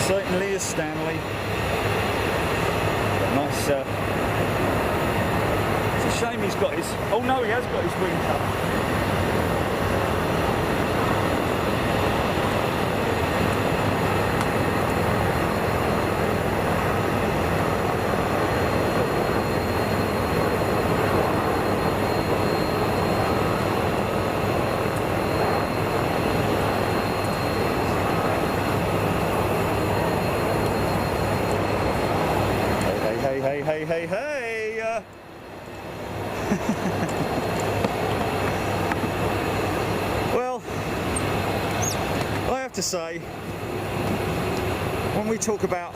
certainly is, Stanley. Nice. It's a shame he's got his. Oh no, he has got his wings up. Hey. Well, I have to say, when we talk about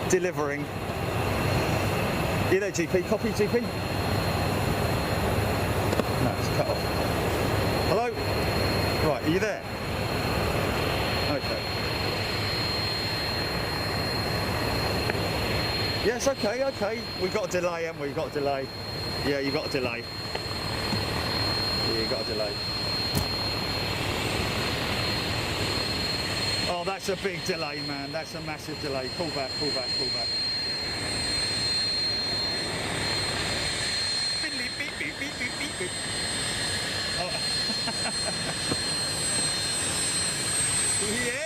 delivering, you there, GP? Copy, GP? No, it's cut off. Hello? Right, are you there? Okay. Yes, okay. We've got a delay, haven't we? We've got a delay. Yeah, you've got a delay. Yeah, you've got a delay. Oh, that's a big delay, man. That's a massive delay. Pull back. Beep. Oh. Yeah!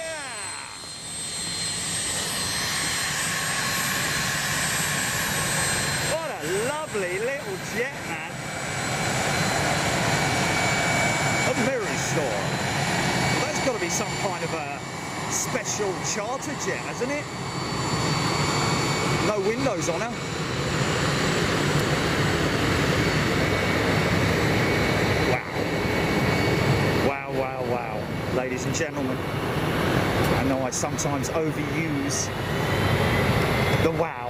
Lovely little jet, man. A mirror store. Well, that's got to be some kind of a special charter jet, hasn't it? No windows on her. Wow. Ladies and gentlemen, I know I sometimes overuse the wow.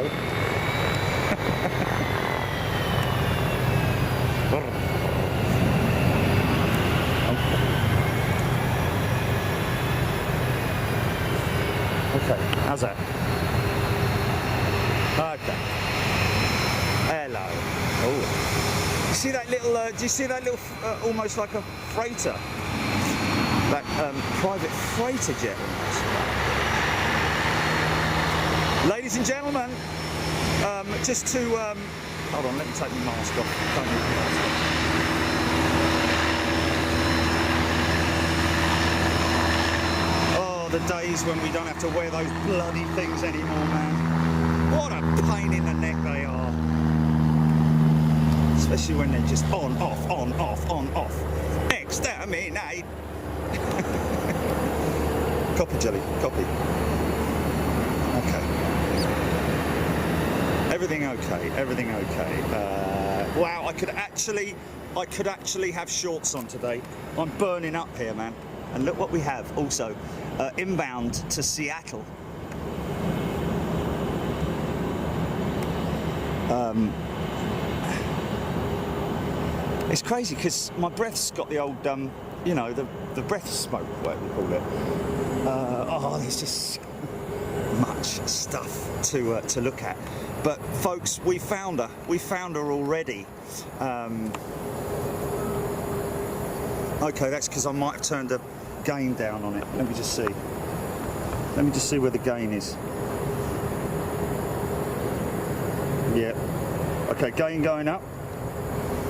Okay, how's that? Okay. Hello. Oh. You see that little? Do you see that little? Almost like a freighter. That private freighter jet. Almost. Ladies and gentlemen, just to hold on. Let me take my mask off. Don't need my mask off. The days when we don't have to wear those bloody things anymore, man. What a pain in the neck they are. Especially when they're just on, off. Exterminate. Copy, Jelly, copy. Okay. Everything okay. Wow, I could actually have shorts on today. I'm burning up here, man. And look what we have also. Inbound to Seattle. It's crazy because my breath's got the old, you know, the breath smoke, whatever you call it. There's just much stuff to look at. But folks, we found her. We found her already. Okay, that's because I might have turned the gain down on it. Let me just see where the gain is. Yeah. Okay, gain going up.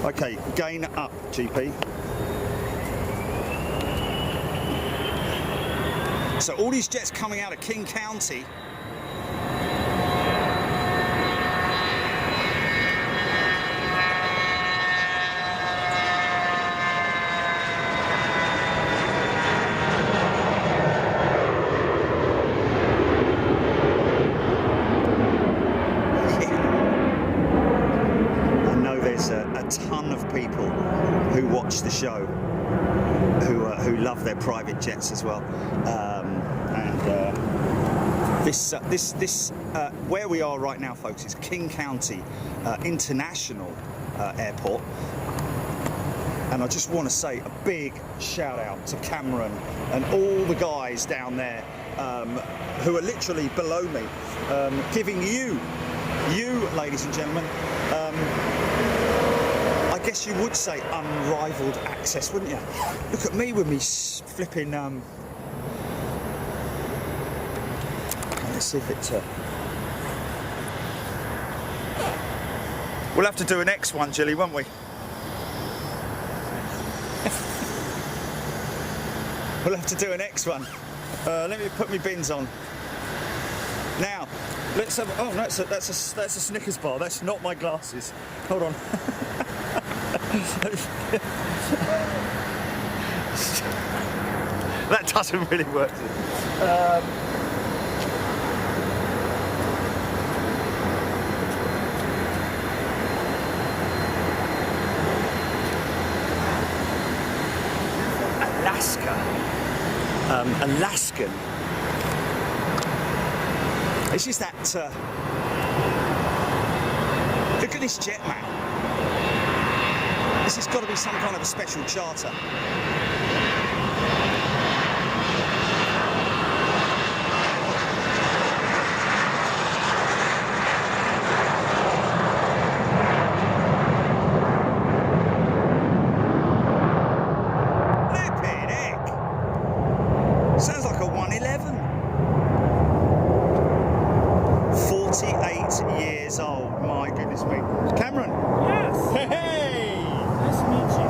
Okay, gain up, GP. So all these jets coming out of King County. The show who love their private jets as well, this where we are right now, folks, is King County International Airport, and I just want to say a big shout out to Cameron and all the guys down there who are literally below me, giving you ladies and gentlemen, I guess you would say unrivaled access, wouldn't you? Look at me with me flipping. Let's Let's see if it. We'll have to do an X one, Jilly, won't we? We'll have to do an X one. Let me put my bins on. Now, let's have. Oh no, that's a Snickers bar. That's not my glasses. Hold on. That doesn't really work. Alaskan. It's just that. Look at this jet, man. This has got to be some kind of a special charter. Sounds like a 111. 48 years old. My goodness me. Cameron. Yes. Hey. Nice to meet you.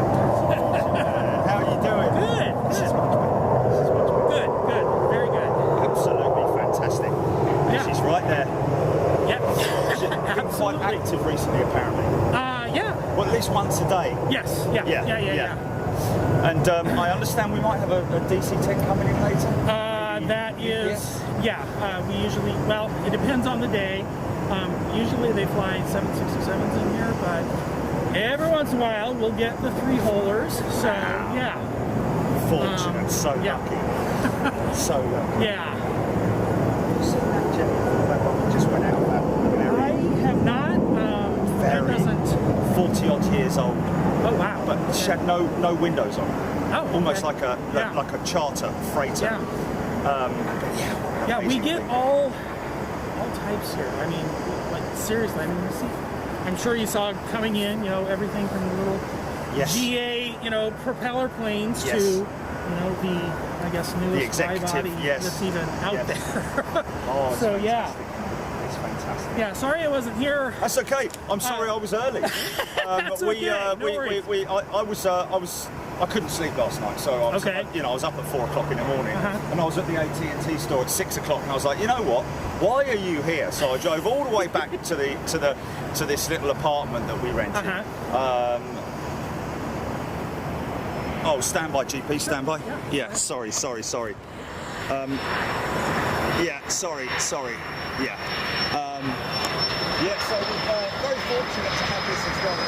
How are you doing? Good. This is much better. This is much better. Good. Good. Very good. Absolutely fantastic. Yeah. She's right there. Yep. She's been quite active recently, apparently. Yeah. Well, at least once a day. Yes. Yeah. Yeah. And I understand we might have a DC-10 coming in later. That is, we usually, well, it depends on the day. Usually they fly 767s in here, but every once in a while we'll get the 3-holers. So, yeah. Fortunate, so lucky. So lucky. Yeah. So that jet, that one just went out of that area. I have not. That doesn't. 40 odd years old. Oh wow. But she had no windows on. Oh, almost okay. like a charter freighter. Yeah, we get all types here. I mean, like seriously. I mean, you see, I'm sure you saw coming in. You know, everything from the little GA, propeller planes to, the I guess newest fly-body that's even out there. Oh, so fantastic. It's fantastic. Yeah, sorry I wasn't here. That's okay. I'm sorry I was early. That's okay. I couldn't sleep last night, so I was, I was up at 4 o'clock in the morning, and I was at the AT&T store at 6 o'clock, and I was like, you know what? Why are you here? So I drove all the way back to this little apartment that we rented. Oh, stand by, GP, stand by. Yeah, sorry. Yeah, sorry. Yeah. So we're very fortunate to have this as well.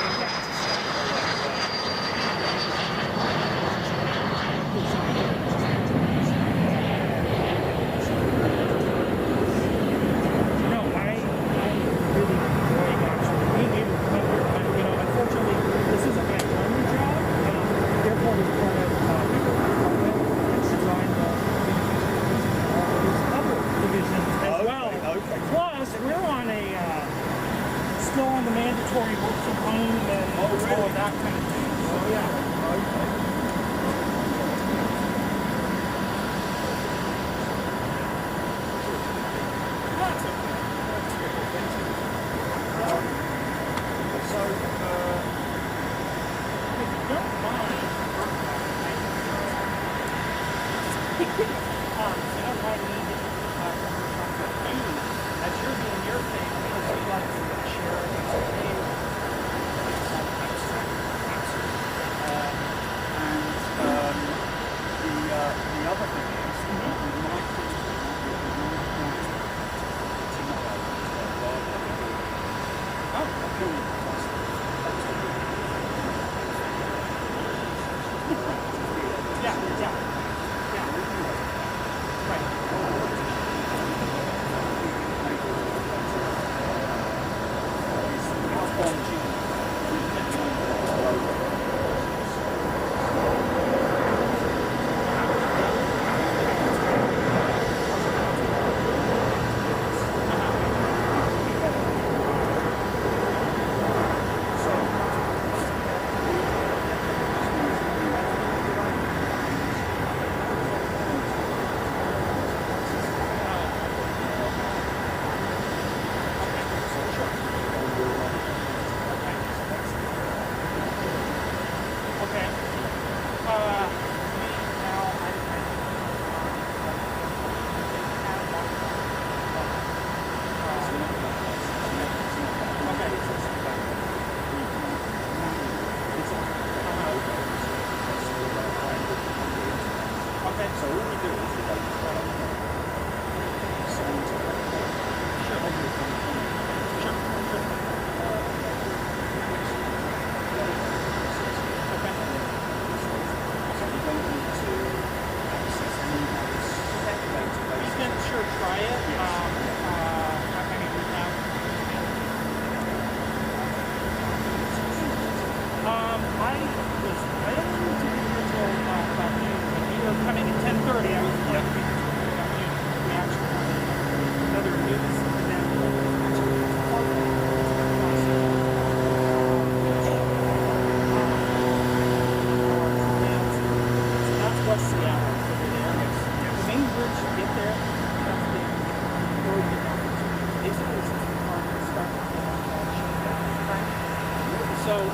Still on the mandatory work from home and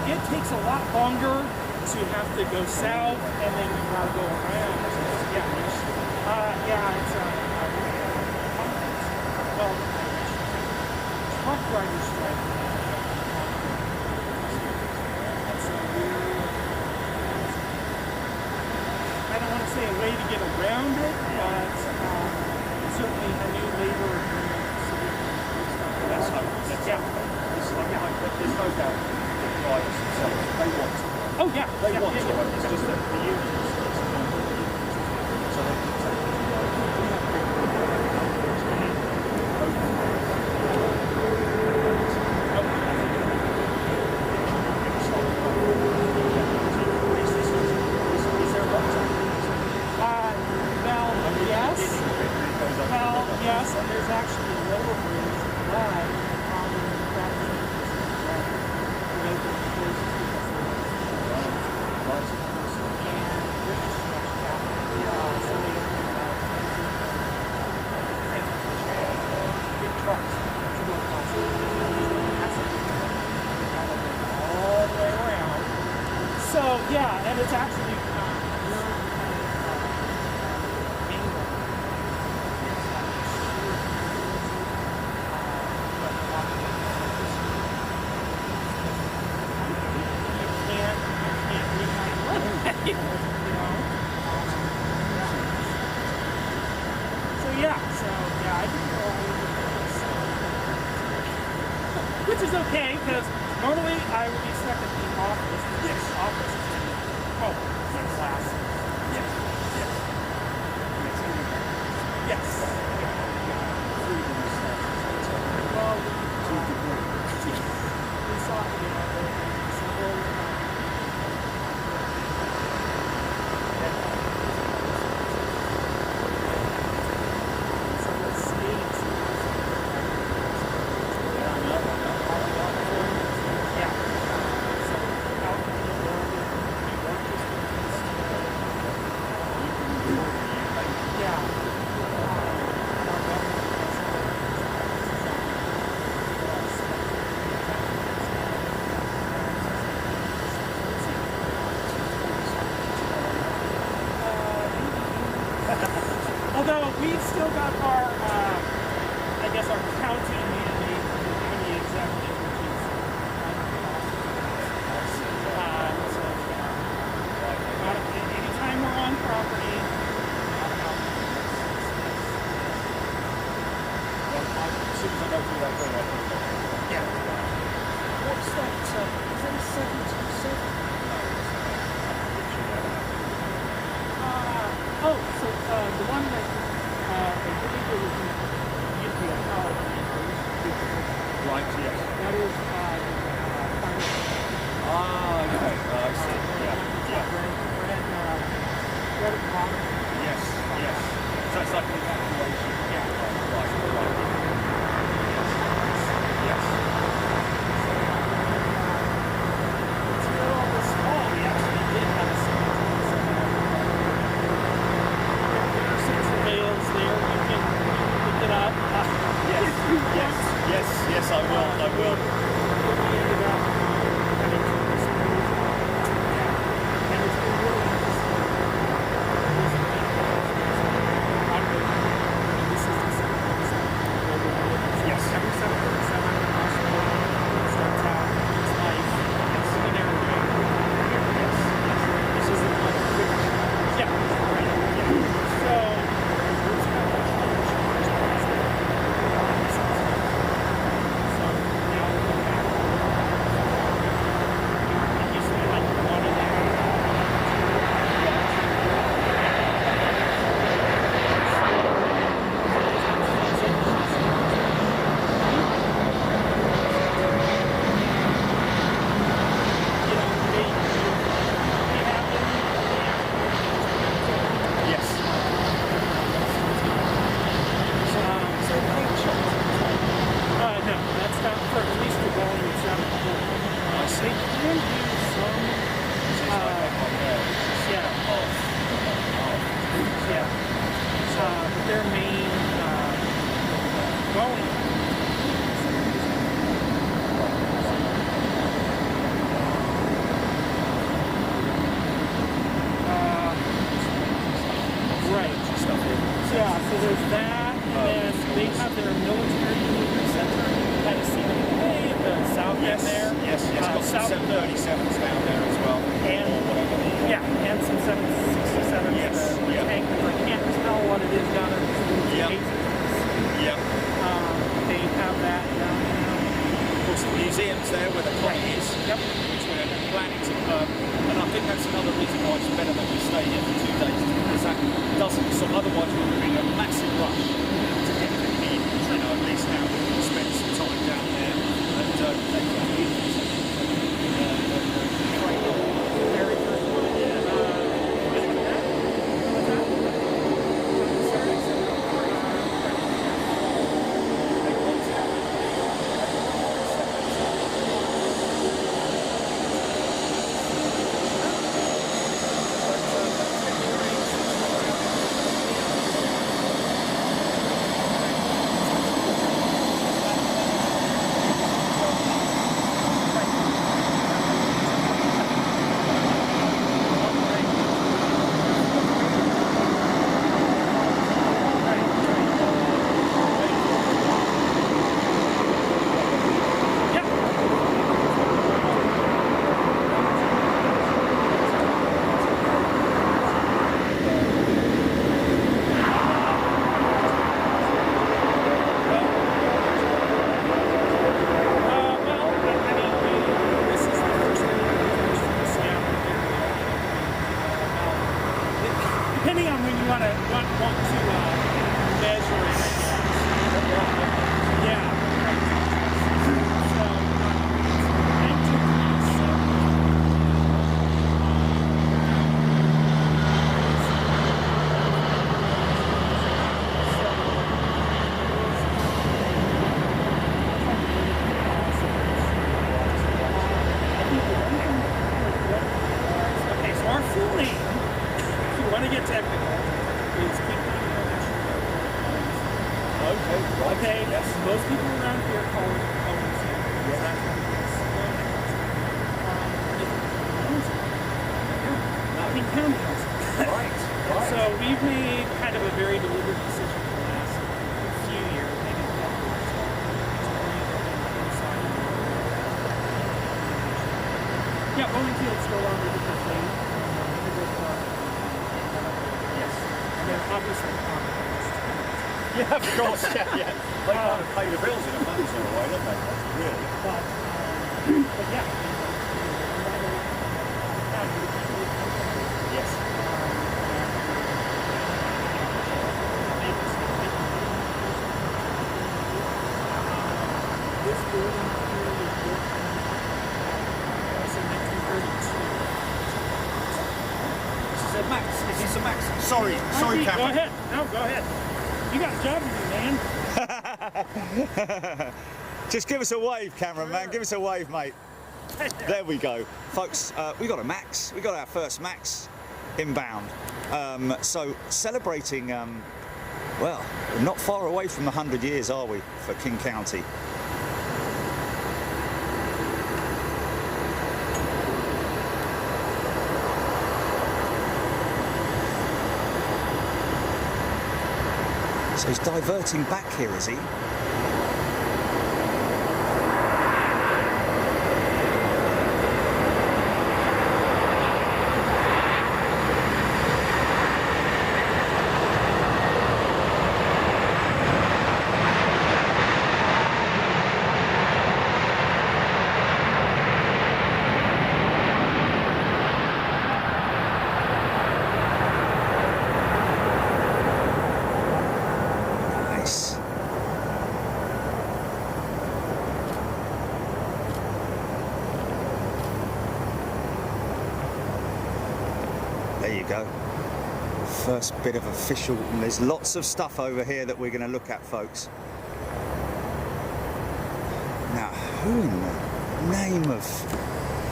it takes a lot longer to have to go south, and then you gotta go around. Yeah, it's well, truck driver strike. I don't want to say a way to get around it, but certainly a new labor agreement. There's no doubt the drivers themselves, they want to. Oh yeah, they want to. It's just that the unions, so they can take yes, and there's actually a lower bridge that all the way around. So yeah, and it's actually which is okay, because normally I would be stuck at the office. Yes. Office. Oh, my class. Yes. Yes. Yes. Well, we saw several. Although we've still got our, I guess our county mandate for the executive, which is anytime we're on property. As soon as I go through that door, Yeah. What's that? Is that a 727? Oh, so the one that I believe it was used to be a power plant. right, yes. That is Okay. I see. Red at the bottom. Yes, yes. So it's like an evacuation. Yeah. Right. Yes. Until this fall, we actually did have a 727. Since the veil's there, you can pick it up. Yes, I will. We ended up having to dispose of it. And it's been really interesting. So there's that, and then they have their military delivery center at a CWA in the south end there. Yes, it's got some 737s down there as well. And yeah, and some 767s. Yes, the tank, I can't tell what it is down there. Yep. Yep. They have that down there. Of course, the museum's there where the clock is. Yep. Which we're planning to, and I think that's another reason why it's better that we stay here for 2 days, because that doesn't, so otherwise we would be in a massive rush to get in, at least now we'll spend some time down there and Very first one. Depending on when you want to measure it, I guess. Yeah. So, 1937. Okay, so our full name, if you want to get technical, is King County International Airport. Okay, right. Okay, Yes. most people around here call it Boeing. Yes. That's what it is. King County has it. Right. So we've made kind of a very deliberate decision in the last few years, maybe a couple years, to bring it inside. Yeah, Boeing Field's still on the different thing. Yes. And then obviously Yeah, of course, yeah. They kind of pay the bills in a funny sort of way, don't they? Really? but yeah. Yes. This building here was built in 1932. This is a Max. Is this a Max? Sorry, Go Cameron. ahead. No, go ahead. You got a job to do, man. Just give us a wave, cameraman. Give us a wave, mate. There we go. Folks, we got a Max. We got our first Max inbound. So celebrating, well, we're not far away from the 100 years, are we, for King County? So he's diverting back here, is he? Nice. There you go. First bit of official, and there's lots of stuff over here that we're going to look at, folks. Now, who in the name of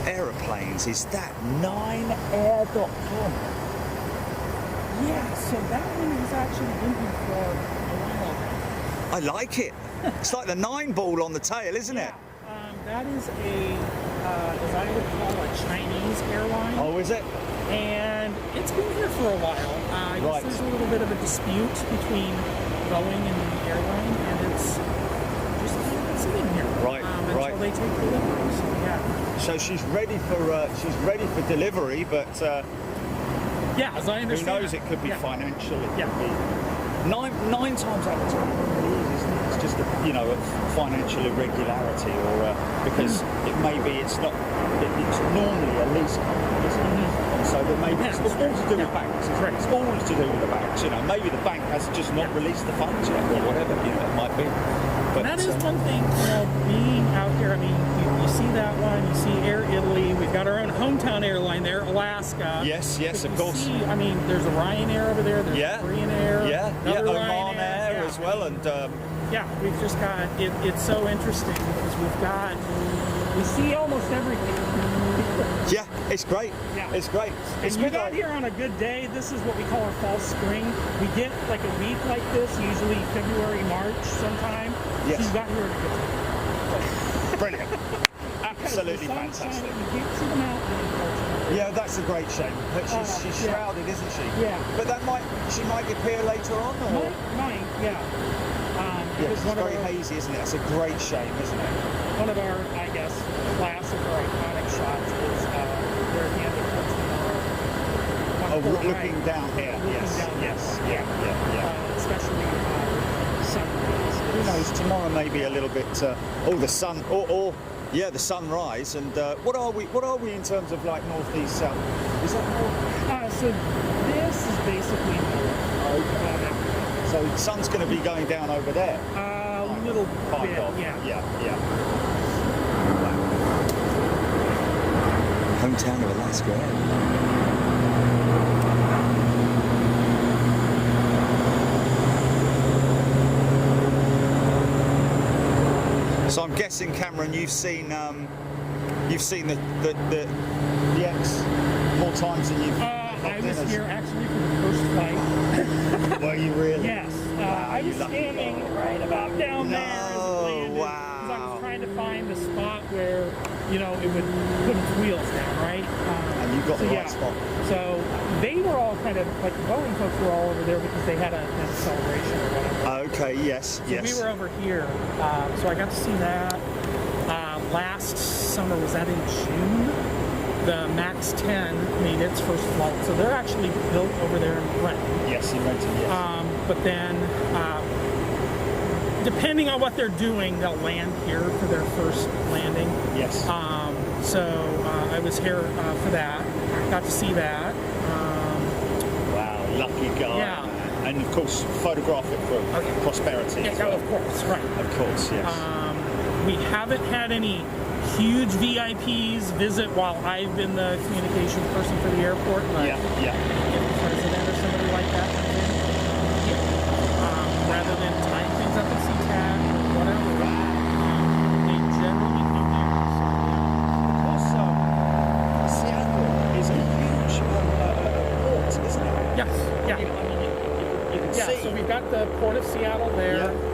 aeroplanes is that? 9air.com. Yeah, so that one was actually in here for a while. I like it. It's like the 9 ball on the tail, isn't it? That is a, as I would call, a Chinese airline. Oh, is it? and it's been here for a while. I Right. guess there's a little bit of a dispute between Boeing and the airline, and it's just kind of been sitting here Right, until right. they take delivery. So yeah, So she's ready for delivery, but yeah, as I who understand, knows? It could be yeah. financial. It Yeah. could be nine times out of 10. It really is, isn't it? It's just a financial irregularity, or because it may be it's normally a lease company, isn't it? And so there may be it's all to do with banks. Right. It's all to do with the banks. Maybe the bank has just not released the funds yet, or whatever. It might be. But And that is one thing, being out here. I mean, you see that one, you see Air Italy. We've got our own hometown airline there, Alaska. Yes, But of you course. see, I mean, there's a Ryanair over there. There's Yeah. Korean Air. Another Oman Ryanair, Air yeah. as well, and Yeah, we've just got it. It's so interesting because we see almost everything. yeah, it's great. Yeah. It's great. And It's you good, got like- here on a good day. This is what we call our fall spring. We get like a week like this, usually February, March sometime. Yes. So you got here at a good time. Brilliant. Because Absolutely the sun's fantastic. shining, you can't see the mountain, unfortunately. Yeah, that's a great shame. But she's yeah. shrouded, isn't she? Yeah. But she might appear later on, or Mine, yeah. yeah, Because it's one of very our- hazy, isn't it? That's a great shame, isn't it? One of our, I guess, classic or iconic shots is their hand at Oh, looking down here. Yes. Yeah. Especially sunrise. Who knows? Tomorrow may be a little bit. The sun, or the sunrise. And what are we in terms of like northeast south? Is that north? So this is basically north. So the sun's going to be going down over there. A little Kind bit, of. yeah. Hometown of Alaska. So I'm guessing, Cameron, you've seen the X more times than you've. I was here actually for the first flight. Were you really? Yes. Wow, I was you lucky standing guy. right about down there as it No, landed. wow. Because I was trying to find the spot where, it would put its wheels down, right? And you got the right spot. So they were all kind of, like the Boeing folks were all over there because they had a celebration or whatever. Okay. Yes. So we were over here. So I got to see that. Last summer, was that in June? The MAX 10 made its first flight. So they're actually built over there in Renton. Yes, in Renton. Yes. But then, depending on what they're doing, they'll land here for their first landing. Yes. So I was here for that. Got to see that. Wow, lucky guy. Yeah. And of course, photograph it for prosperity. Yeah, as well. of course, right. Of course, yes. We haven't had any huge VIPs visit while I've been the communications person for the airport. But yeah. if the president or somebody like that comes in, rather than tying things up at SeaTac or whatever, they generally come here. Also, Seattle is a huge port, isn't it? Yes, yeah. You can Yeah, see. so we've got the Port of Seattle there. Yeah.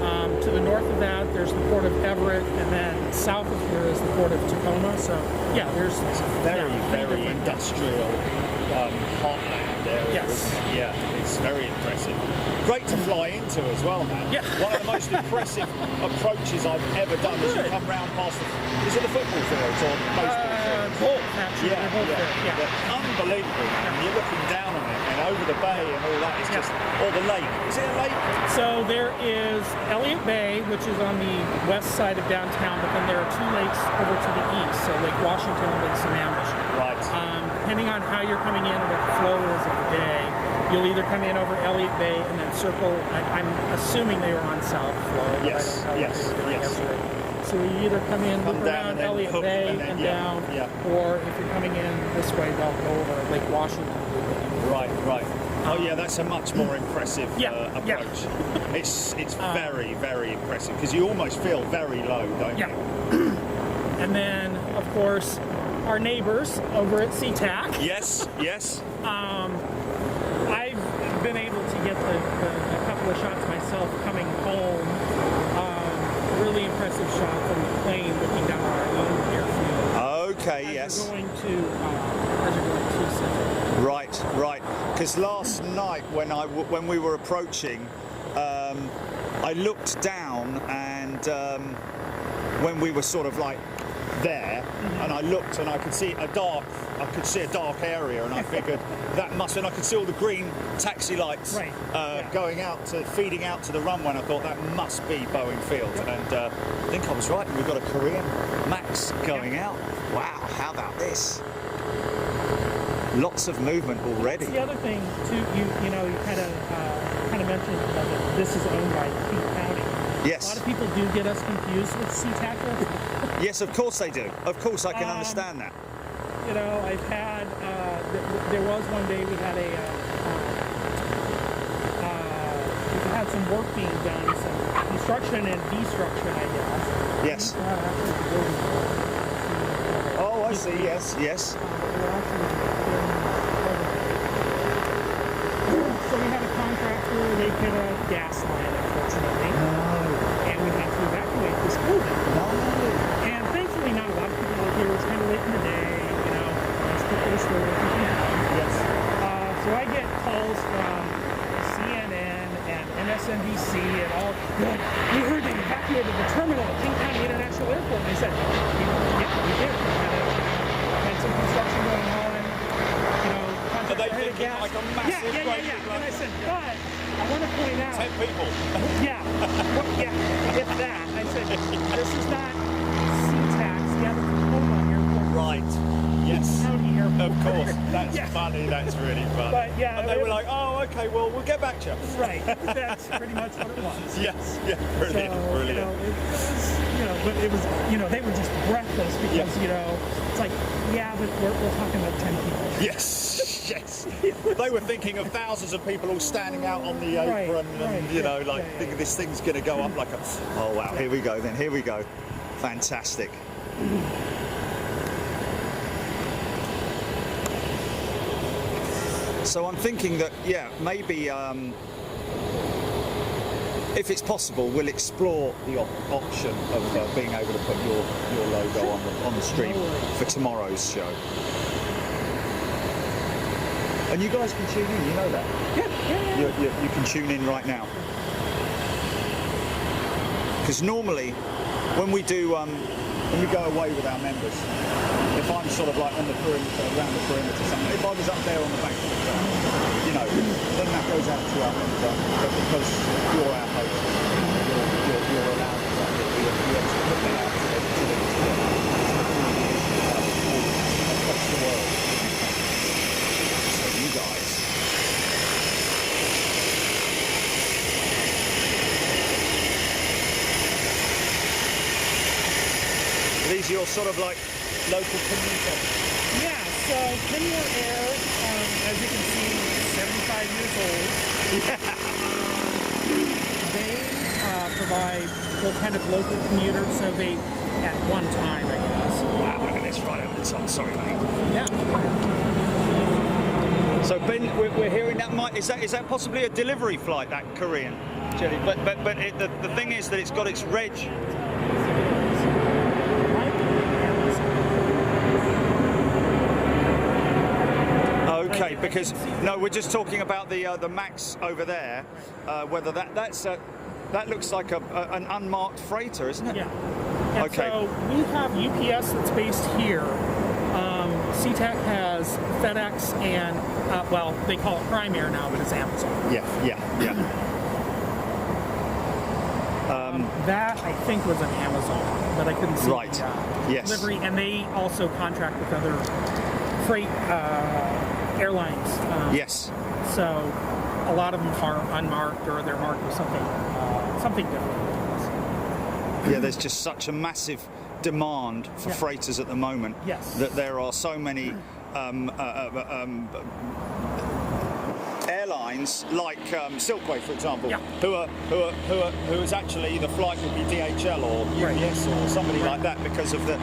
To the north of that, there's the Port of Everett, and then south of here is the Port of Tacoma. So, yeah, there's very different- industrial heartland area. Yes. Isn't it? Yeah, it's very impressive. Great to fly into as well, man. Yeah. One of the most impressive approaches I've ever done as you Good. come round past is it the football fields or the baseball fields? Both, actually. They're both there. Yeah. They're unbelievable, man. You're looking down on it and over the bay and all that. It's just, or the lake. Is it a lake? So there is Elliott Bay, which is on the west side of downtown, but then there are two lakes over to the east, so Lake Washington and Lake Sammamish. Right. Depending on how you're coming in and what the flow is of the day, you'll either come in over Elliott Bay and then circle. I'm assuming they were on South Flow. but Yes, I don't know what yes, they were doing yes. yesterday. So you either come in, loop down around and then Elliott hook Bay and then- and yeah, down, yeah. or if you're coming in this way, they'll go over Lake Washington. Right. Oh yeah, that's a much more impressive Yeah, yeah. approach. It's very, very impressive because you almost feel very low, don't Yeah. you? And then, of course, our neighbors over at SeaTac. Yes. I've been able to get a couple of shots myself coming home. Really impressive shot from the plane looking down on our own airfield. Okay. As Yes. you're going to Seattle. right. Because last night when we were approaching, I looked down and when we were sort of like there, and I looked and I could see a dark area, and I figured that must, and I could see all the green taxi lights going out feeding out to the runway, and I thought that must be Boeing Field, and I think I was right. We've got a Korean Max going out. Wow, how about this? Lots of movement already. That's the other thing too, you kind of mentioned that this is owned by King County. Yes. A lot of people do get us confused with SeaTac. Yes, of course they do. Of course, I can understand that. I've had, there was one day we had we had some work being done, some construction and destruction, I guess. Yes. Oh, I see. Yes, yes. So we had a contractor, they hit a gas line, unfortunately. And we had to evacuate this building. And thankfully not a lot of people were here. It was kind of late in the day, most people were still working from home. Yes. So I get calls from CNN and MSNBC and all, we heard they evacuated the terminal at King County International Airport. And I said, yeah, we did. Had some construction going on. Are they thinking like a massive Yeah. And I said, but I want to point out 10 people. If that. I said, this is not SeaTac, Seattle Tacoma Airport. Right. Yes. County Airport. Of course. That's funny. That's really funny. But and they were like, oh, okay, well, we'll get back to you. Right. That's pretty much what it was. Yes. Yeah. Brilliant. So, Brilliant. but it was, they were just breathless because, it's like, but we're talking about 10 people. Yes. Yes. They were thinking of thousands of people all standing out on the apron, and thinking this thing's going to go up like a. Oh wow! Here we go. Then here we go. Fantastic. So I'm thinking that maybe if it's possible, we'll explore the option of being able to put your logo on the stream for tomorrow's show. And you guys can tune in, you know that? Yeah. You can tune in right now. Because normally, when we go away with our members, if I'm sort of like on the perimeter, around the perimeter, something, if I was up there on the bank, then that goes out to our members. But because you're our host, you're allowed to put that out across the world. You guys. These are your sort of like local commuters. Yeah, so Kenmore Air, as you can see, 75 years old. They provide kind of local commuters, so they, at one time, I guess. Wow, look at this right over the top. Sorry, mate. Yeah. So Ben, we're hearing that is that possibly a delivery flight, that Korean jelly? But the thing is that it's got its reg. Okay, because no, we're just talking about the Max over there. Whether that looks like an unmarked freighter, isn't it? Yeah. And okay. So we have UPS that's based here. SeaTac has FedEx and, they call it Prime Air now, but it's Amazon. Yeah. That, I think, was an Amazon, but I couldn't see yes. delivery. And they also contract with other freight airlines. Yes. So a lot of them are unmarked or they're marked with something different. Yeah, there's just such a massive demand for freighters at the moment. Yes. That there are so many airlines like Silkway, for example, who is actually the flight would be DHL or UPS or somebody like that because of the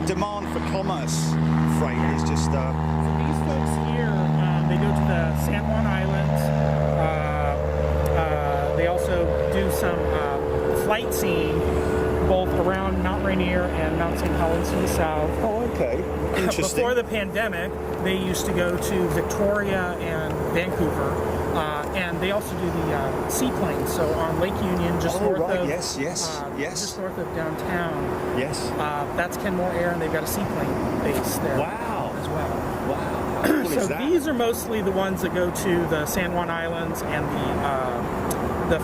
demand for commerce freight is just. These folks here, they go to the San Juan Islands. They also do some flight seeing both around Mount Rainier and Mount St. Helens to the south. Okay, interesting. Before the pandemic, they used to go to Victoria and Vancouver, and they also do the seaplanes. So on Lake Union, just north of yes, just north of downtown. yes. That's Kenmore Air, and they've got a seaplane base there. Wow. As well. Wow. How cool So is that? these are mostly the ones that go to the San Juan Islands and the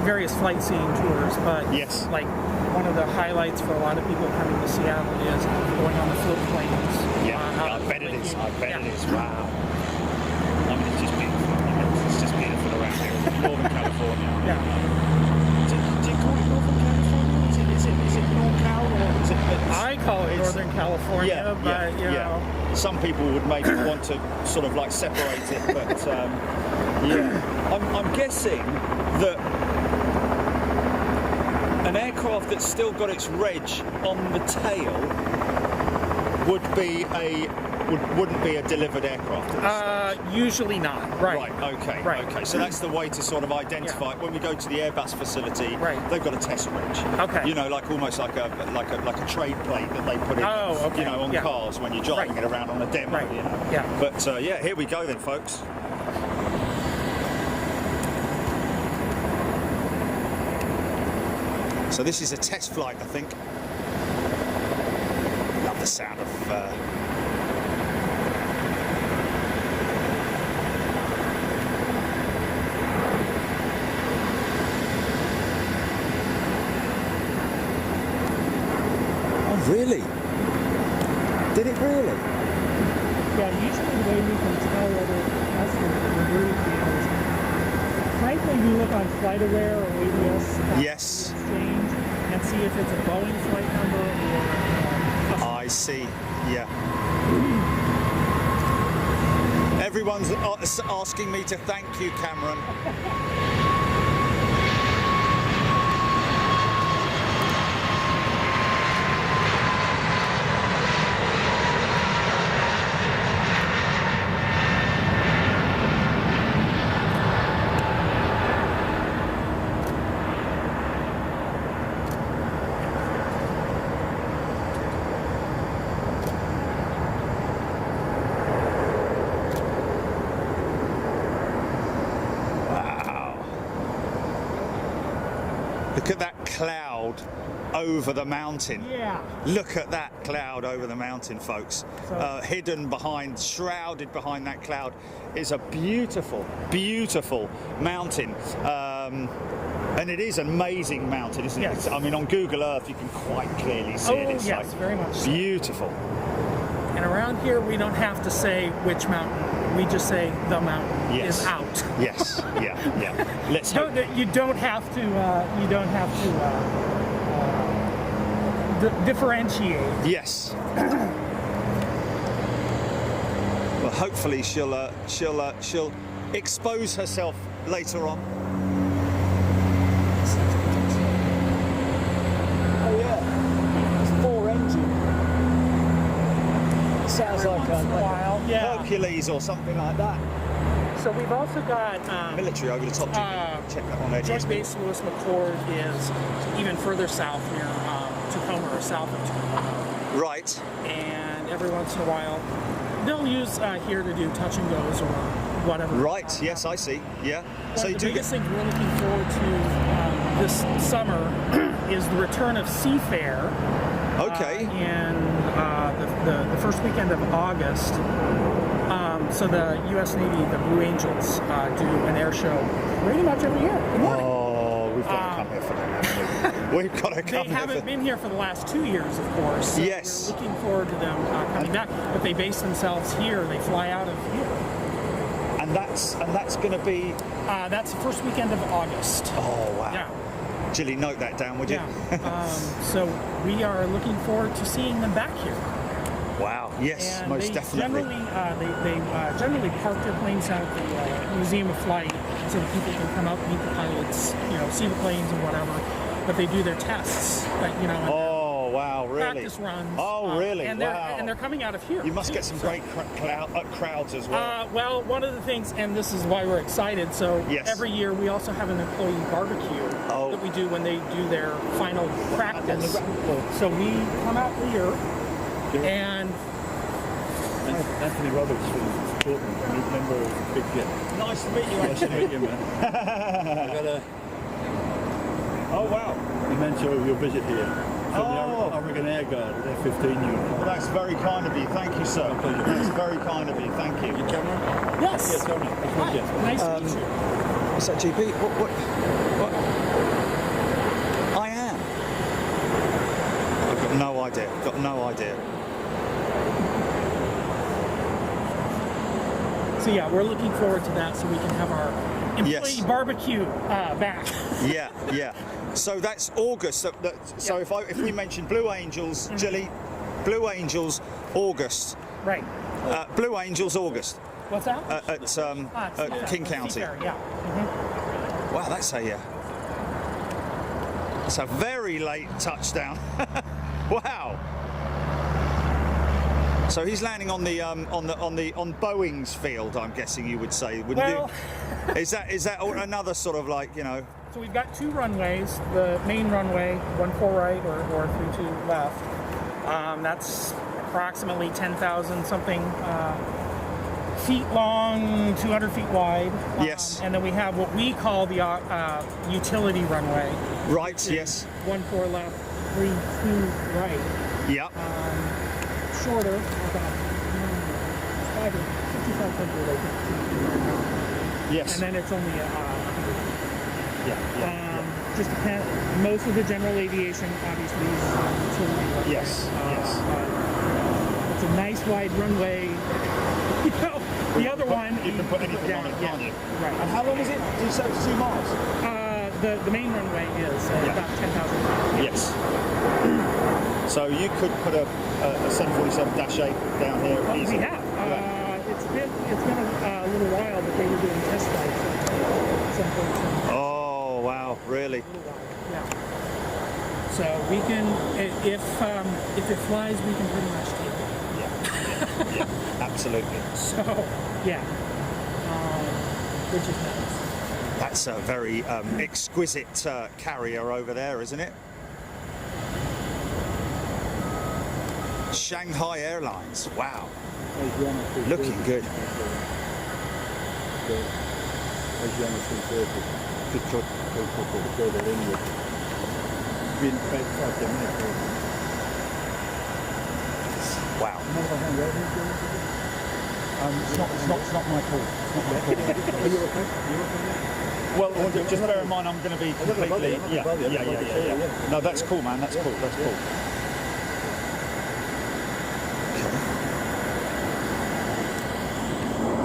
various flight scene tours. But Yes. like one of the highlights for a lot of people coming to Seattle is going on the float planes. Yeah, I bet it is. I bet it is. Wow. I mean, it's just beautiful. It's just beautiful around here. Northern California. Yeah. Do you call it Northern California? Is it NorCal or is it? I call it Northern California, but you know. Some people would maybe want to sort of like separate it, but I'm guessing that an aircraft that's still got its reg on the tail wouldn't be a delivered aircraft at this stage. Usually not. Right. Okay. Right. Okay. So that's the way to sort of identify it. When we go to the Airbus facility, Right. they've got a test reg. Okay. You know, like almost like a trade plate that they put in. Oh, okay. You know, on Yeah. cars when you're driving Right. it around on a demo. Right. You know. Yeah. But here we go then, folks. So this is a test flight, I think. Love the sound of. Oh, really? Did it really? Yeah, usually the way we can tell whether that's the group is, frankly, we look on FlightAware or ABS Yes. Exchange and see if it's a Boeing flight number or I see. Yeah. Everyone's asking me to thank you, Cameron. Look at that cloud over the mountain. Yeah. Look at that cloud over the mountain, folks. So- Hidden behind, shrouded behind that cloud is a beautiful, beautiful mountain. And it is an amazing mountain, isn't Yes. it? I mean, on Google Earth, you can quite clearly see it. It's yes, like very much so. beautiful. And around here, we don't have to say which mountain. We just say the mountain Yes. is out. Yes, yeah. Let's hope. You don't have to. Differentiate. Yes. Well, hopefully she'll expose herself later on. Oh yeah, it's 4 engine. Sounds like While, yeah. Hercules or something like that. So we've also got Military over the top. Check that on there. Joint Base Lewis McChord is even further south near Tacoma or south of Tacoma. Right. And every once in a while, they'll use here to do touch and goes or whatever. Right. Yes, I see. Yeah. So you the do biggest thing we're looking forward to this summer is the return of Seafair. Okay. In the first weekend of August. So the U.S. Navy, the Blue Angels, do an air show pretty much every year. Good morning. Oh, we've got to come here for that, haven't we? We've got to They come here haven't for been here for the last 2 years, of course. So Yes. We're looking forward to them coming back. But they base themselves here. They fly out of here. And that's going to be. That's the first weekend of August. Oh wow. Yeah. Jilly, note that down, would you? Yeah. So we are looking forward to seeing them back here. Wow. Yes, And most they definitely. Generally park their planes out at the Museum of Flight so that people can come up, meet the pilots, see the planes and whatever. But they do their tests, and Oh wow, really? practice runs. Oh really? And Wow. they're coming out of here. You must too, get some so. great crowds as well. Well, one of the things, and this is why we're excited, so Yes. every year we also have an employee barbecue Oh. that we do when they do their final practice. So we come out here And Anthony Roberts from Portland, member of Big Jet. Nice to meet you, Nice to Anthony. meet you, man. I got a Oh, wow. memento of your visit here from the Oregon Air Guard, their 15 unit. Well, that's very kind of you. Thank you, sir. That's very kind of you. Thank you. Your camera? yes, Yeah, tell me. That's my jet. nice to meet you. What's that, GP? What? I am. I've got no idea. Got no idea. So yeah, we're looking forward to that so we can have our employee Yes. barbecue back. Yeah, yeah. So that's August. So if we mention Blue Angels, Jilly, Blue Angels, August. Right. Blue Angels, August. What's that? At King County. Seafair, yeah. Wow, that's a very late touchdown. Wow. So he's landing on Boeing's field, I'm guessing you would say, wouldn't Well, you? Is that another sort of like, you know? so we've got two runways. The main runway, 14 right or 32 left. That's approximately 10,000 something feet long, 200 feet wide. Yes. And then we have what we call the utility runway. Right. Yes. 14 left, 32 right. Yeah. Shorter, about 5,500, I think. Yes. And then it's only Yeah. just depend. Most of the general aviation, obviously, is utility runway. Yes, yes. It's a nice wide runway. You know, the other one You can put anything on it, can't you? Right. And how long is it? Did you say it's 2 miles? The main runway is about 10,000 feet. Yes. So you could put a 747-8 down here We easily. have. It's been a little while, but they were doing test flights at some point. Oh wow, really? A little while. Yeah. So we can, if it flies, we can pretty much take it. Yeah, absolutely. So yeah, which is nice. That's a very exquisite carrier over there, isn't it? Shanghai Airlines. Wow, looking good. Wow. It's not my call. Are you okay? Well, just bear in mind, I'm going to be completely. Yeah. No, that's cool, man. That's cool. That's cool.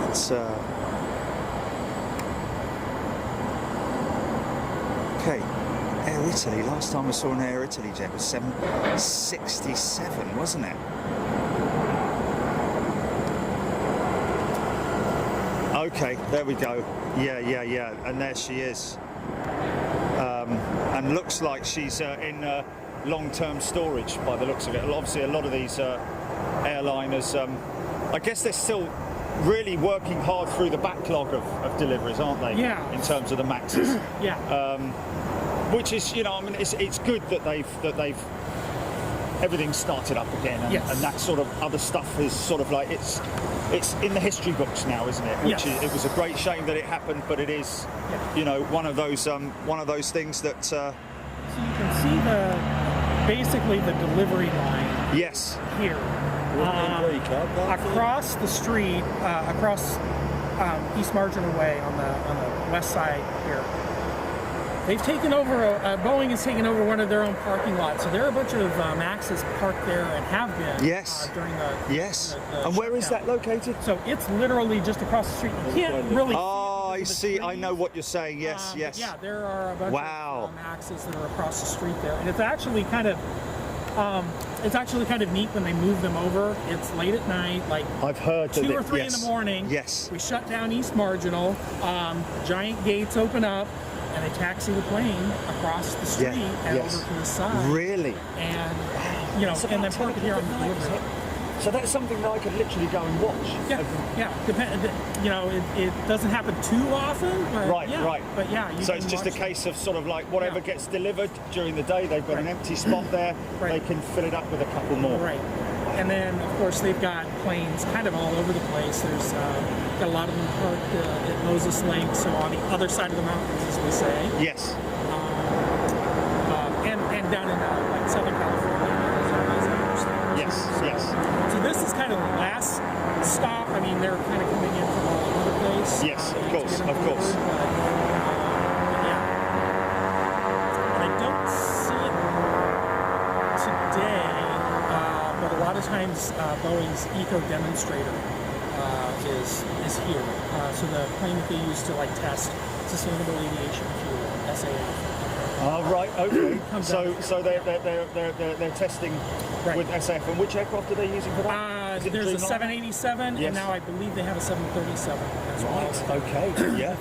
It's okay. Air Italy. Last time I saw an Air Italy jet was 767, wasn't it? Okay, there we go. Yeah. And there she is. And looks like she's in long-term storage by the looks of it. Obviously, a lot of these airliners, I guess they're still really working hard through the backlog of deliveries, aren't they? Yeah. In terms of the Maxes. Yeah. Which is, you know, I mean, it's good that they've everything's started up again, and, Yes. and that sort of other stuff is sort of like it's in the history books now, isn't it? Which Yes. it was a great shame that it happened, but it is, you know, one of those things that. So you can see basically the delivery line Yes. here. Across the street, across East Marginal Way on the west side here. They've taken over, Boeing has taken over one of their own parking lots. So there are a bunch of Maxes parked there and have been Yes. during the Yes. the And where is shutdown. that located? So it's literally just across the street. You can't really Oh, I see it because of the see. I know trees. what you're saying. Yes, But yes. yeah, there are a bunch Wow. of Maxes that are across the street there, and it's actually kind of neat when they move them over. It's late at night, like I've heard that 2 or it- 3 yes. in the morning. Yes. We shut down East Marginal. Giant gates open up, and they taxi the plane across the street and yes. over to the side. Really? And and then park it here on the delivery. So that's something that I could literally go and watch. Yeah. It doesn't happen too often, but Right. But yeah, you So can it's just a watch case of sort of like whatever Yeah. gets delivered during the day, they've got an empty spot there. Right. They can fill it up with a couple more. Right. And then, of course, they've got planes kind of all over the place. There's got a lot of them parked at Moses Lake, so on the other side of the mountains, as we say. Yes. And down in like Southern California, Arizona, as I understand. Yes. Yes. So this is kind of the last stop. I mean, they're kind of coming in from all over the place. Yes, of course, of course. Yeah. And I don't see it today, but a lot of times Boeing's Eco Demonstrator is here. So the plane that they use to like test sustainable aviation fuel, SAF. Oh, right, okay. So they're testing with SAF. And which aircraft are they using for that? There's a 787, Yes. and now I believe they have a 737 as well. Right, okay. Yeah.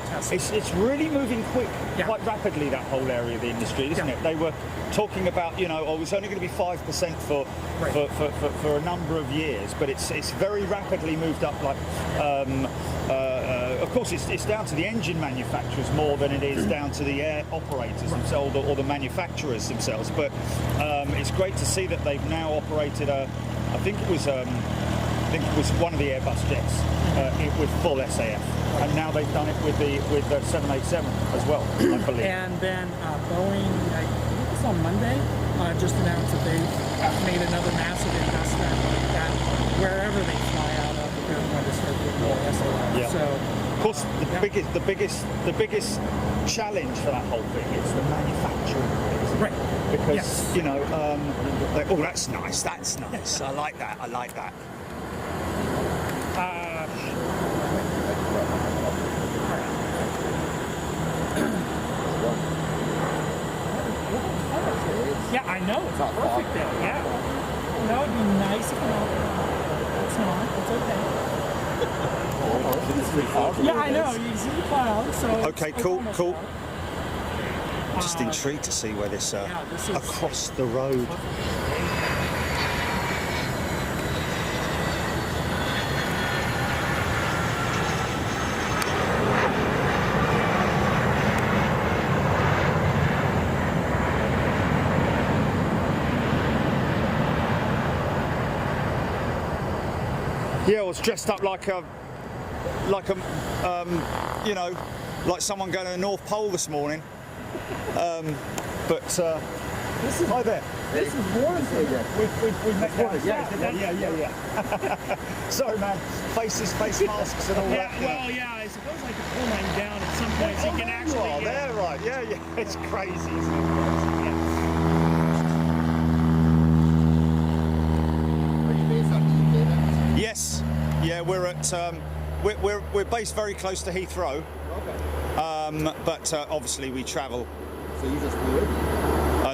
Testing. It's really moving quite rapidly, that whole area of the industry, isn't it? They were talking about, it's only going to be 5% for a number of years, but it's very rapidly moved up. Like, of course, it's down to the engine manufacturers more than it is down to the air operators themselves or the manufacturers themselves. But it's great to see that they've now operated I think it was one of the Airbus jets with full SAF, and now they've done it with the 787 as well, I believe. And then Boeing, I think it's on Monday, just announced that they've made another massive investment that wherever they fly out of, they're going to start doing more SAF. Yeah. So, of course, the biggest challenge for that whole thing is the manufacturing. right. Because oh, that's nice. That's nice. I like that. Yeah, I know. It's perfect there. Yeah. That would be nice if it's not. It's okay. Yeah, I know. You see the clouds. So Okay, cool. I'm just intrigued to see where this this is across the road. Yeah, I was dressed up like someone going to the North Pole this morning. This is hi there. This is Warren's again. We've met guys. Yeah. Sorry, man. Face masks and all that. Well, yeah. I suppose I could pull mine down at some point so you can actually. Oh, there, right? Yeah. It's crazy, isn't it? Are you based on UK then? Yes. Yeah, we're at we're based very close to Heathrow. Okay. But obviously we travel. So you just flew in?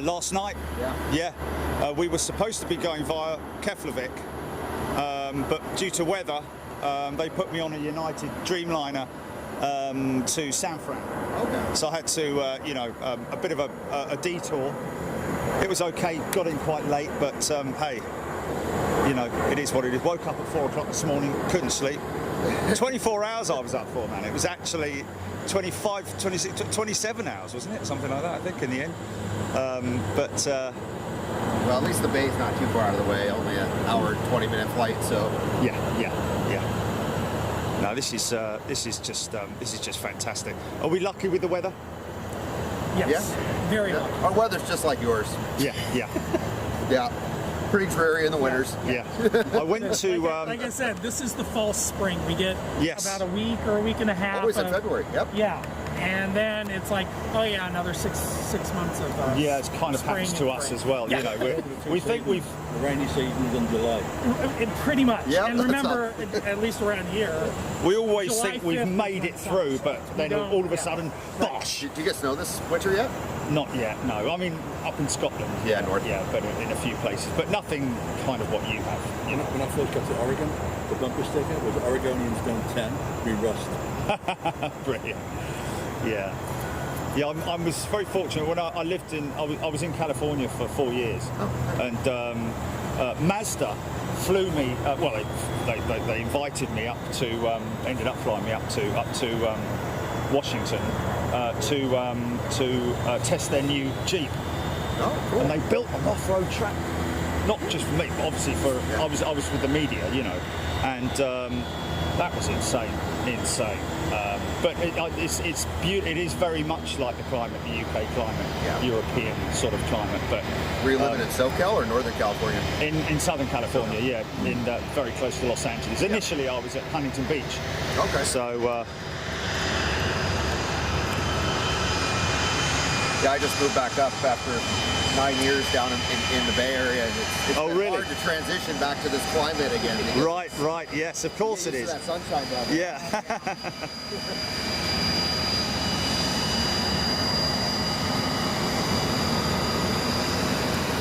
Last night. Yeah. We were supposed to be going via Keflavik, but due to weather, they put me on a United Dreamliner to San Fran. Okay. So I had to, a bit of a detour. It was okay, got in quite late, but hey, it is what it is. Woke up at 4 o'clock this morning, couldn't sleep. 24 hours I was up for, man. It was actually 25, 26, 27 hours, wasn't it? Something like that, I think, in the end. Well, at least the bay's not too far out of the way. Only an hour, 20-minute flight. So. Yeah. No, this is just fantastic. Are we lucky with the weather? Yes. Yeah. Very lucky. Our weather's just like yours. Yeah. Yeah. Pretty dreary in the winters. Yeah. I went to. Like I said, this is the false spring. We get Yes. about a week or a week and a half. Always in February. Yep. Yeah. And then it's like, oh yeah, another six months of. Yeah, it's kind of spring happens to and us spring. as well. Yeah. We think we've. The rainy season's in July. Pretty much. Yeah, and that's remember, at least around here. We always July think we've 5th made it is through, not but then don't, all of a yeah. sudden, bosh! Did you get snow this winter yet? Not yet. No. I mean, up in Scotland. Yeah, north. Yeah, but in a few places, but nothing kind of what you have. When I first got to Oregon, the bumper sticker was Oregonians don't 10, we rust. Brilliant. Yeah. Yeah, I was very fortunate when I lived in. I was in California for 4 years, and Mazda flew me. They invited me up to. Ended up flying me up to Washington to test their new Jeep, Oh, cool. and they built an off-road track not just for me, but obviously for I was with the media, you know, and that was insane. But it's beautiful. It is very much like the climate, the UK climate, European sort of climate. But were you living in SoCal or Northern California? In Southern California, yeah, in very close to Los Angeles. Initially, I was at Huntington Beach. Okay. So. Yeah, I just moved back up after 9 years down in the Bay Area. And it's been really? hard to transition back to this climate again. Right, yes, of course it is. That sunshine down there. Yeah.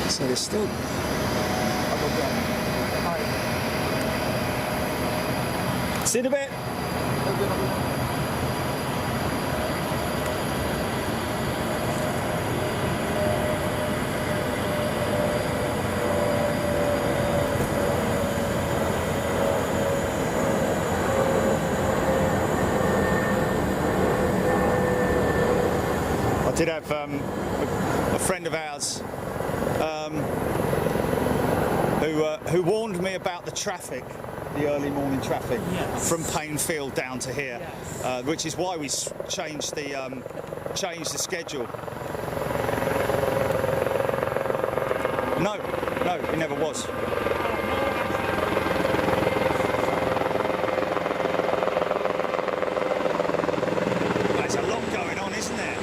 So there's still. I'll go down. See you in a bit. I did have a friend of ours who warned me about the traffic, the early morning traffic from Painfield down to here, which is why we changed the schedule. No, it never was. There's a lot going on, isn't there?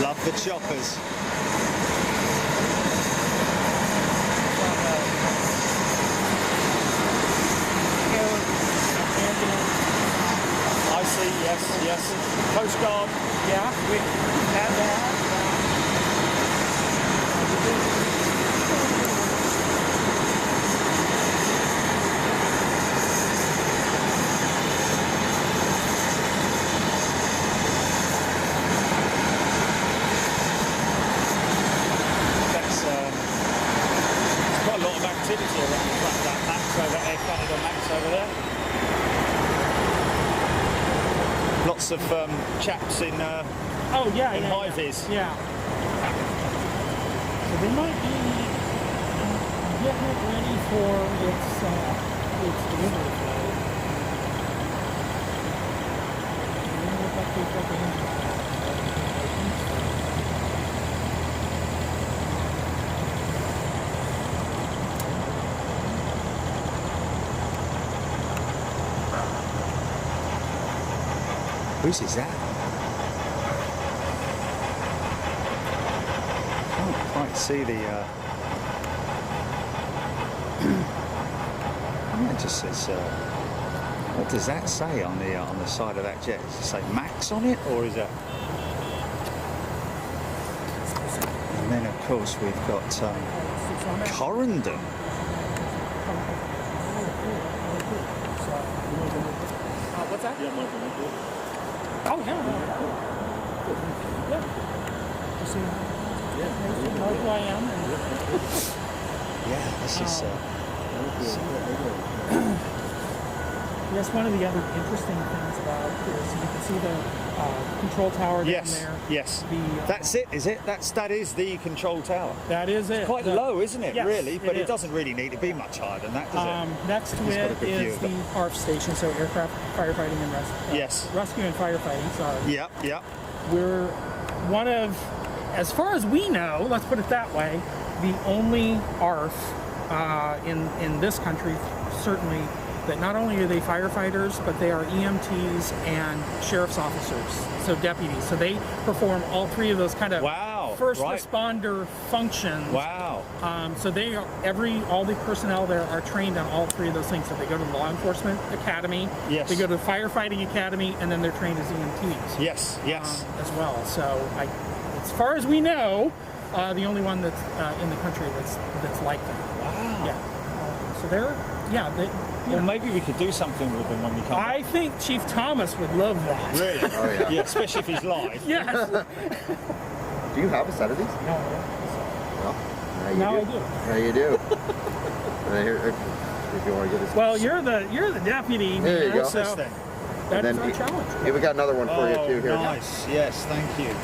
Love the choppers. I see, yes. Coast Guard. Yeah, we had that. Activity around the front of that Max over Air Canada Max over there. Lots of chaps in high vis. Yeah. So they might be getting it ready for its delivery flight. Look up these representations. Whose is that? Can't quite see the. It just says. What does that say on the side of that jet? Does it say Max on it, or is that? And then of course we've got Corendon. What's that? Oh, yeah. Just know who I am. Yeah, this is. Yes, one of the other interesting things about this, you can see the control tower down there. Yes. That's it, is it? That is the control tower. That is it. It's quite low, isn't it? Yes, really, but it is. doesn't really need to be much higher than that, does it? Next to it is the ARF station, so aircraft firefighting and rescue. Yes. Rescue and firefighting. Sorry. Yep. We're one of, as far as we know, let's put it that way, the only ARF in this country, certainly that not only are they firefighters, but they are EMTs and sheriff's officers, so deputies. So they perform all three of those kind of first responder functions. Wow. So they are, all the personnel there are trained on all three of those things. So they go to the law enforcement academy, they go to the firefighting academy, and then they're trained as EMTs. Yes, yes. As well. So as far as we know, the only one that's in the country that's like that. Wow. Yeah. So they're, well, maybe we could do something with them when we come back. I think Chief Thomas would love that. Really? Oh, yeah. Yeah, especially if he's live. Yes. Do you have a set of these? No. Well, now I do. Now you do. If you want to get this. Well, you're the deputy. There you go. So This thing. that is our challenge. Yeah, we got another one for you too here. Nice. Yes, thank you.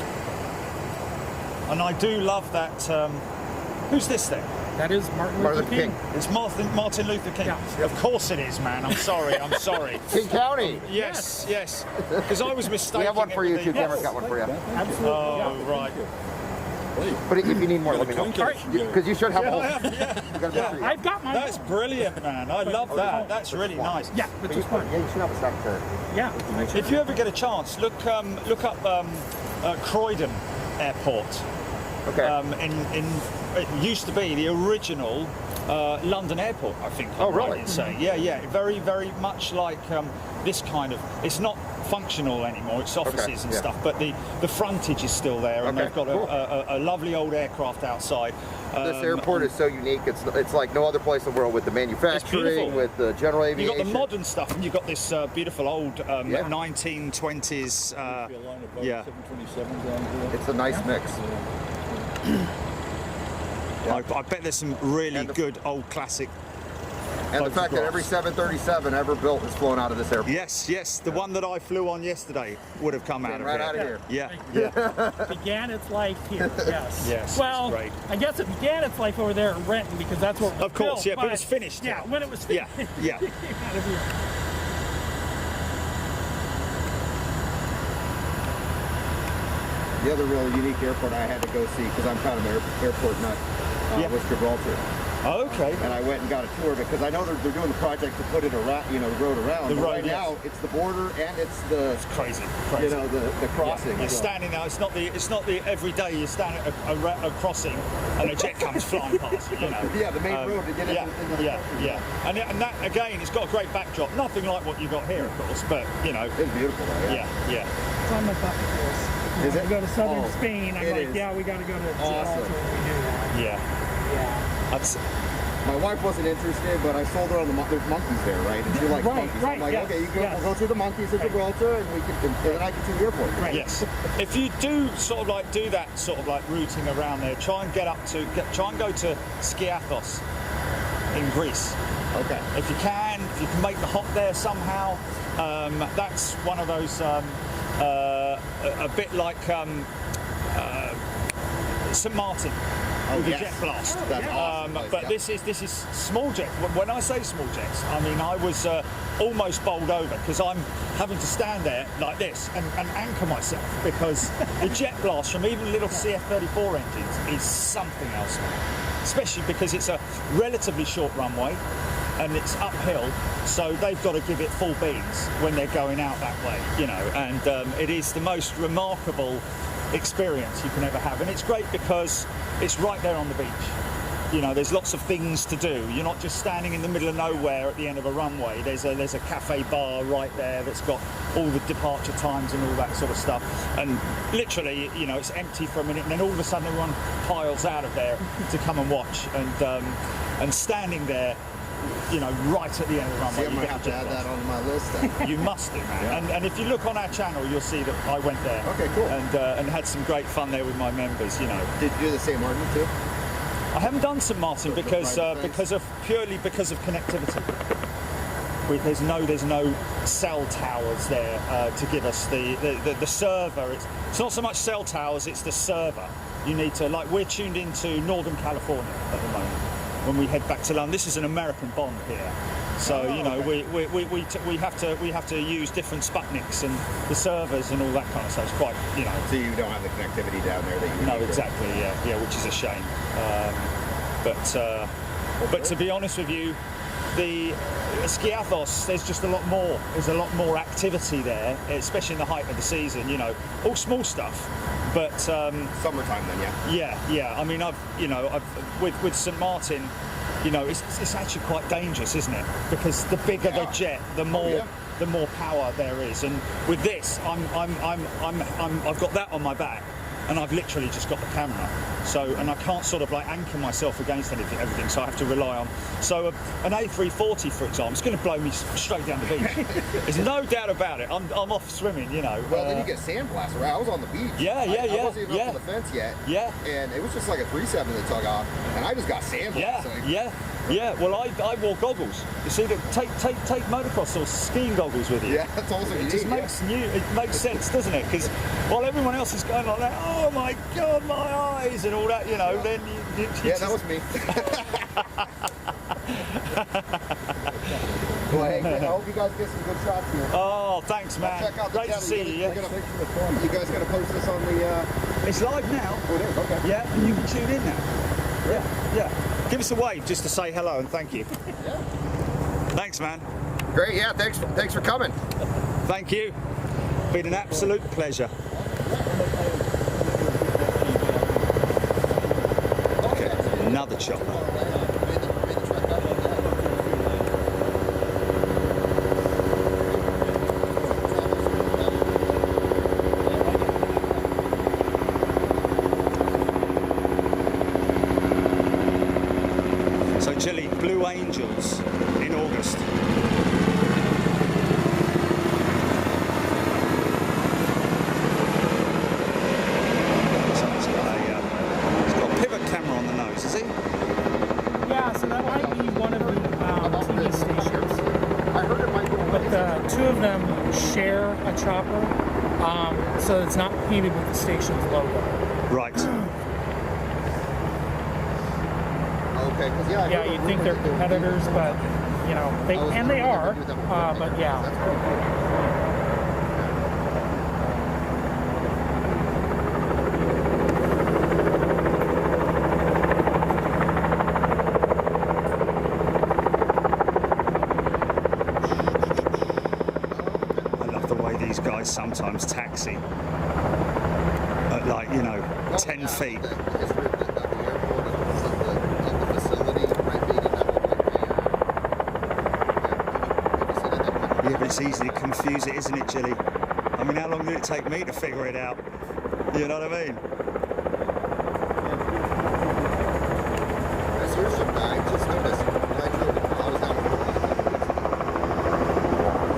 And I do love that. Who's this thing? That is Martin Luther King. It's Martin Luther King. Yeah. Of course it is, man. I'm sorry. I'm sorry. King County. Yes. Because I was mistaken. We have one for you too. Yes. Cameron's got one for you. Absolutely. Oh, right. But if you need more, let me know. Because you should have all. I've got mine. That's brilliant, man. I love that. That's really nice. Yeah, but just one. Yeah, you should have a stock to. Yeah. If you ever get a chance, look up Croydon Airport. Okay. It used to be the original London airport, I think. Oh, really? Right in saying. Yeah. Very, very much like this kind of. It's not functional anymore. It's offices and stuff, but the frontage is still there, and they've got a lovely old aircraft outside. This airport is so unique. It's like no other place in the world with the manufacturing, with the general aviation. You've got the modern stuff, and you've got this beautiful old 1920s. Yeah. It's a nice mix. I bet there's some really good old classic. And the fact that every 737 ever built has flown out of this airport. Yes. The one that I flew on yesterday would have come out of right here. out of here. Yeah. Began its life here. Yes. Yes. Well, great. I guess it began its life over there in Renton because that's what. Of course, built, but it was finished. Yeah, when it was finished. Yeah. It came out of here. The other real unique airport I had to go see, because I'm kind of an airport nut, was Gibraltar. Okay. And I went and got a tour because I know they're doing the project to put it around, the road around. The road, right now, it's the border and it's It's crazy. the crossing. You're standing there. It's not the everyday. You're standing at a crossing, and a jet comes flying past you. Yeah, the main road to get into the Yeah. And that again, it's got a great backdrop. Nothing like what you got here, of course, but it's beautiful. Though, yeah. It's on my bucket list. Is it? We go to southern Spain. I'm like, is. yeah, we got to go to Awesome. Gibraltar when we do that. Yeah. My wife wasn't interested, but I sold her on there's monkeys there, right? And she likes monkeys. I'm like, okay, we'll go through the monkeys at Gibraltar, and then I can see the airport. Right. Yes. If you do sort of like do that sort of like routing around there, try and go to Skiathos in Greece. Okay. If you can make the hop there somehow, that's one of those a bit like St. Martin. With the jet blast. That's awesome. But this is small jet. When I say small jets, I mean I was almost bowled over because I'm having to stand there like this and anchor myself because the jet blast from even little CF-34 engines is something else, especially because it's a relatively short runway and it's uphill, so they've got to give it full beans when they're going out that way, and it is the most remarkable experience you can ever have, and it's great because it's right there on the beach. There's lots of things to do. You're not just standing in the middle of nowhere at the end of a runway. There's a cafe bar right there that's got all the departure times and all that sort of stuff. And literally, it's empty for a minute, and then all of a sudden everyone piles out of there to come and watch. And standing there, right at the end of the runway. See, I'm going to have to add that on my list then. You must do, man. Yeah. And if you look on our channel, you'll see that I went there. Okay, cool. And had some great fun there with my members, Did you do the St. Martin too? I haven't done St. Martin because of connectivity. There's no cell towers there to give us the server. It's not so much cell towers, it's the server. You need to, we're tuned into Northern California at the moment. When we head back to London, this is an American bond here, so we have to use different Sputniks and the servers and all that kind of stuff. It's quite So you don't have the connectivity down there that you No, need. exactly, yeah, which is a shame. But to be honest with you, the skiathos, there's just a lot more. There's a lot more activity there, especially in the height of the season. You know, all small stuff, but Summertime then, yeah. yeah. I mean, I've with St Martin, you know, it's actually quite dangerous, isn't it? Because the bigger the jet, the more power there is. And with this, I've got that on my back, and I've literally just got the camera. So, and I can't sort of like anchor myself against everything, so I have to rely on. So an A340, for example, is going to blow me straight down the beach. There's no doubt about it. I'm off swimming, you know. Well, then you get sandblasted, right? I was on the beach. Yeah. I wasn't even up to the fence yet. Yeah. And it was just like a 3.7 that took off, and I just got sandblasted. Yeah. Well, I wore goggles. You see, take motocross or skiing goggles with you. Yeah, that's also it just makes sense, doesn't it? Because while everyone else is going like that, oh my God, my eyes and all that, you know, then you that was me. Well, hey, I hope you guys get some good shots here. Oh, thanks, man. Check out the Great to see you. You guys gonna post this on the? It's live now. Oh, it is. Okay. Yeah, and you can tune in now. Yeah. Give us a wave just to say hello and thank you. Yeah. Thanks, man. Great. Yeah. Thanks for coming. Thank you. Been an absolute pleasure. Okay, another chopper. So Chile, Blue Angels in August. Two of them share a chopper, so it's not painted with the station's logo. Right. Okay, because yeah, you'd think they're competitors, but you know, they are. But yeah. That's pretty cool. Sometimes taxi at like, you know, 10 feet. Yeah, but it's easy to confuse it, isn't it, Jilly? I mean, how long did it take me to figure it out? You know what I mean? Here's some guy, just noticed, I was down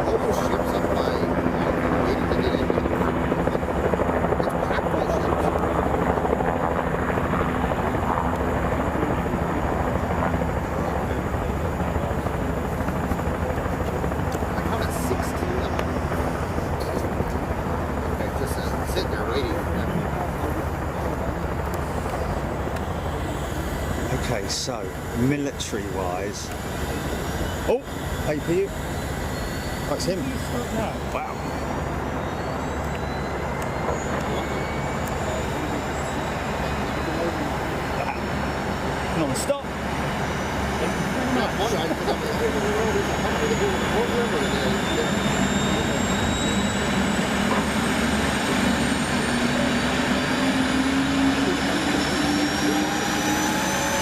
all those ships up by waiting to get in. It's packed full of ships. I counted 16 of them. Okay, just sitting there waiting for them. Okay, so military-wise, oh, APU. That's him. Wow. Non-stop.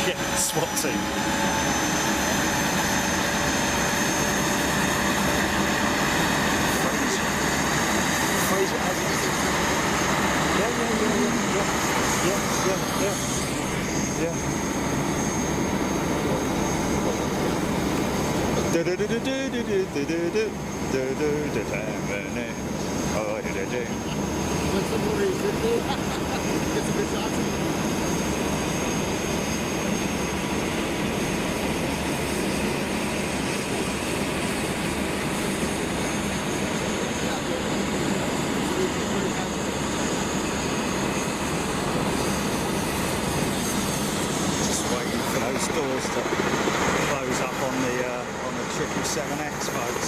Yeah, SWAT team. Doors to close up on the 777X, folks.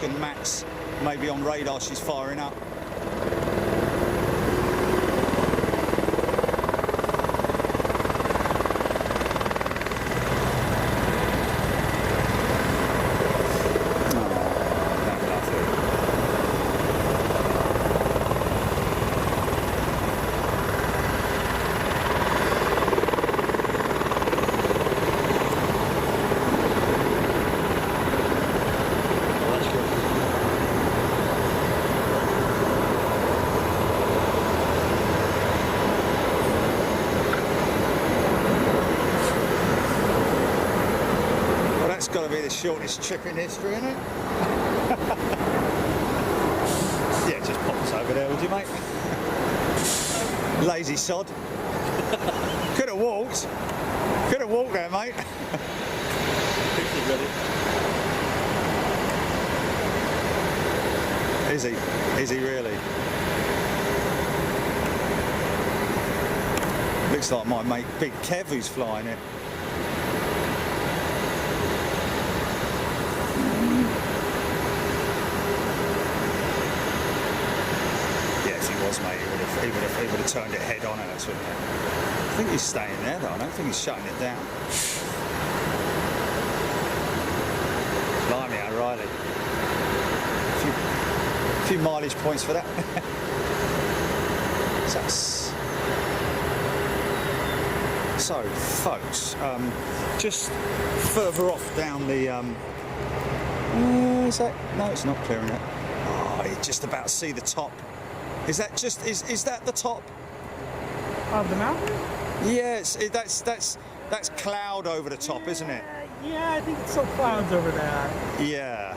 and Max maybe on radar she's firing up. Got to be the shortest trip in history, isn't it? Yeah, just pop us over there, would you, mate? Lazy sod. Could have walked. Could have walked there, mate. Picture's ready. Is he? Is he really? Looks like my mate Big Kev who's flying it. Mate, he would have turned it head on at us, wouldn't he? I think he's staying there though. I don't think he's shutting it down. Blimey, O'Reilly. A few mileage points for that. So, folks, just further off down the. Is that? No, it's not clearing it. Oh, you just about see the top. Is that just is that the top of the mountain? Yes, that's cloud over the top, isn't it? Yeah, I think it's still clouds over that. Yeah.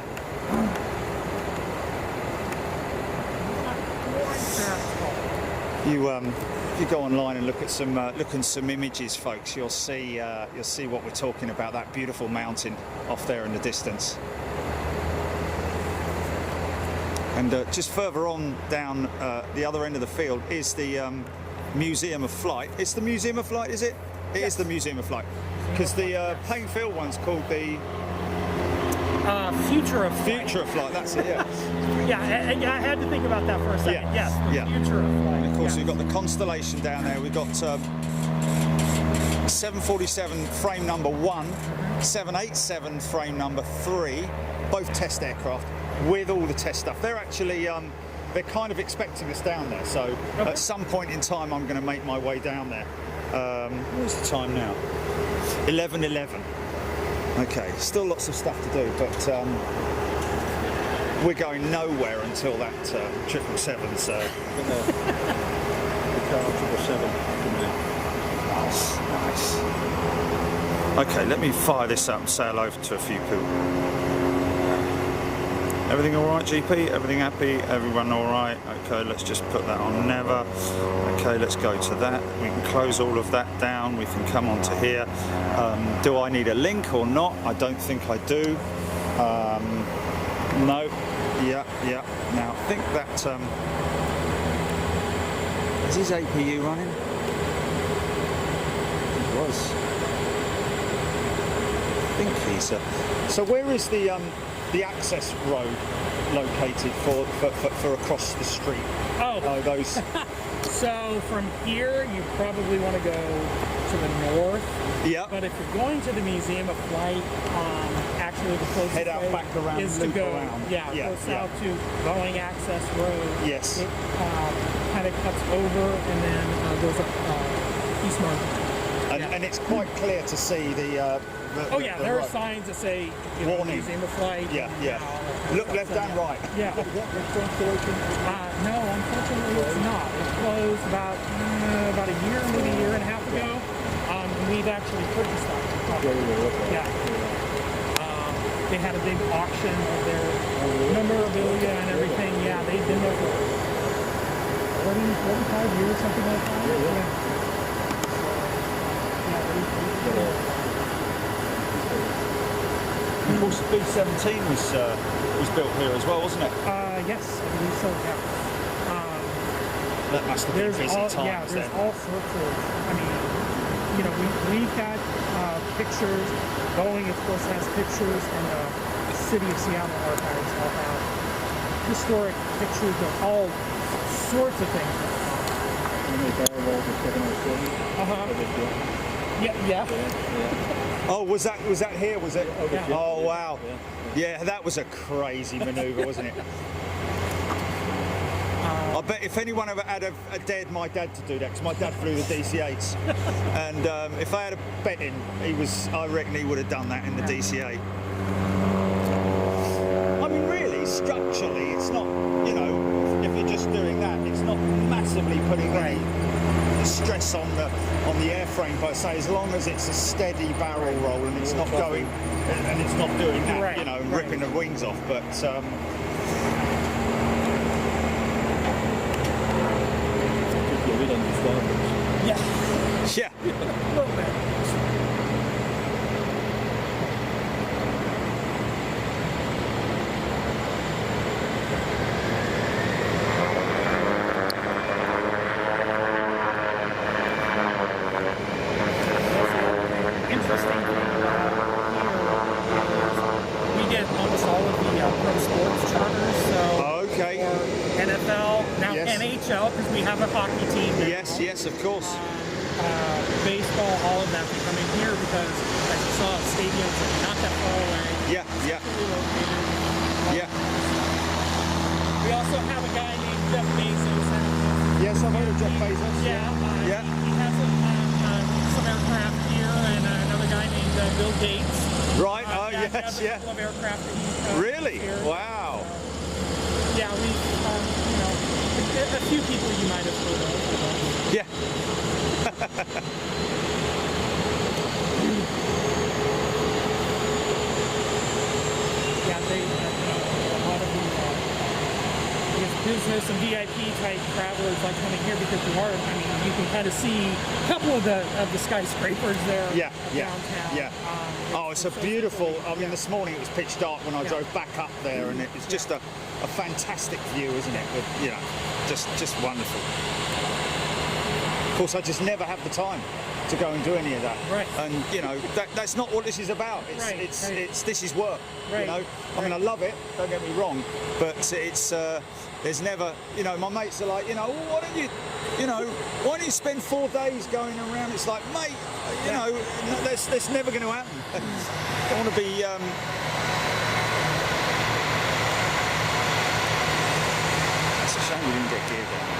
You if you go online and look at some images, folks, you'll see what we're talking about. That beautiful mountain off there in the distance. And just further on down the other end of the field is the Museum of Flight. It's the Museum of Flight, is it? It is the Museum of Flight. Because the Plainfield one's called the... Future of Flight. Future of Flight, that's it, yeah. Yeah, I had to think about that for a second. Yeah. Yes, the Future of Flight. And of course, we've got the Constellation down there. We've got 747 frame number 1, 787 frame number 3, both test aircraft. With all the test stuff. They're actually, they're kind of expecting us down there, so at some point in time I'm going to make my way down there. What's the time now? 11:11. Okay, still lots of stuff to do, but we're going nowhere until that 777's... The car 777 coming in. Nice. Okay, let me fire this up and say hello to a few people. Everything all right, GP? Everything happy? Everyone all right? Okay, let's just put that on never. Okay, let's go to that. We can close all of that down. We can come on to here. Do I need a link or not? I don't think I do. No. Yeah. Now, I think that... is his APU running? It was. I think he's... So where is the access road located for across the street? Oh, those. So from here, you probably want to go to the north. Yeah. But if you're going to the Museum of Flight, actually the closest head out way back around, is to go around. Go south to Boeing Access Road. Yes. It kind of cuts over and then goes up East Market. And it's quite clear to see the there are signs that say warning. Museum of Flight. Look left and right. Yeah. No, unfortunately it's not. It closed about a year, maybe a year and a half ago. We've actually purchased that. Yeah. They had a big auction of their memorabilia and everything. Yeah, they've been there for 45 years, something like that. Of course, the B-17 was built here as well, wasn't it? Yes, I believe so. Yeah. That must have been busy times. Yeah, there's all sorts of. I mean, we've got pictures. Boeing, of course, has pictures and City of Seattle archives. I'll have historic pictures of all sorts of things. Yeah. Oh, was that here? Was it? Yeah. Oh wow. Yeah, that was a crazy manoeuvre, wasn't it? I bet if anyone ever had dared my dad to do that, because my dad flew the DC-8s, and if I had a bet in, I reckon he would have done that in the DC-8. I mean, really, structurally, it's not, you know, if you're just doing that, it's not massively putting any stress on the airframe per se, as long as it's a steady barrel roll and it's not going and it's not doing that, you know, and ripping the wings off. But Yeah. yeah. A little bit. Interesting thing about here is we get almost all of the pro sports charters. So Okay. for NFL, now Yes. NHL, because we have a hockey team now. Yes, of course. Baseball, all of that, they come in here because, as you saw, stadiums are not that far away. Yeah. Centrally located. Yeah. We also have a guy named Jeff Bezos. Yes, I've heard of Jeff Bezos. Yeah. Yeah. He has some aircraft here, and another guy named Bill Gates. Right. He has a Yeah. couple of aircraft that he's Really? here. Wow. Yeah, we, you know, a few people you might have heard of. Yeah. Yeah, they a lot of the I guess business and VIP type travelers like coming here because you are. I mean, you can kind of see a couple of the skyscrapers there. Yeah. Downtown. Yeah. Oh, it's a beautiful. I mean, this morning it was pitch dark when I drove back up there, and it's just a fantastic view, isn't it? But, you know, just wonderful. Of course, I just never have the time to go and do any of that. Right. And you know, that's not what this is about. This is work. Right. You know, I mean, I love it. Don't get me wrong, but it's there's never. You know, my mates are like, you know, well, why don't you spend 4 days going around? It's like, mate, you know, that's never going to happen. I don't want to be. It's a shame we didn't get gear down.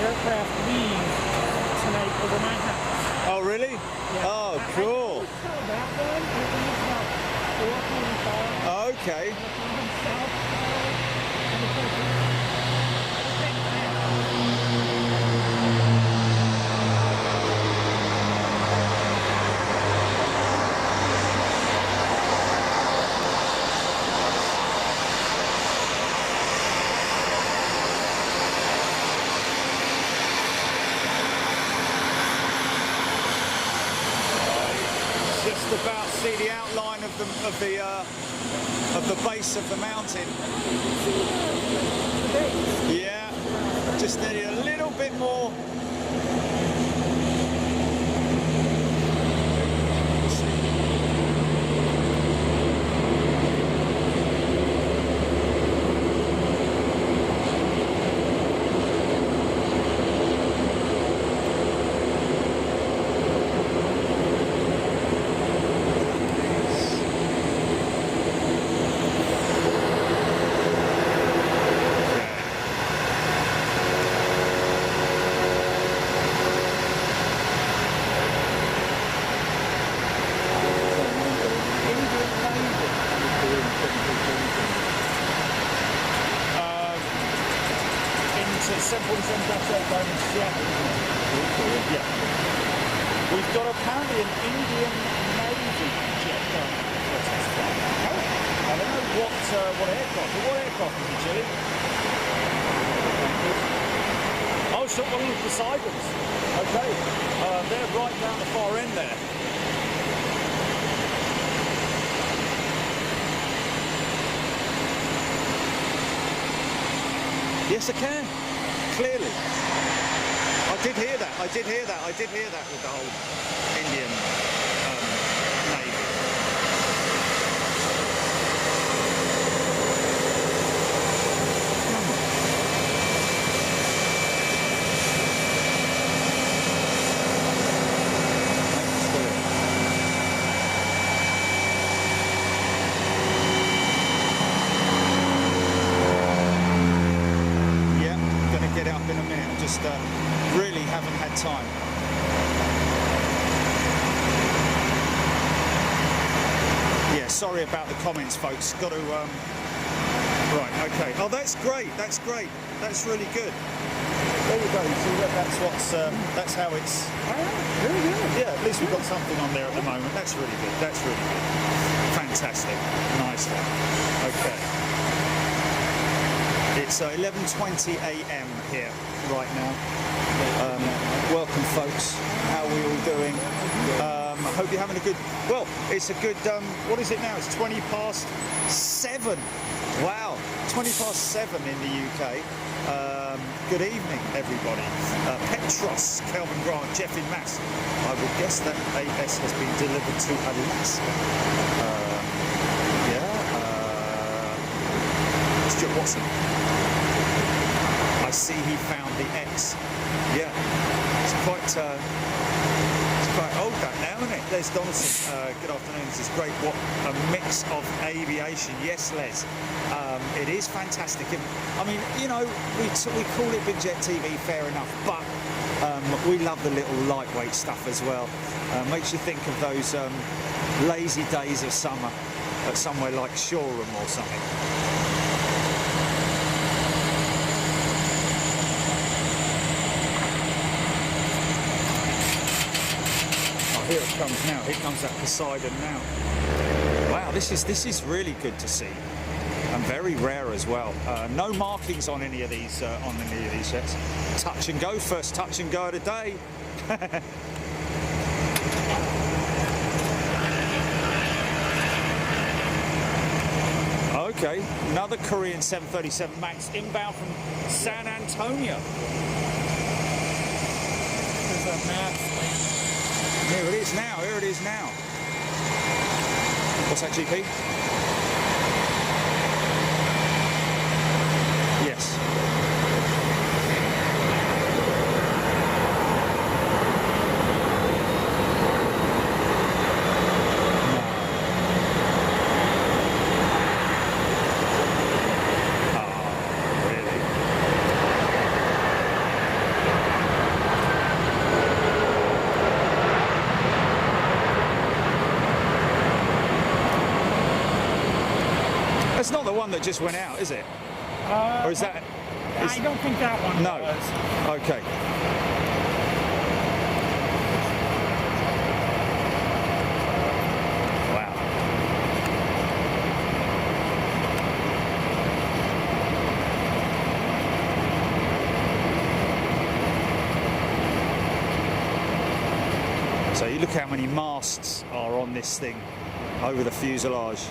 Aircraft leave tonight over my house. Oh, really? Yeah. Oh, cool. I saw that one. It leaves about 4:45. Okay. From south. Just about see the outline of the base of the mountain. Yeah, just need a little bit more. down in Seattle. Yeah. We've got apparently an Indian Navy jet going for a test flight. I don't know what aircraft. What aircraft is it, Chili? Oh, shot one of the Poseidons. Okay. They're right down the far end there. Yes, I can. Clearly. I did hear that. I did hear that with the whole Indian Navy. Yeah, gonna get it up in a minute. I just really haven't had time. Yeah, sorry about the comments, folks. Got to right, okay. Oh, that's great. That's great. That's really good. There you go. You see that? That's how it's. Very good. Yeah, at least we've got something on there at the moment. That's really good. That's really good. Fantastic. Nice one. Okay. It's 11:20 a.m. here right now. Welcome, folks. How are we all doing? I hope you're having a good. Well, it's a good. What is it now? It's 7:20. Wow, 7:20 in the UK. Good evening, everybody. Petros, Kelvin Grant, Jeff in Mass. I would guess that AS has been delivered to Alaska. Stuart Watson. I see he found the X. Yeah, it's quite old that now, isn't it? Les Donaldson, good afternoon. This is great. What a mix of aviation. Yes, Les. It is fantastic. And, I mean, you know, we call it Big Jet TV, fair enough, but we love the little lightweight stuff as well. Makes you think of those lazy days of summer at somewhere like Shoreham or something. Here it comes now. Here comes that Poseidon now. Wow, this is really good to see, and very rare as well. No markings on any of these jets. Touch and go, first touch and go of the day. Okay, another Korean 737 MAX inbound from San Antonio. There's a MAX. Here it is now, here it is now. What's that, GP? Yes. It's not the one that just went out, is it? Or is that? I don't think that one no. was. Okay. Wow. So you look how many masts are on this thing over the fuselage.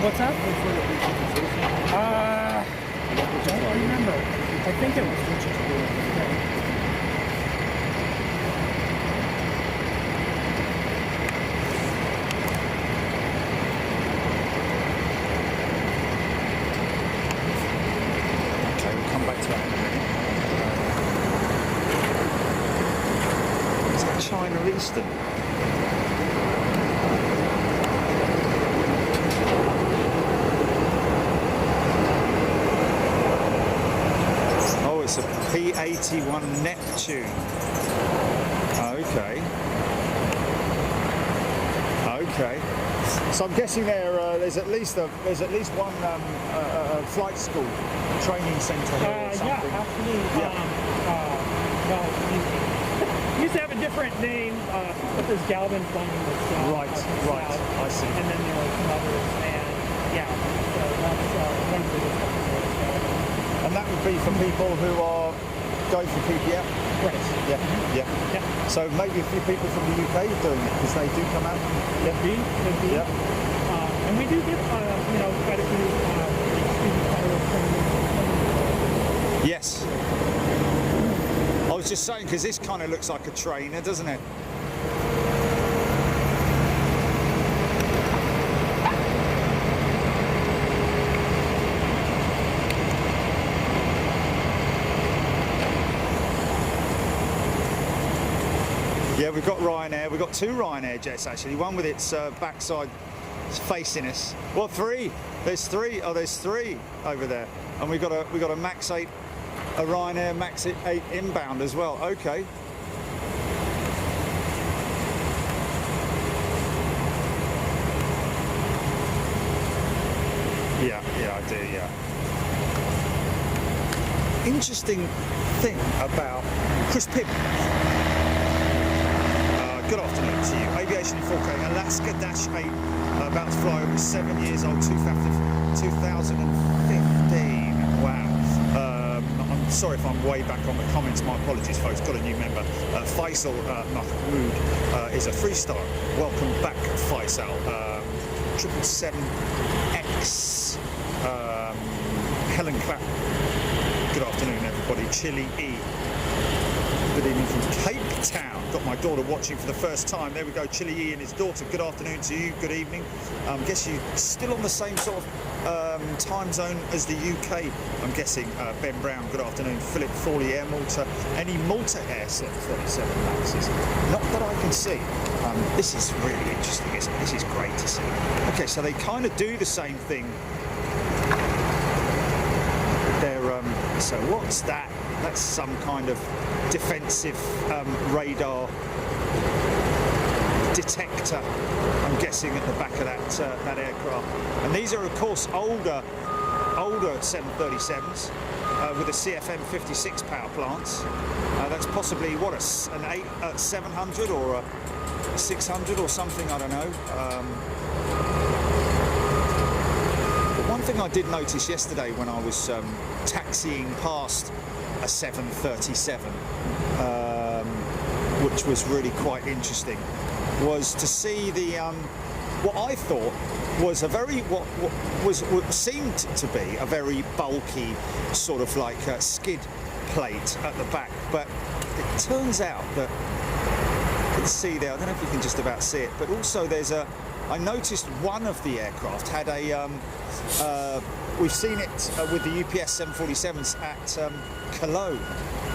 What's that? Don't remember. I think it was. Okay, we'll come back to that in a minute. Southeastern. Oh, it's a P-81 Neptune. Okay. Okay. So I'm guessing there's at least one flight school training centre here or something. Yeah, actually. Well, we used to have a different name, but there's Galvin Flying that's Right. I see. And then there were some others, and yeah, so that's one of the biggest ones. And that would be for people who are going for PPF? Right. Yeah. So maybe a few people from the UK doing it, because they do come out. Could be. Yeah. And we do get, quite a few student pilots coming. Yes. I was just saying, because this kind of looks like a trainer, doesn't it? Yeah, we've got Ryanair. We've got two Ryanair jets actually. One with its backside facing us. Well, three. There's three. Oh, there's three over there. And we've got a Max 8, a Ryanair Max 8 inbound as well. Okay. Yeah, I do. Yeah. Interesting thing about Chris Pibb. Good afternoon to you. Aviation in 4K, Alaska-8, about to fly over, 7 years old, 2015. Wow. I'm sorry if I'm way back on the comments. My apologies, folks. Got a new member. Faisal Mahmood is a 3-star. Welcome back, Faisal. 777X. Helen Clapp. Good afternoon, everybody. Chile E. Good evening from Cape Town. Got my daughter watching for the first time. There we go, Chile E and his daughter. Good afternoon to you. Good evening. Guess you're still on the same sort of time zone as the UK. I'm guessing. Ben Brown. Good afternoon. Philip Fawley, Air Malta. Any Malta Air 737 Maxes? Not that I can see. This is really interesting, isn't it? This is great to see. Okay, so they kind of do the same thing. They're so what's that? That's some kind of defensive radar detector, I'm guessing, at the back of that aircraft. And these are, of course, older 737s with the CFM56 power plants. That's possibly what, an 700 or a 600 or something. I don't know. But one thing I did notice yesterday when I was taxiing past a 737, which was really quite interesting, was to see the what I thought was a very what seemed to be a very bulky sort of like skid plate at the back, but it turns out that you can see there. I don't know if you can just about see it, but also there's a. I noticed one of the aircraft had a. We've seen it with the UPS 747s at Cologne,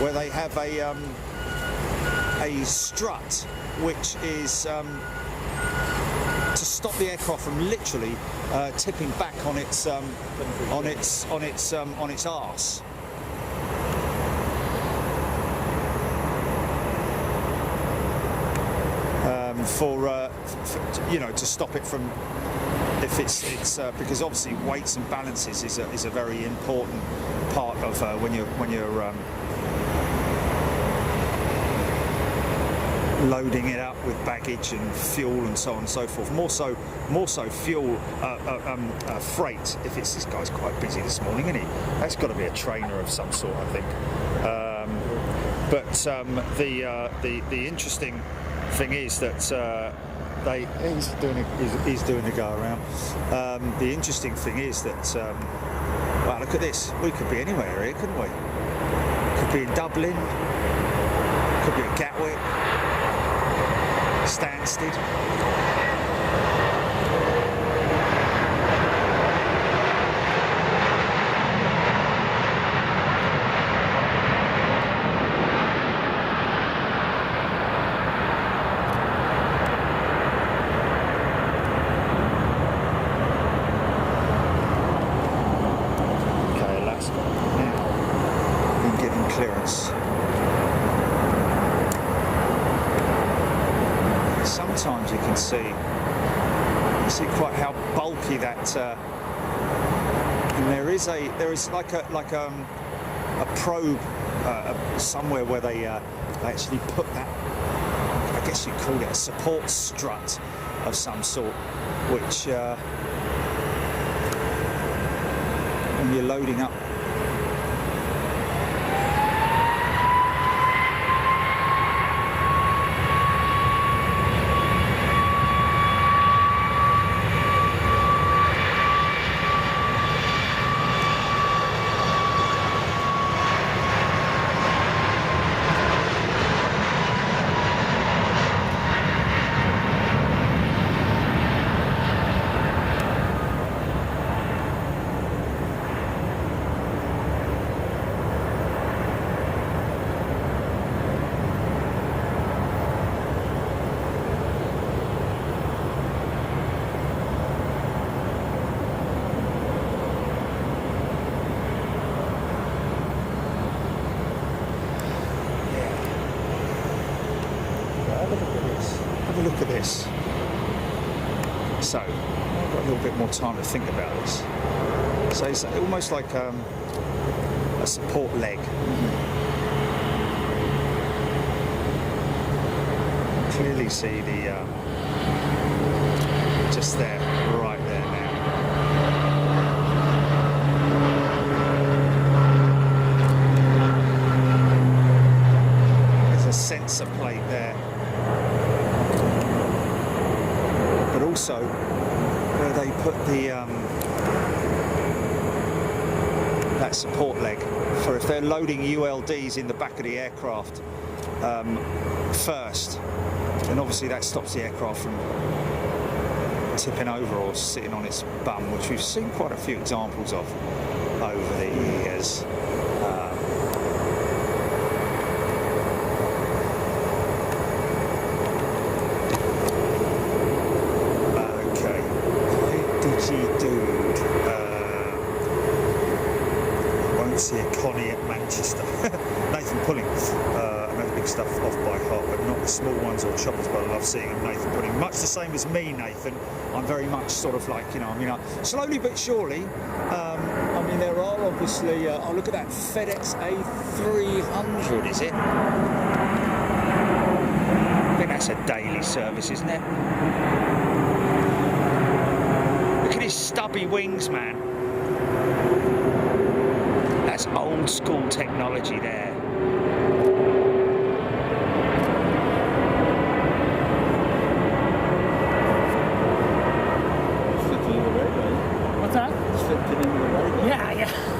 where they have a strut which is to stop the aircraft from literally tipping back on its arse. For to stop it from, if it's because obviously weights and balances is a very important part of when you're loading it up with baggage and fuel and so on and so forth. More so fuel, freight. If it's, this guy's quite busy this morning, isn't he? That's got to be a trainer of some sort, I think. The interesting thing is that he's doing a go around. The interesting thing is that wow, look at this. We could be anywhere here, couldn't we? Could be in Dublin. Could be at Gatwick. Stansted. sometimes you can see quite how bulky that. And there is like a probe somewhere where they actually put that. I guess you'd call it a support strut of some sort, which when you're loading up. Have a look at this. So, I've got a little bit more time to think about this. So it's almost like a support leg. Clearly see the just there, right there now. There's a sensor plate there. Also, where they put the that support leg for if they're loading ULDs in the back of the aircraft first, then obviously that stops the aircraft from tipping over or sitting on its bum, which we've seen quite a few examples of over the years. See a Connie at Manchester. Nathan Pulling, I know the big stuff off by heart, but not the small ones or choppers, but I love seeing them. Nathan Pulling, much the same as me, Nathan. I'm very much sort of like, slowly but surely, I mean, there are obviously, oh, look at that, FedEx A300, is it? I think that's a daily service, isn't it? Look at his stubby wings, man. That's old school technology there. What's that? Yeah, a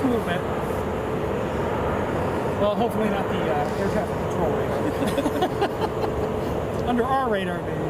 little bit. Well, hopefully not the air traffic control radar. Under our radar, maybe.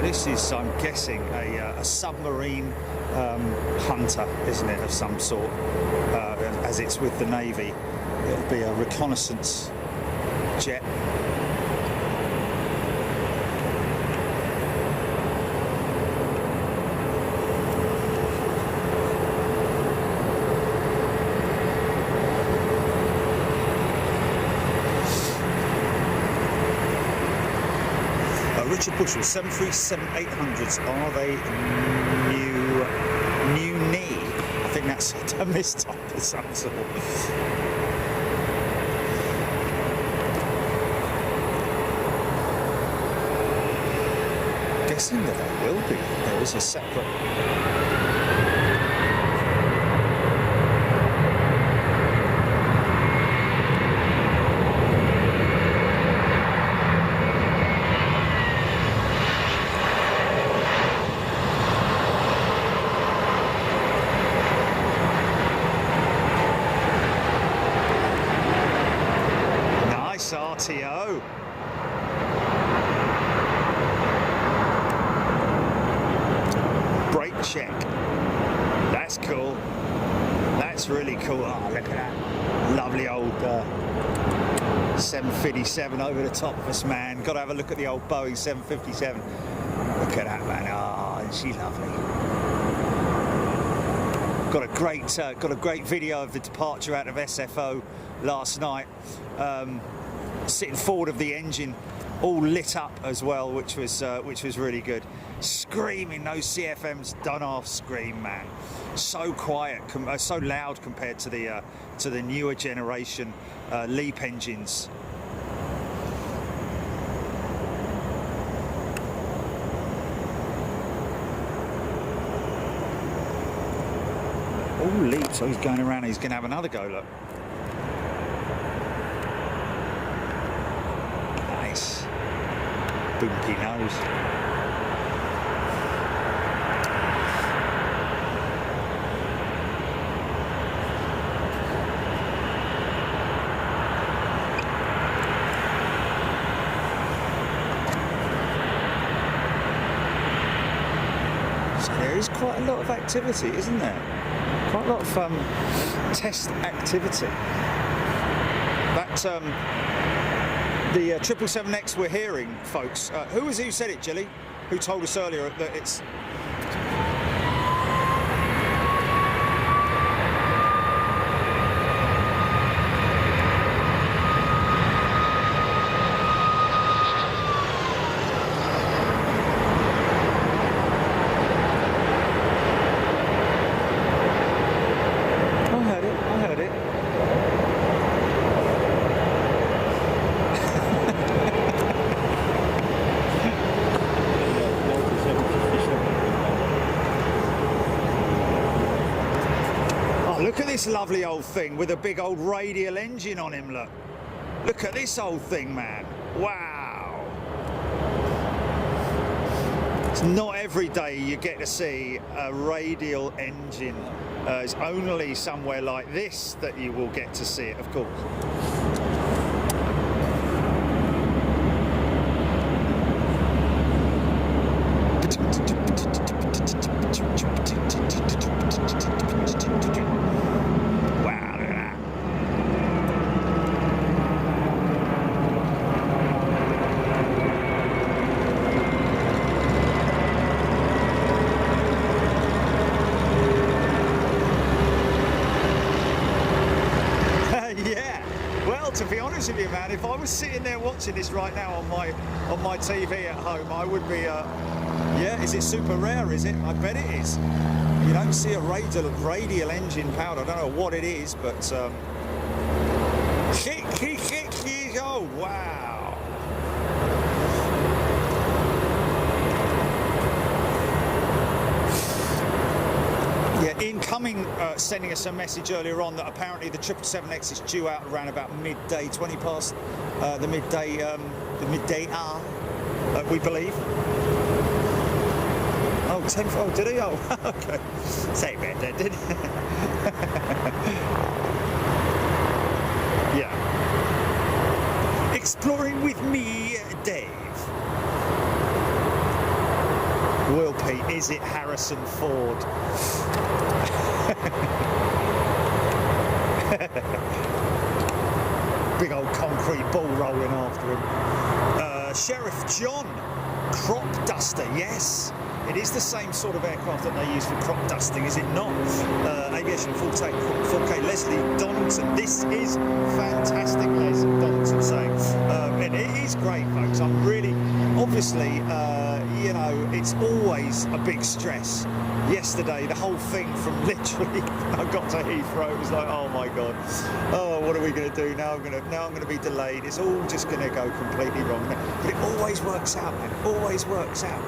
This is, I'm guessing, a submarine hunter, isn't it, of some sort? As it's with the Navy, it'll be a reconnaissance jet. Richard Bushell, 737-800s, are they new knee? I think that's a mistype of some sort. guessing that there will be. There is a separate. Nice RTO. Brake check. That's cool. That's really cool. Oh, look at that. Lovely old 757 over the top of us, man. Got to have a look at the old Boeing 757. Look at that, man. Oh, isn't she lovely? Got a great video of the departure out of SFO last night. Sitting forward of the engine, all lit up as well, which was really good. Screaming, those CFMs don't half scream, man. So quiet, so loud compared to the newer generation LEAP engines. Oh, LEAP! So he's going around. He's going to have another go. Look. Nice. Boopy nose. So there is quite a lot of activity, isn't there? Quite a lot of test activity. That the 777X we're hearing, folks. Who was it who said it, Jilly? Who told us earlier that it's... Look at this lovely old thing with a big old radial engine on him, look. Look at this old thing, man. Wow. It's not every day you get to see a radial engine. It's only somewhere like this that you will get to see it, of course. Wow, look at that. Yeah. Well, to be honest with you, man, if I was sitting there watching this right now on my TV at home, I would be yeah, is it super rare, is it? I bet it is. You don't see a radial engine powered. I don't know what it is, but 66 years old. Wow. Yeah, incoming sending us a message earlier on that apparently the 777X is due out around about midday, 20 past the midday hour, we believe. Oh, 10, oh, did he? Oh, okay. Say it then, did he? Yeah. Exploring with me, Dave. Will Pete, is it Harrison Ford? Big old concrete ball rolling after him. Sheriff John, crop duster, yes. It is the same sort of aircraft that they use for crop dusting, is it not? Aviation 4K Leslie Donaldson. This is fantastic, Les Donaldson saying. And it is great, folks. I'm really, obviously, you know, it's always a big stress. Yesterday, the whole thing from literally, I got to Heathrow, it was like, oh my God, oh, what are we going to do now? I'm going to be delayed. It's all just going to go completely wrong. But it always works out, man. Always works out.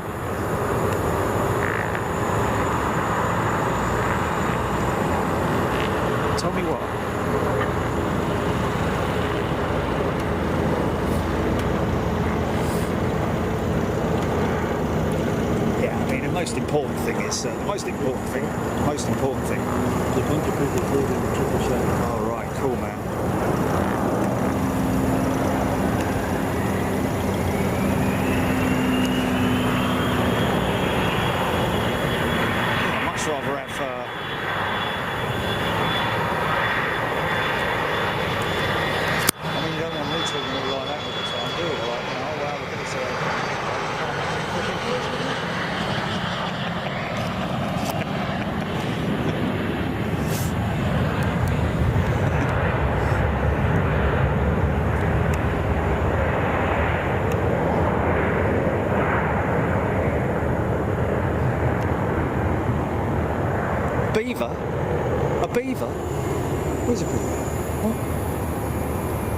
Tell me what. Yeah, I mean, the most important thing is the most important thing. The bunch of people flew in the 777. All right, cool, man. I'd much rather have. I mean, you don't want me talking all like that all the time, do you? Like, you know, oh wow, look at this. Beaver? A beaver? Where's a beaver? What?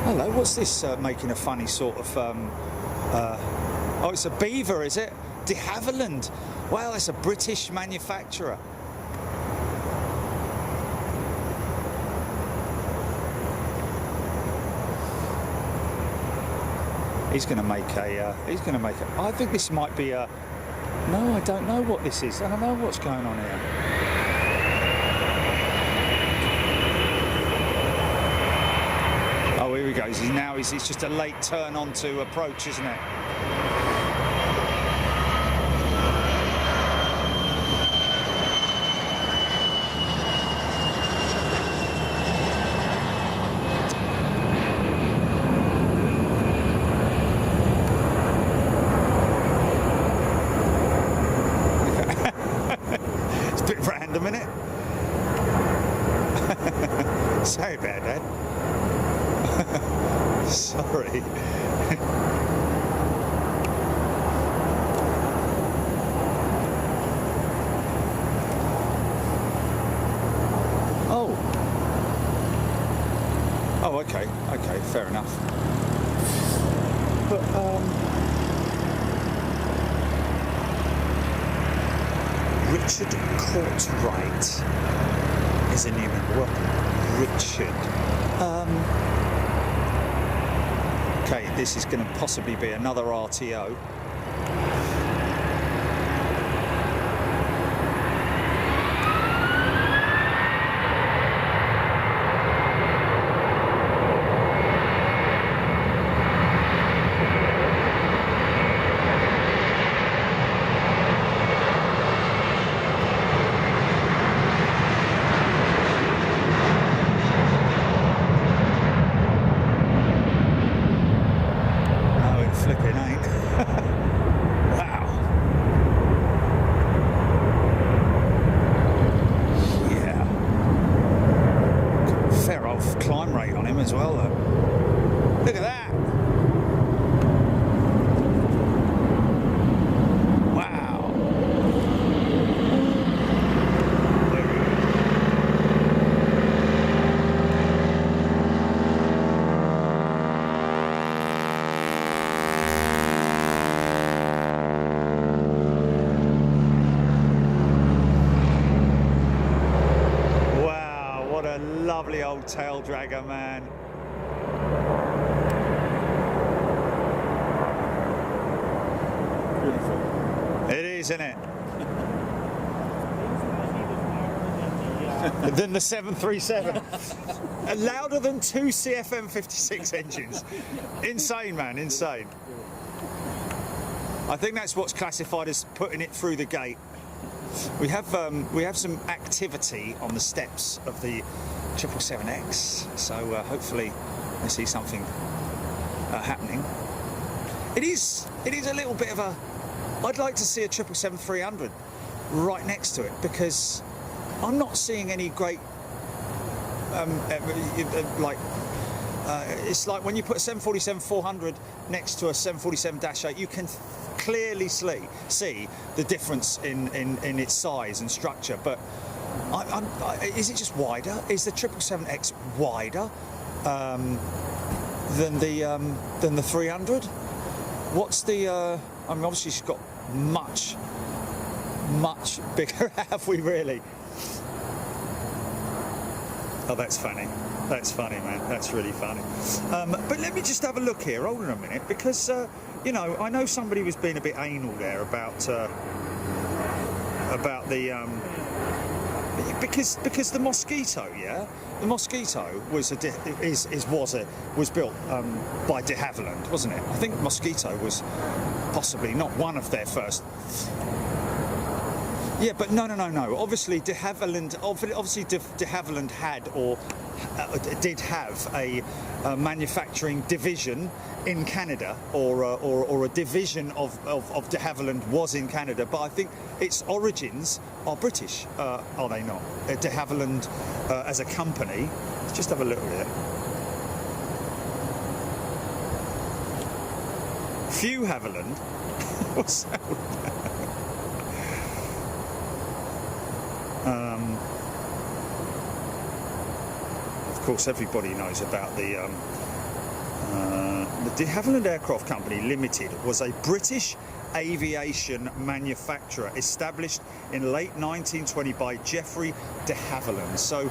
Hello, what's this making a funny sort of... oh, it's a beaver, is it? De Havilland. Wow, it's a British manufacturer. He's going to make a... I think this might be a... No, I don't know what this is. I don't know what's going on here. Oh, here he goes. It's just a late turn onto approach, isn't it? It's a bit random, isn't it? Sorry about that. Sorry. Oh. Oh, okay. Okay, fair enough. But Richard Courtwright is a new member. Well, Richard. Okay, this is going to possibly be another RTO. Flipping ain't. Wow. Yeah. Fair old climb rate on him as well, though. Look at that. Wow. Lovely old tail dragger, man. Beautiful. It is, isn't it? Than the 737. Louder than two CFM56 engines. Insane, man, insane. I think that's what's classified as putting it through the gate. We have some activity on the steps of the 777X, so hopefully we see something happening. It is a little bit of a... I'd like to see a 777-300 right next to it, because I'm not seeing any great it's like when you put a 747-400 next to a 747-8, you can clearly see the difference in its size and structure, but is it just wider? Is the 777X wider than the 300? What's the? I mean, obviously she's got much bigger. Have we really? Oh, that's funny. That's funny, man. That's really funny. But let me just have a look here. Hold on a minute, because you know, I know somebody was being a bit anal there about the because the Mosquito, yeah, the Mosquito was was built by de Havilland, wasn't it? I think Mosquito was possibly not one of their first. Yeah, but no. Obviously, de Havilland had or did have a manufacturing division in Canada, or a division of de Havilland was in Canada. But I think its origins are British, are they not? De Havilland as a company. Let's just have a look at it. Few Havilland. What's that? Of course, everybody knows about the de Havilland Aircraft Company Limited was a British aviation manufacturer established in late 1920 by Geoffrey de Havilland. So,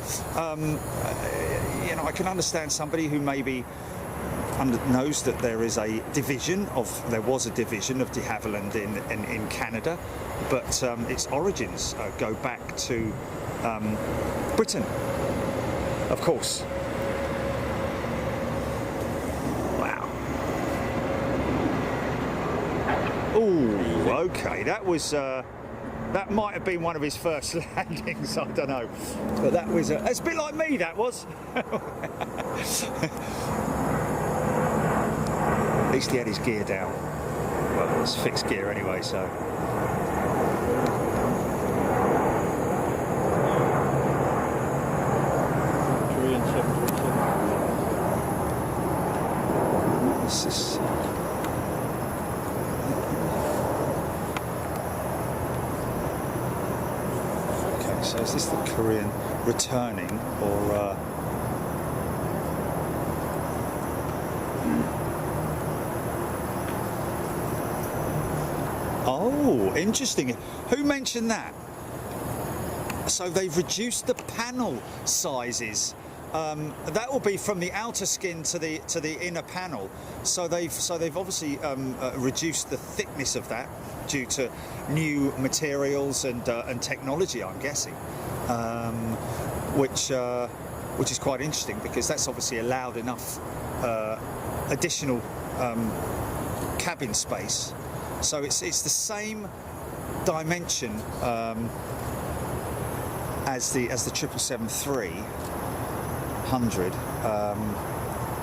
you know, I can understand somebody who maybe knows that there was a division of de Havilland in Canada, but its origins go back to Britain, of course. Wow. Oh, okay. That was that might have been one of his first landings. I don't know, but that was it's a bit like me. That was. At least he had his gear down. Well, it's fixed gear anyway, so. Korean 737. This is. Okay, so is this the Korean returning, or? Oh, interesting. Who mentioned that? So they've reduced the panel sizes. That will be from the outer skin to the inner panel. So they've obviously reduced the thickness of that due to new materials and technology, I'm guessing, which is quite interesting, because that's obviously allowed enough additional cabin space. So it's the same dimension as the 777-300,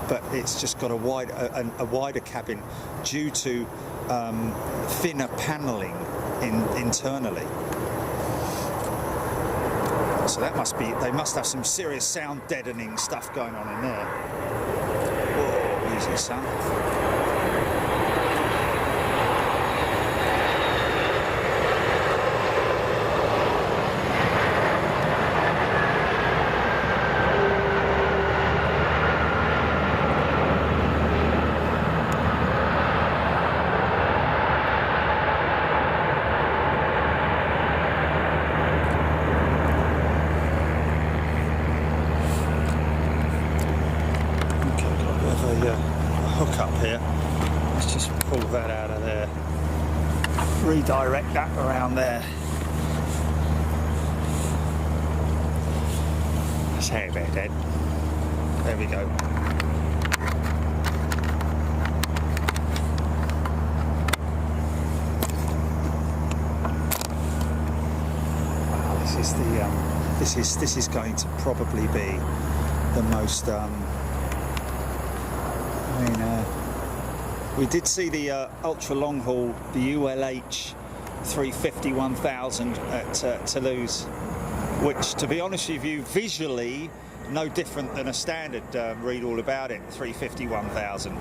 but it's just got a wider cabin due to thinner panelling internally. So they must have some serious sound deadening stuff going on in there. Whoa, easy, son. Hook up here. Let's just pull that out of there. Redirect that around there. That's how about that. There we go. Wow, this is going to probably be the most. We did see the ultra long haul, the ULH 350-1000 at Toulouse, which, to be honest with you, visually no different than a standard. Read all about it, 350-1000.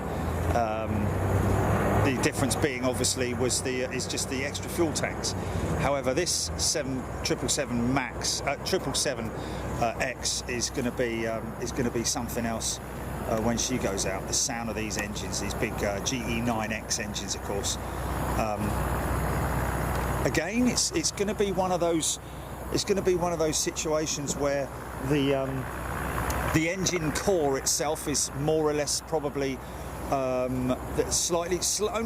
The difference being, obviously, is just the extra fuel tanks. However, this 777 Max, 777X is going to be something else. When she goes out, the sound of these engines, these big GE9X engines, of course. Again, it's going to be one of those. It's going to be one of those situations where the The engine core itself is more or less probably only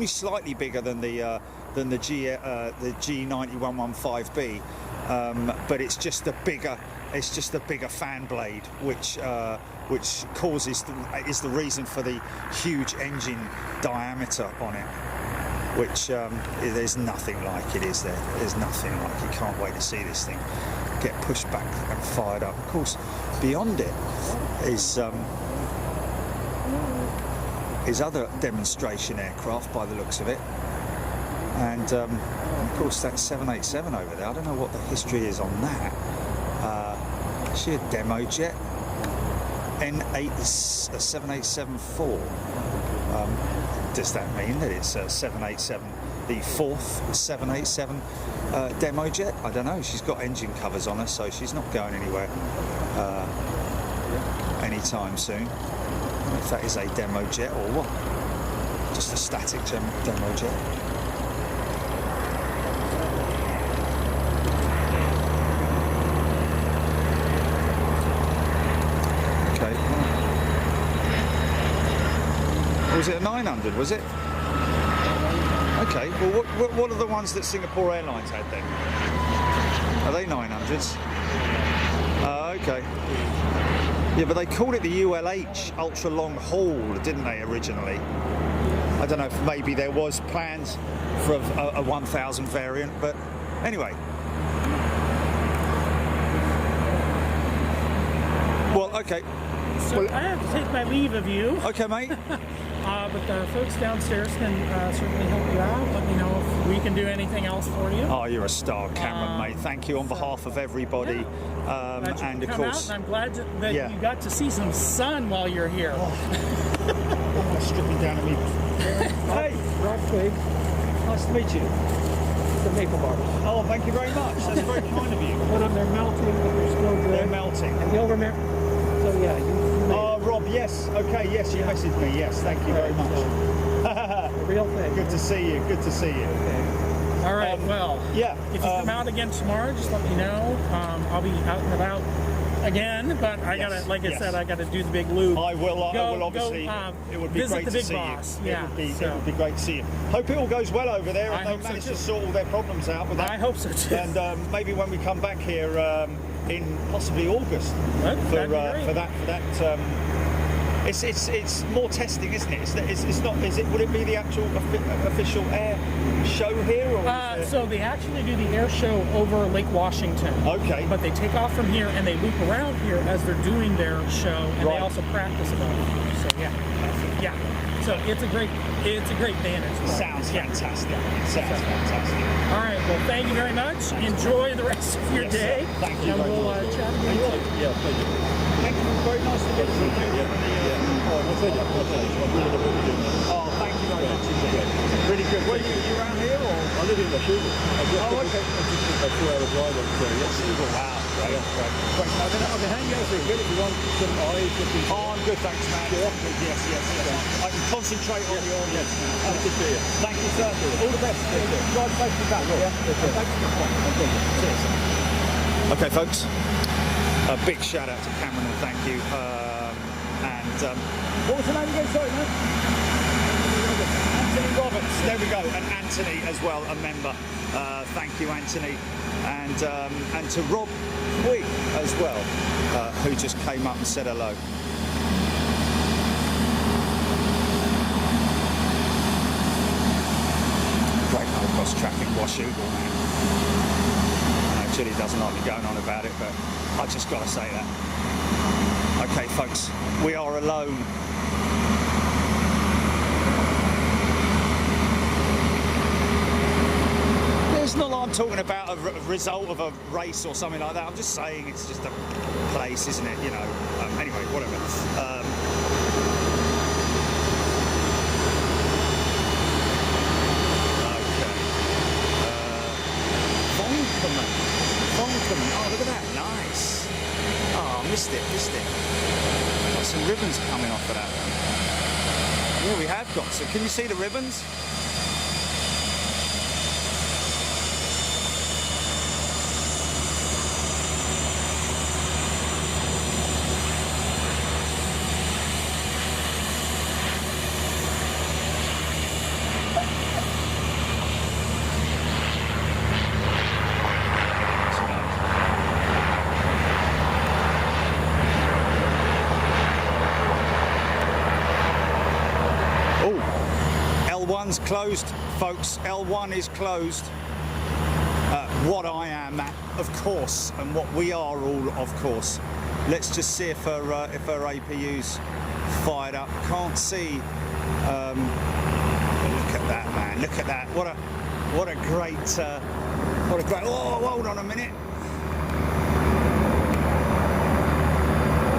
slightly bigger than the G90-115B, but it's just a bigger fan blade, which causes is the reason for the huge engine diameter on it. Which there's nothing like it, is there? There's nothing like it. Can't wait to see this thing get pushed back and fired up. Of course, beyond it is other demonstration aircraft by the looks of it, and of course that 787 over there. I don't know what the history is on that. Actually, a demo jet, N787-4. Does that mean that it's a 787, the fourth 787 demo jet? I don't know. She's got engine covers on her, so she's not going anywhere anytime soon. If that is a demo jet or what? Just a static demo jet. Okay. Was it a 900, was it? Okay, well what are the ones that Singapore Airlines had then? Are they 900s? Okay. Yeah, but they called it the ULH, ultra long haul, didn't they, originally? I don't know if maybe there was plans for a 1000 variant, but anyway. Well, okay. So I have to take my leave of you. Okay, mate. But the folks downstairs can certainly help you out. Let me know if we can do anything else for you. Oh, you're a star, Cameron, mate. Thank you on behalf of everybody. Yeah. And of come course, out, and I'm glad that you got to see some sun while you're here. I'm stripping down to me. Hey, Rob Twig. Nice to meet you. The maple bars. oh, thank you very much. That's very kind of you. But they're melting, but they're still good. They're melting. And you'll remember. So yeah, you made Oh, Rob, yes. Okay, yes, you messaged me. Yes, thank you very much. the real thing. Good to see you. Good to see you. Okay. All right, well, Yeah. if you come out again tomorrow, just let me know. I'll be out and about again, but I Yes, gotta, like I yes. said, I gotta do the big loop. I will obviously. Go, it would be visit great the to big see boss. you. Yeah, It would so be great to see you. Hope it all goes well over there, I and they hope so manage too. to sort all their problems out with that. I hope so too. And maybe when we come back here in possibly August That'd be great. for that. It's more testing, isn't it? It's not. Is it? Would it be the actual official air show here? Or is it... So they actually do the air show over Lake Washington. Okay. But they take off from here and they loop around here as they're doing their show, and Right. they also practice about it. So yeah. So it's a great vantage point. Sounds fantastic. Sounds fantastic. All right. Well, thank you very much. Enjoy the rest of your Yes, day. sir. Thank you And very we'll much. chat again. Yeah, pleasure. Thank you. Very nice to meet you. Oh, my pleasure. My pleasure. I'm really looking forward to doing that. Oh, thank you very much indeed. Really good. Were you around here or? I live in Vancouver. Oh, okay. I'm just a 2-hour drive up there. Yes. Wow. Great. Great. I can hang out for a bit if you want some eyes. Oh, I'm good, thanks, man. Yeah. I'm good. Yes. I can concentrate on your. Yes. Good to see you. Thank you, sir. All the best. Drive safely back. Yeah. Thanks for your Cheers. Okay, folks. A big shout out to Cameron and thank you. What was the name again? Sorry, man. Anthony Roberts. There we go. And Anthony as well, a member. Thank you, Anthony. And to Rob Twig as well, who just came up and said hello. Great no cross traffic Washougal, man. Chile doesn't like me going on about it, but I just got to say that. Okay, folks, we are alone. It's not like I'm talking about a result of a race or something like that. I'm just saying it's just a place, isn't it? You know. Anyway, whatever. Oh, look at that. Nice. Oh, missed it. Got some ribbons coming off of that. Yeah, we have got some. Can you see the ribbons? L1's closed, folks. L1 is closed. What I am at, of course, and what we are all, of course. Let's just see if her APU's fired up. Can't see. Look at that, man. Look at that. What a great. Oh, hold on a minute.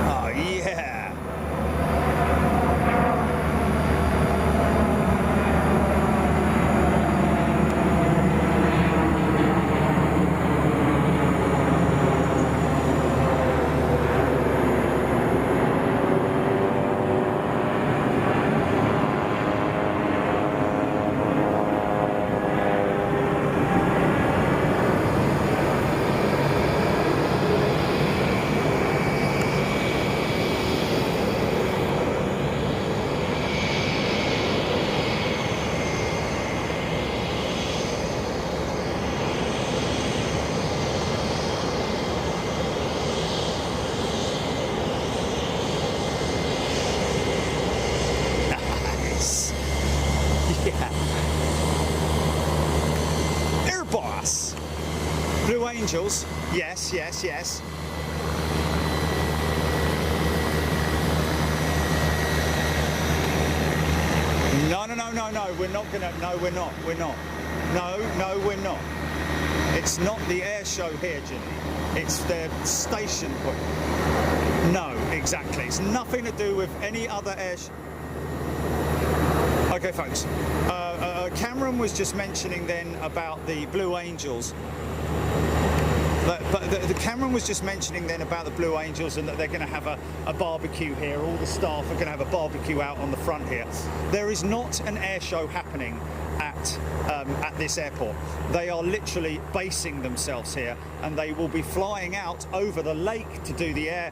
Oh yeah. Airbus. Blue Angels. Yes, yes, yes. No, no, no, no, no. We're not gonna. No, we're not. We're not. No, no, we're not. It's not the air show here, Jimmy. It's their station point. No, exactly. It's nothing to do with any other air show. Okay, folks. Cameron was just mentioning then about the Blue Angels. But the Cameron was just mentioning then about the Blue Angels and that they're going to have a barbecue here. All the staff are going to have a barbecue out on the front here. There is not an air show happening at this airport. They are literally basing themselves here, and they will be flying out over the lake to do the air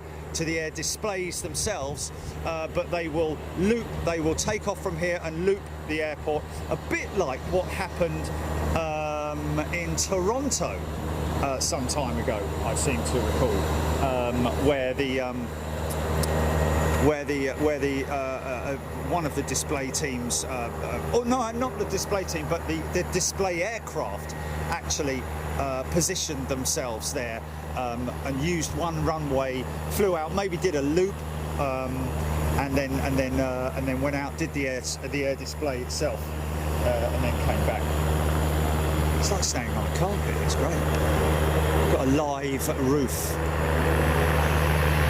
displays themselves. But they will take off from here and loop the airport, a bit like what happened in Toronto. Some time ago, I seem to recall, where one of the display teams, oh no, not the display team, but the display aircraft actually positioned themselves there and used one runway, flew out, maybe did a loop, and then went out, did the air display itself, and then came back. It's like standing on a carpet, it's great. We've got a live roof.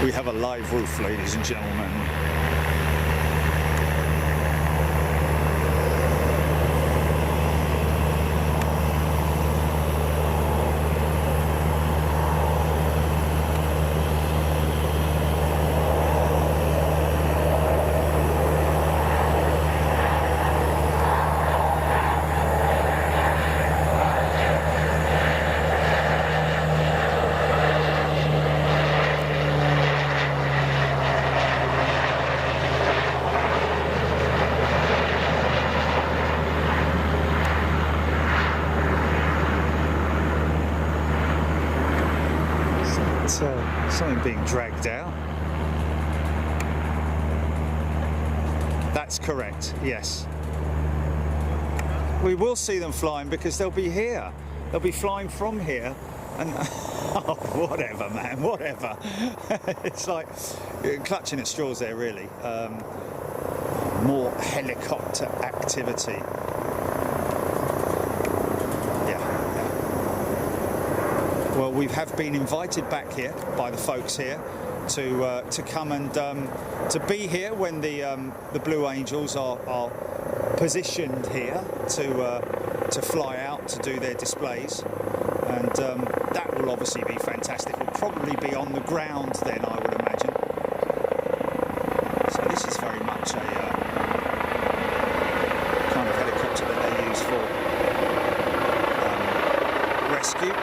We have a live roof, ladies and gentlemen. Something being dragged out. That's correct, yes. We will see them flying because they'll be here. They'll be flying from here. And oh, whatever, man, whatever. It's like clutching at straws there, really. More helicopter activity. Well, we have been invited back here by the folks here to come and to be here when the Blue Angels are positioned here to fly out to do their displays, and that will obviously be fantastic. We'll probably be on the ground then, I would imagine. So this is very much a kind of helicopter that they use for rescue.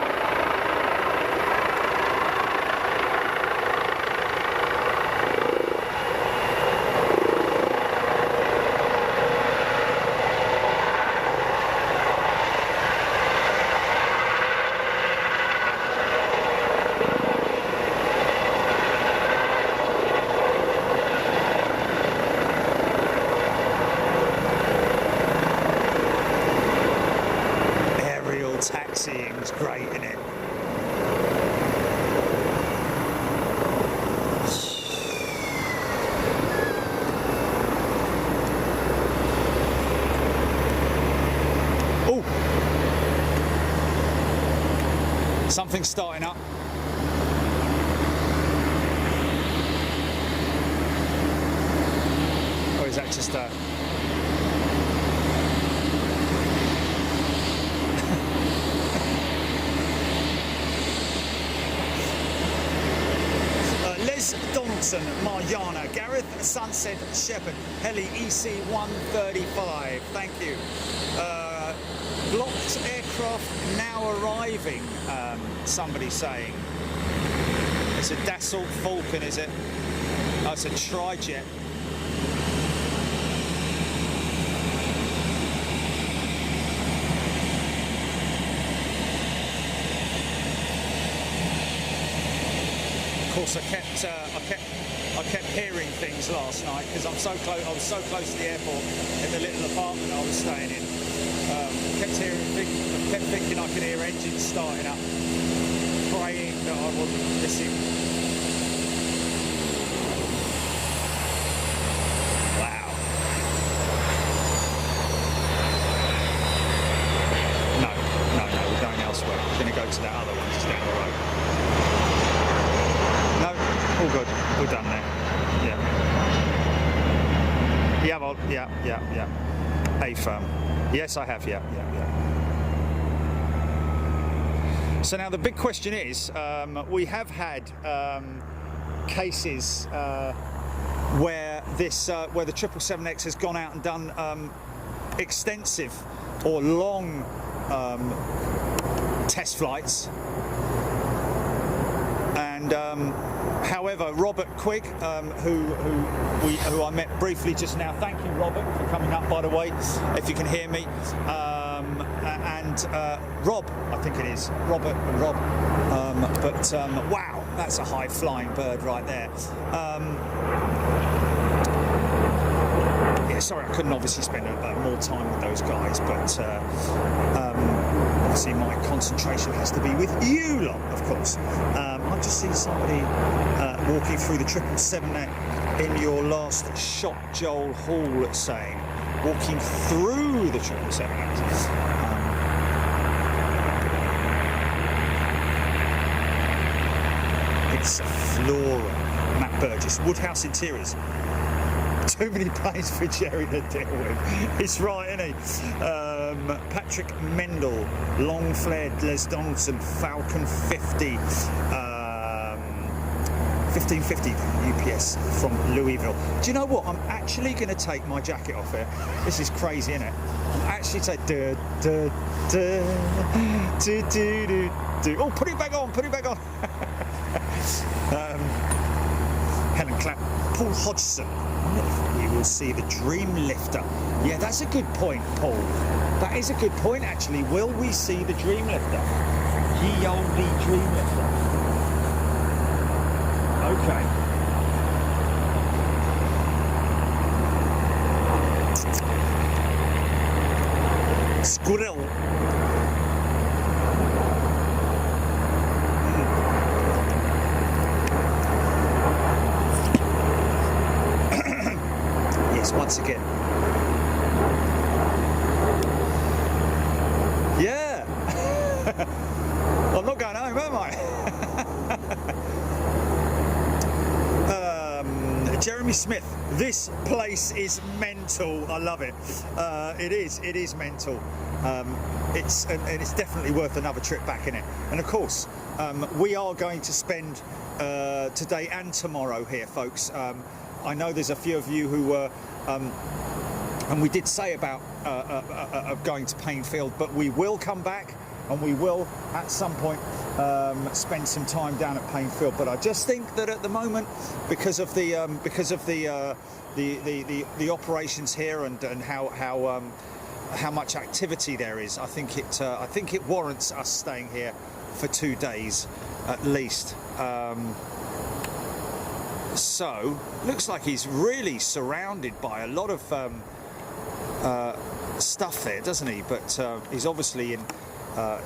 Something's starting up. Or is that just a... Les Donaldson, Mariana, Gareth Sunset Shepherd, Heli EC-135, thank you. Blocked aircraft now arriving, somebody saying. It's a Dassault Falcon, is it? Oh, it's a Trijet. Of course, I kept hearing things last night because I'm so close. I was so close to the airport in the little apartment I was staying in. Kept thinking I could hear engines starting up. Praying that I wasn't missing. Wow. No, we're going elsewhere. We're going to go to that other one just down the road. No, all good. We're done there. Yeah. Yeah. A-firm. Yes, I have. Yeah. So now the big question is, we have had cases where the 777X has gone out and done extensive or long test flights, and however, Robert Quigg, who I met briefly just now, thank you, Robert, for coming up, by the way, if you can hear me, and Rob, I think it is, Robert and Rob, wow, that's a high-flying bird right there. Yeah, sorry, I couldn't obviously spend more time with those guys, but obviously my concentration has to be with you lot, of course. I've just seen somebody walking through the 777 in your last shot, Joel Hall saying, walking through the 777. It's Flora, Matt Burgess, Woodhouse Interiors. Too many planes for Jerry to deal with. He's right, isn't he? Patrick Mendel, long flared Les Donaldson, Falcon 50, 1550 UPS from Louisville. Do you know what? I'm actually going to take my jacket off here. This is crazy, isn't it? I'm actually take oh, put it back on. Helen Clapp, Paul Hodgson. We will see the Dream Lifter. Yeah, that's a good point, Paul. That is a good point, actually. Will we see the Dream Lifter? Ye olde Dream Lifter. Okay. Squirrel. Once again. Yeah. I'm not going home, am I? Jeremy Smith, this place is mental. I love it. It is mental. It's definitely worth another trip back in it. And of course, we are going to spend today and tomorrow here, folks. I know there's a few of you who were, and we did say about going to Painfield, but we will come back and we will at some point spend some time down at Painfield. But I just think that at the moment, because of the operations here and how much activity there is, I think it warrants us staying here for 2 days at least. So, looks like he's really surrounded by a lot of stuff there, doesn't he? But he's obviously in,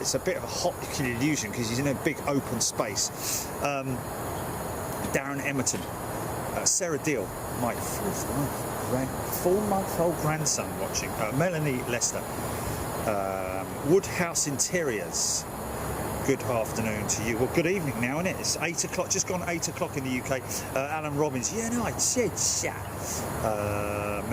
it's a bit of a optical illusion because he's in a big open space. Darren Emerton, Sarah Deal, my 4-month-old grandson watching, Melanie Lester, Woodhouse Interiors, good afternoon to you. Well, good evening now, isn't it? It's 8 o'clock, just gone 8 o'clock in the UK. Alan Robbins, yeah, no, I said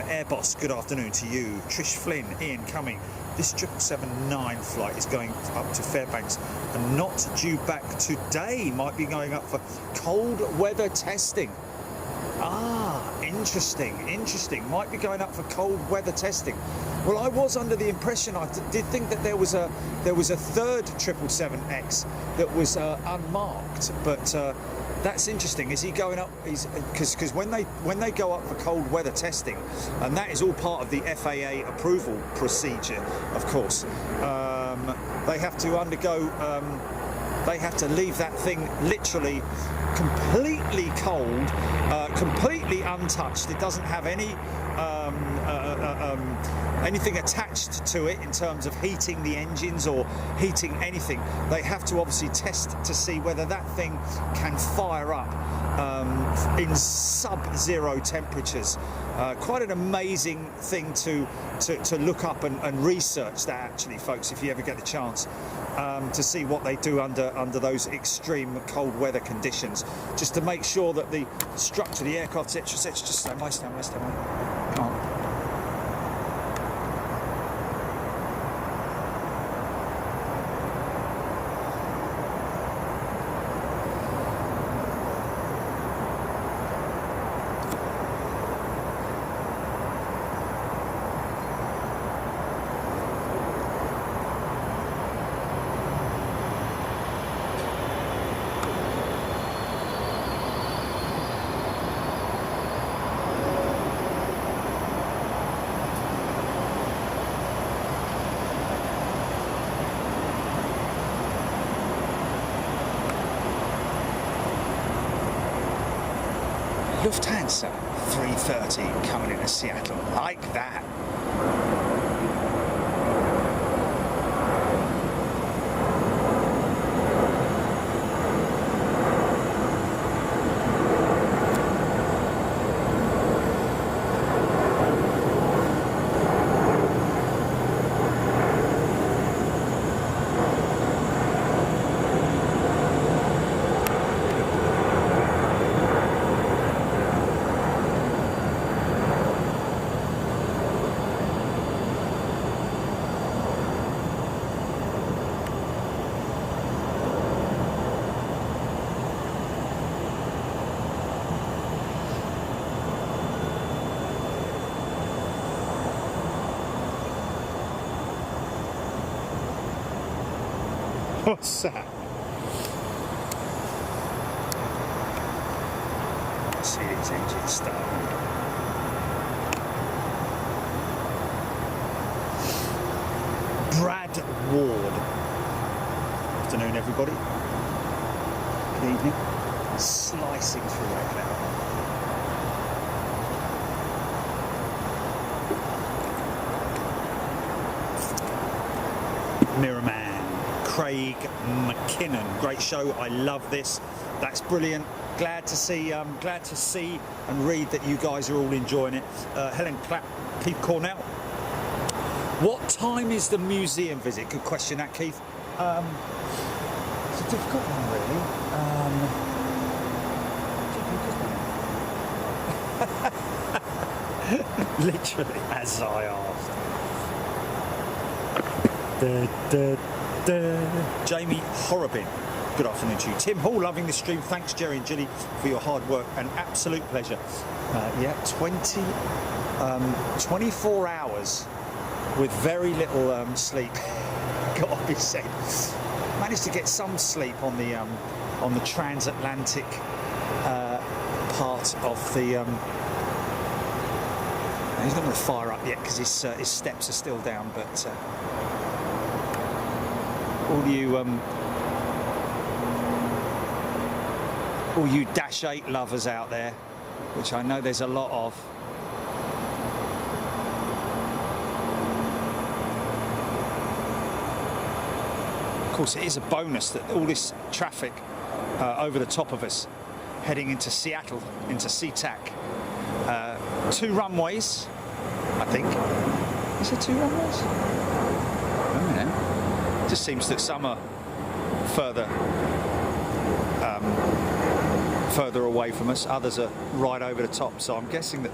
Airboss, good afternoon to you. Trish Flynn, Ian Cumming. This 777-9 flight is going up to Fairbanks and not due back today. Might be going up for cold weather testing. Ah, interesting. Might be going up for cold weather testing. Well, I was under the impression, I did think that there was a third 777X that was unmarked, but that's interesting. Is he going up? Because when they go up for cold weather testing, and that is all part of the FAA approval procedure, of course, they have to undergo. They have to leave that thing literally completely cold, completely untouched. It doesn't have any anything attached to it in terms of heating the engines or heating anything. They have to obviously test to see whether that thing can fire up in sub-zero temperatures. Quite an amazing thing to look up and research that, actually, folks, if you ever get the chance. To see what they do under those extreme cold weather conditions, just to make sure that the structure, the aircraft, etc. Just stand by. Come on. Lufthansa 330 coming into Seattle, like that. What's that? See these engines starting. Brad Ward. Afternoon, everybody. Good evening. Slicing through that cloud. Mirror Man. Craig McKinnon, great show. I love this. That's brilliant. Glad to see and read that you guys are all enjoying it. Helen Clapp, Keith Cornell. What time is the museum visit? Good question, that, Keith. It's a difficult one, really. Literally, as I asked. Jamie Horrobin, good afternoon to you. Tim Hall, loving the stream. Thanks, Jerry and Gilly, for your hard work. An absolute pleasure. 24 hours with very little sleep. Got to be said. Managed to get some sleep on the transatlantic part of the. He's not going to fire up yet because his steps are still down, but. All you Dash 8 lovers out there, which I know there's a lot of. Of course, it is a bonus that all this traffic over the top of us, heading into Seattle, into SeaTac. 2 runways, I think. Is there 2 runways? I don't know. It just seems that some are further further away from us. Others are right over the top. So I'm guessing that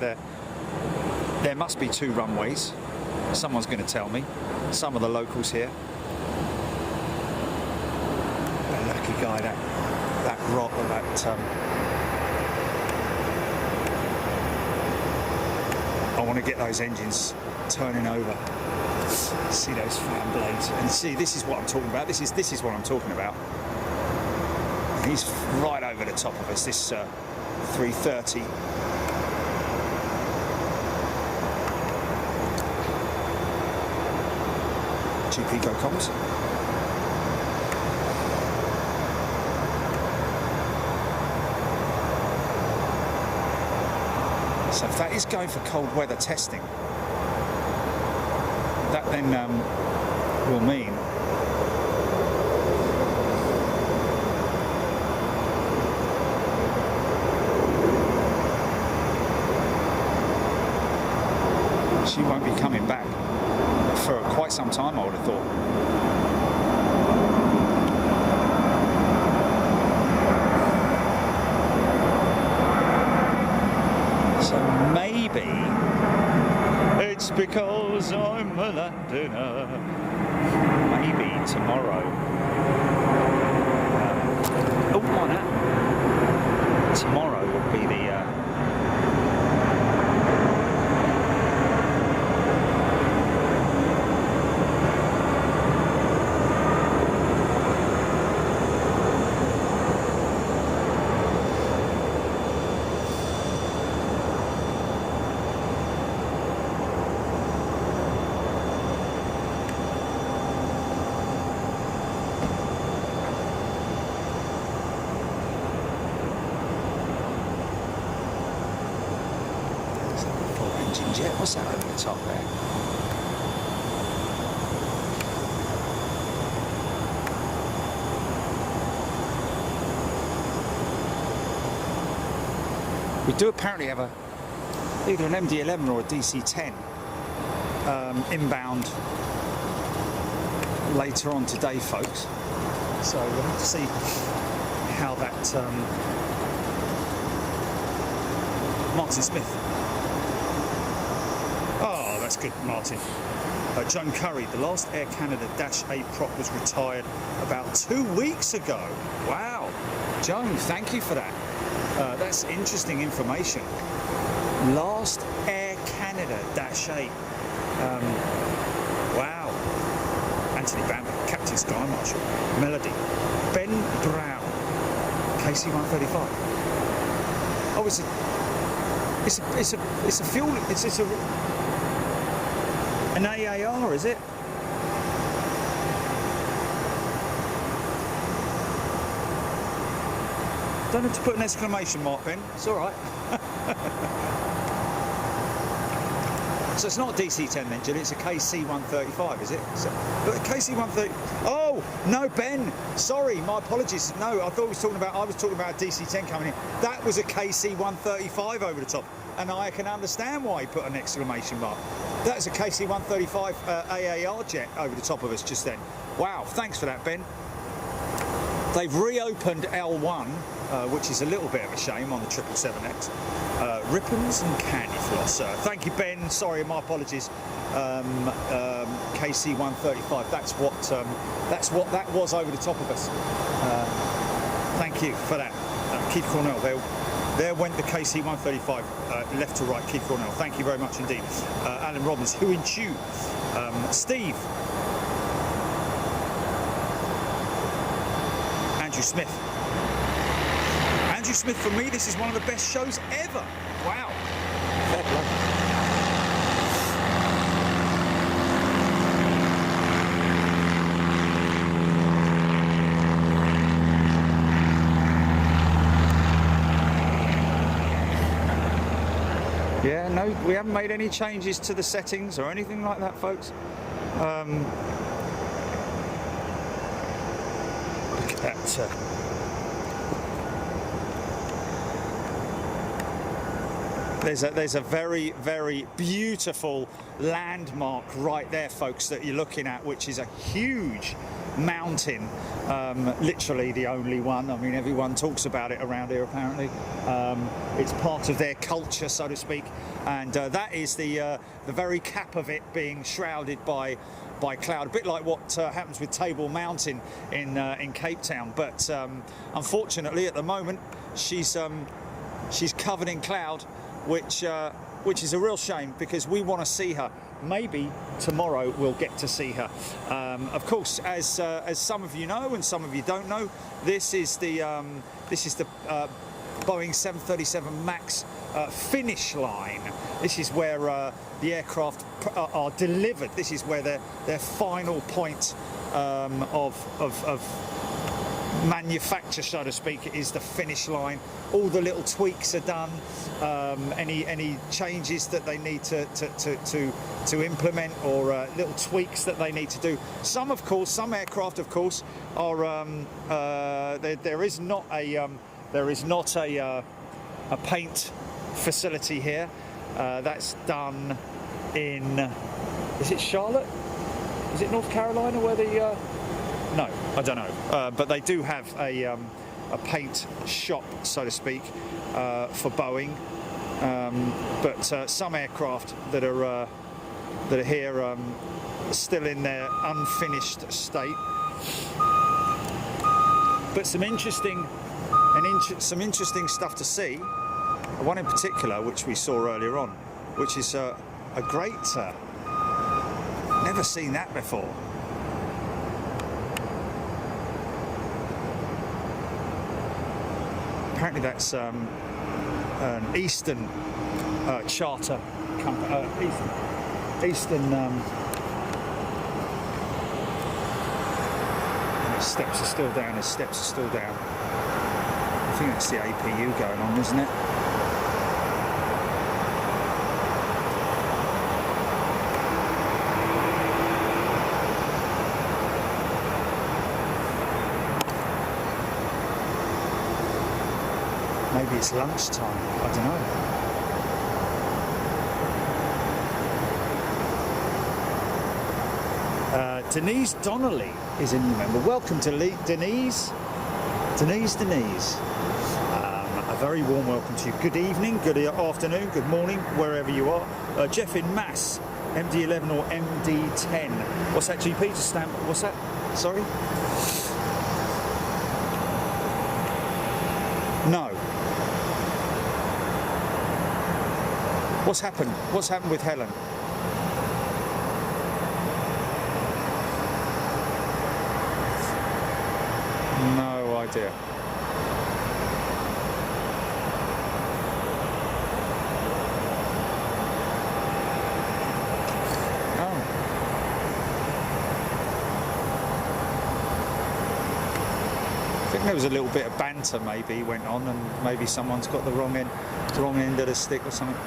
there must be 2 runways. Someone's going to tell me. Some of the locals here. A lucky guy, that rock, that. I want to get those engines turning over. See those fan blades, and see, this is what I'm talking about. This is what I'm talking about. He's right over the top of us. This 330. GP go comms. So if that is going for cold weather testing, that then will mean she won't be coming back for quite some time, I would have thought. So maybe it's because I'm a Londoner. Maybe tomorrow. Oh, why not? Tomorrow would be the. Jet. What's that over the top there? We do apparently have either an MD-11 or a DC-10 inbound later on today, folks. So we'll have to see how that Martin Smith. Oh, that's good, Martin. Joan Curry, the last Air Canada -8 prop was retired about 2 weeks ago. Wow. Joan, thank you for that. That's interesting information. Last Air Canada -8. Wow. Anthony Bamber, Captain Sky Marshal. Melody. Ben Brown, KC-135. Oh, it's a fuel. It's an AAR, is it? Don't have to put an exclamation mark, Ben. It's all right. So it's not a DC-10 then, Jill. It's a KC-135, is it? So, but a KC-130. Oh no, Ben. Sorry, my apologies. No, I thought I was talking about a DC-10 coming in. That was a KC-135 over the top, and I can understand why he put an exclamation mark. That was a KC-135 AAR jet over the top of us just then. Wow, thanks for that, Ben. They've reopened L1, which is a little bit of a shame on the 777X. Rippons and candy floss. Thank you, Ben. Sorry, my apologies. KC-135. That's what that was over the top of us. Thank you for that, Keith Cornell. There went the KC-135 left to right. Keith Cornell. Thank you very much indeed. Alan Robbins. Who in Chew? Steve. Andrew Smith. Andrew Smith, for me, this is one of the best shows ever. Wow. Fair play. Yeah, no, we haven't made any changes to the settings or anything like that, folks. Look at that. There's a very, very beautiful landmark right there, folks, that you're looking at, which is a huge mountain, literally the only one. I mean, everyone talks about it around here apparently. It's part of their culture, so to speak, and that is the very cap of it being shrouded by cloud, a bit like what happens with Table Mountain in Cape Town. But unfortunately, at the moment, she's covered in cloud, which is a real shame because we want to see her. Maybe tomorrow we'll get to see her. Of course, as some of you know and some of you don't know, this is the Boeing 737 MAX finish line. This is where the aircraft are delivered. This is where their final point of manufacture, so to speak, is the finish line. All the little tweaks are done. Any changes that they need to implement, or little tweaks that they need to do. Some aircraft, of course, are there is not a paint facility here. That's done in, is it Charlotte? Is it North Carolina where the no, I don't know, but they do have a paint shop, so to speak, for Boeing. But some aircraft that are here still in their unfinished state. But some interesting stuff to see. One in particular, which we saw earlier on, which is a great. Never seen that before. Apparently that's an Eastern charter company. Eastern steps are still down. His steps are still down. I think that's the APU going on, isn't it? Maybe it's lunchtime, I don't know. Denise Donnelly is a new member. Welcome to Denise. Denise. A very warm welcome to you. Good evening, good afternoon, good morning, wherever you are. Jeff in Mass, MD11 or MD10. What's that GP to stand? What's that? Sorry? No. What's happened? What's happened with Helen? No idea. Oh. I think there was a little bit of banter maybe went on, and maybe someone's got the wrong end of the stick or something.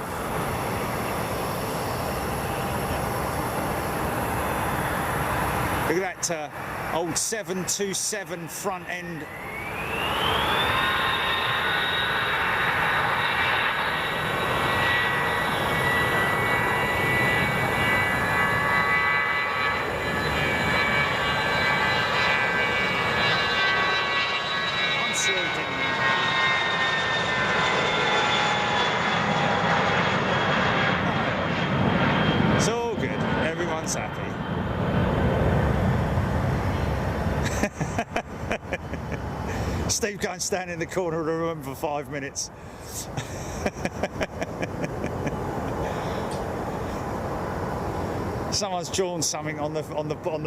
Look at that old 727 front end. I'm sure it didn't. It's all good. Everyone's happy. Steve, go and stand in the corner of the room for 5 minutes. Someone's drawn something on the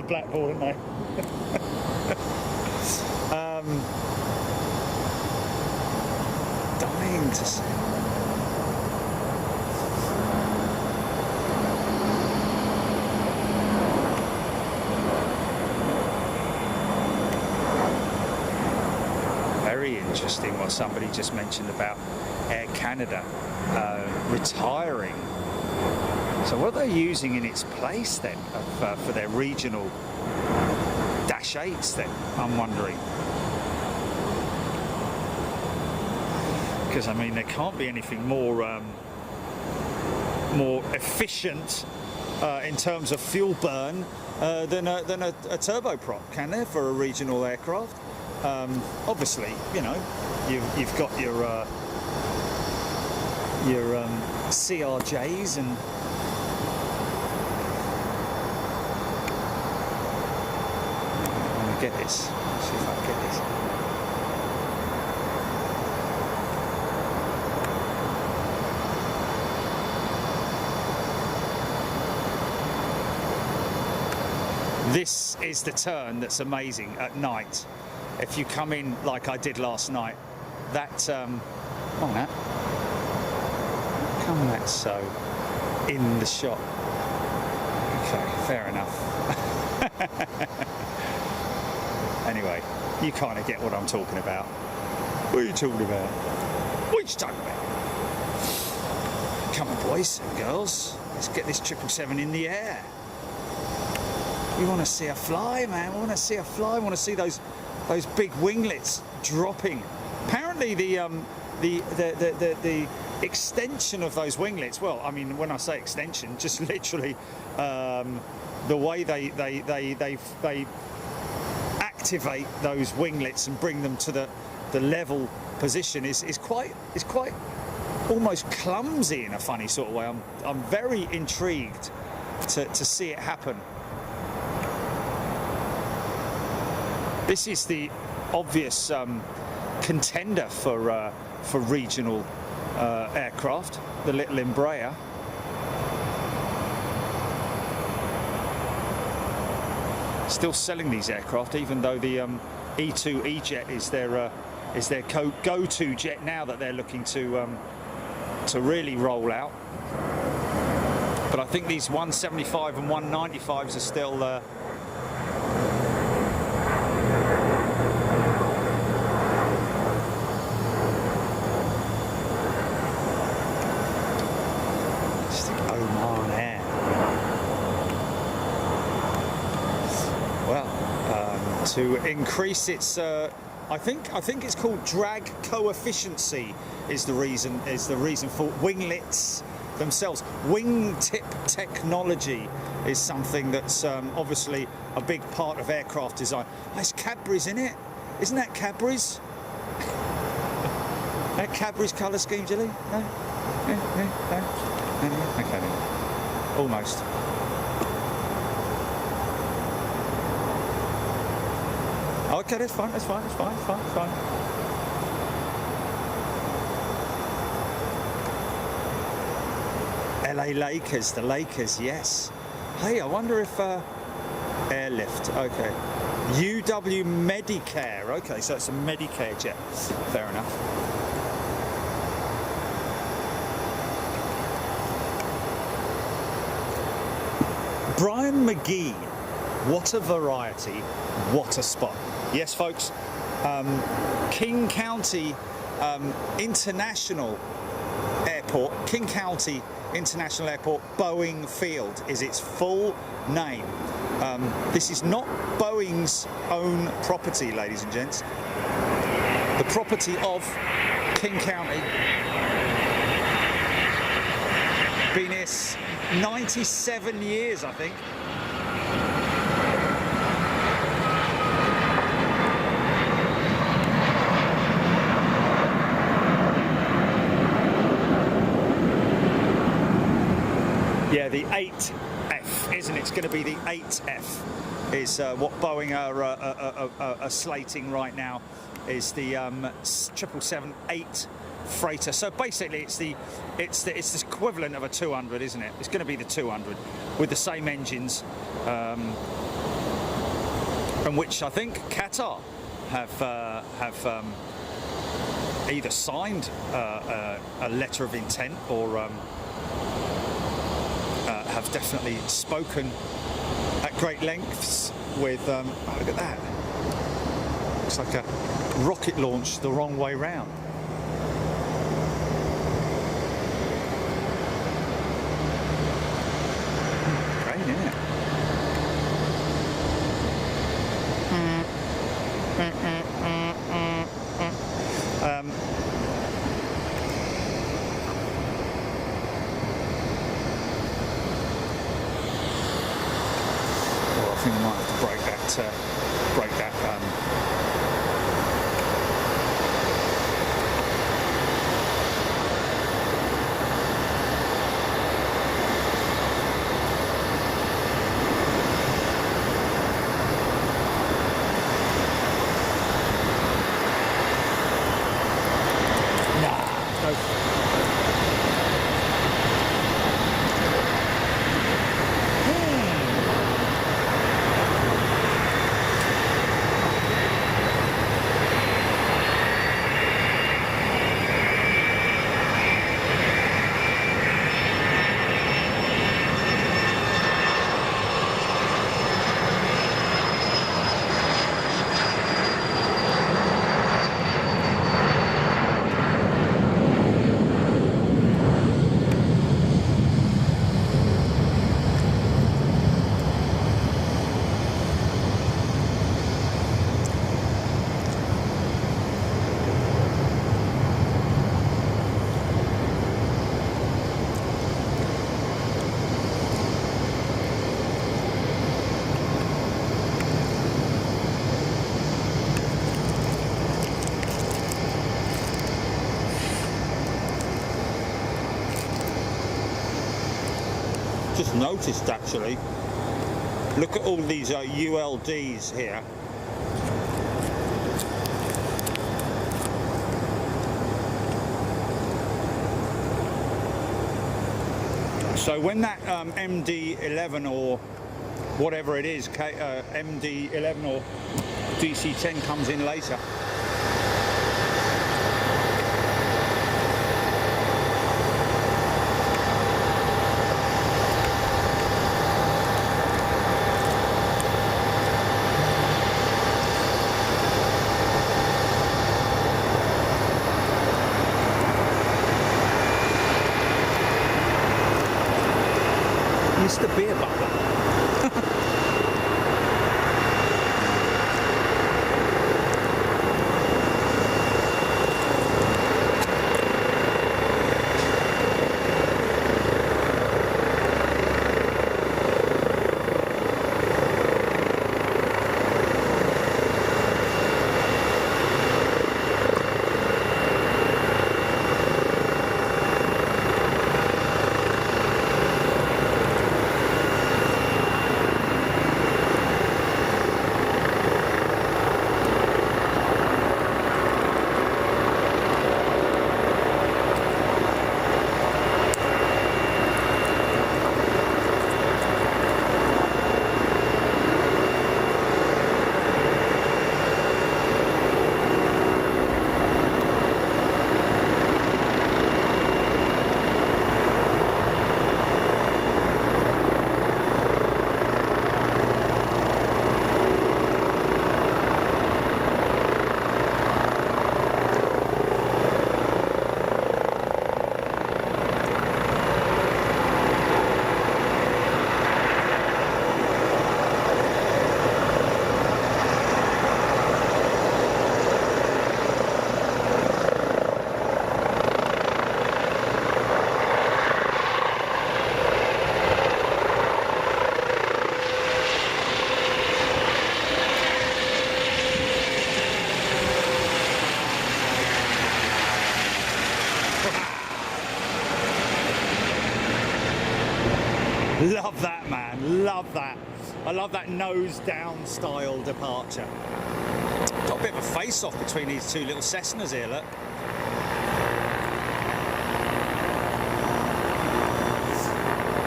blackboard, haven't they? Dying to see. Very interesting what somebody just mentioned about Air Canada retiring. So what are they using in its place then for their regional Dash 8s then, I'm wondering? Because I mean there can't be anything more efficient in terms of fuel burn than a turboprop, can there, for a regional aircraft? Obviously, you know, you've got your CRJs and I'm gonna get this. Let's see if I can get this. This is the turn that's amazing at night. If you come in like I did last night, that come on, that come that so in the shot. Okay, fair enough. Anyway, you kind of get what I'm talking about. What are you talking about? What are you talking about? Come on, boys and girls, let's get this 777 in the air. We want to see her fly, man. We want to see her fly. We want to see those big winglets dropping. Apparently, the extension of those winglets. Well, I mean, when I say extension, just literally the way they activate those winglets and bring them to the level position is quite almost clumsy in a funny sort of way. I'm very intrigued to see it happen. This is the obvious contender for regional aircraft, the little Embraer. Still selling these aircraft, even though the E2 E-Jet is their go-to jet now that they're looking to really roll out. But I think these 175 and 195s are still. To increase its, I think it's called drag coefficiency is the reason for winglets themselves. Wingtip technology is something that's obviously a big part of aircraft design. There's Cadbury's in it, isn't that Cadbury's? That Cadbury's colour scheme, Jilly? No? No? Okay, almost. Okay, that's fine. LA Lakers, the Lakers, yes. Hey, I wonder if airlift. Okay, UW Medicare. Okay, so it's a Medicare jet. Fair enough. Brian McGee. What a variety, what a spot. Yes, folks, King County International Airport, King County International Airport, Boeing Field is its full name. This is not Boeing's own property, ladies and gents. The property of King County. Been here 97 years, I think. Yeah, the 8F, isn't it? It's going to be the 8F is what Boeing are slating right now, is the 777-8 freighter. So basically it's the equivalent of a 200, isn't it? It's going to be the 200 with the same engines, and which I think Qatar have either signed a letter of intent or have definitely spoken at great lengths with. Oh, look at that! Looks like a rocket launch the wrong way round. Great, isn't it? think I might have to break that. Just noticed actually, look at all these ULDs here. So when that MD11 or whatever it is, MD11 or DC10 comes in later, Mr. Beer Butler. Love that, man, love that. I love that nose down style departure. Got a bit of a face off between these two little Cessnas here, look.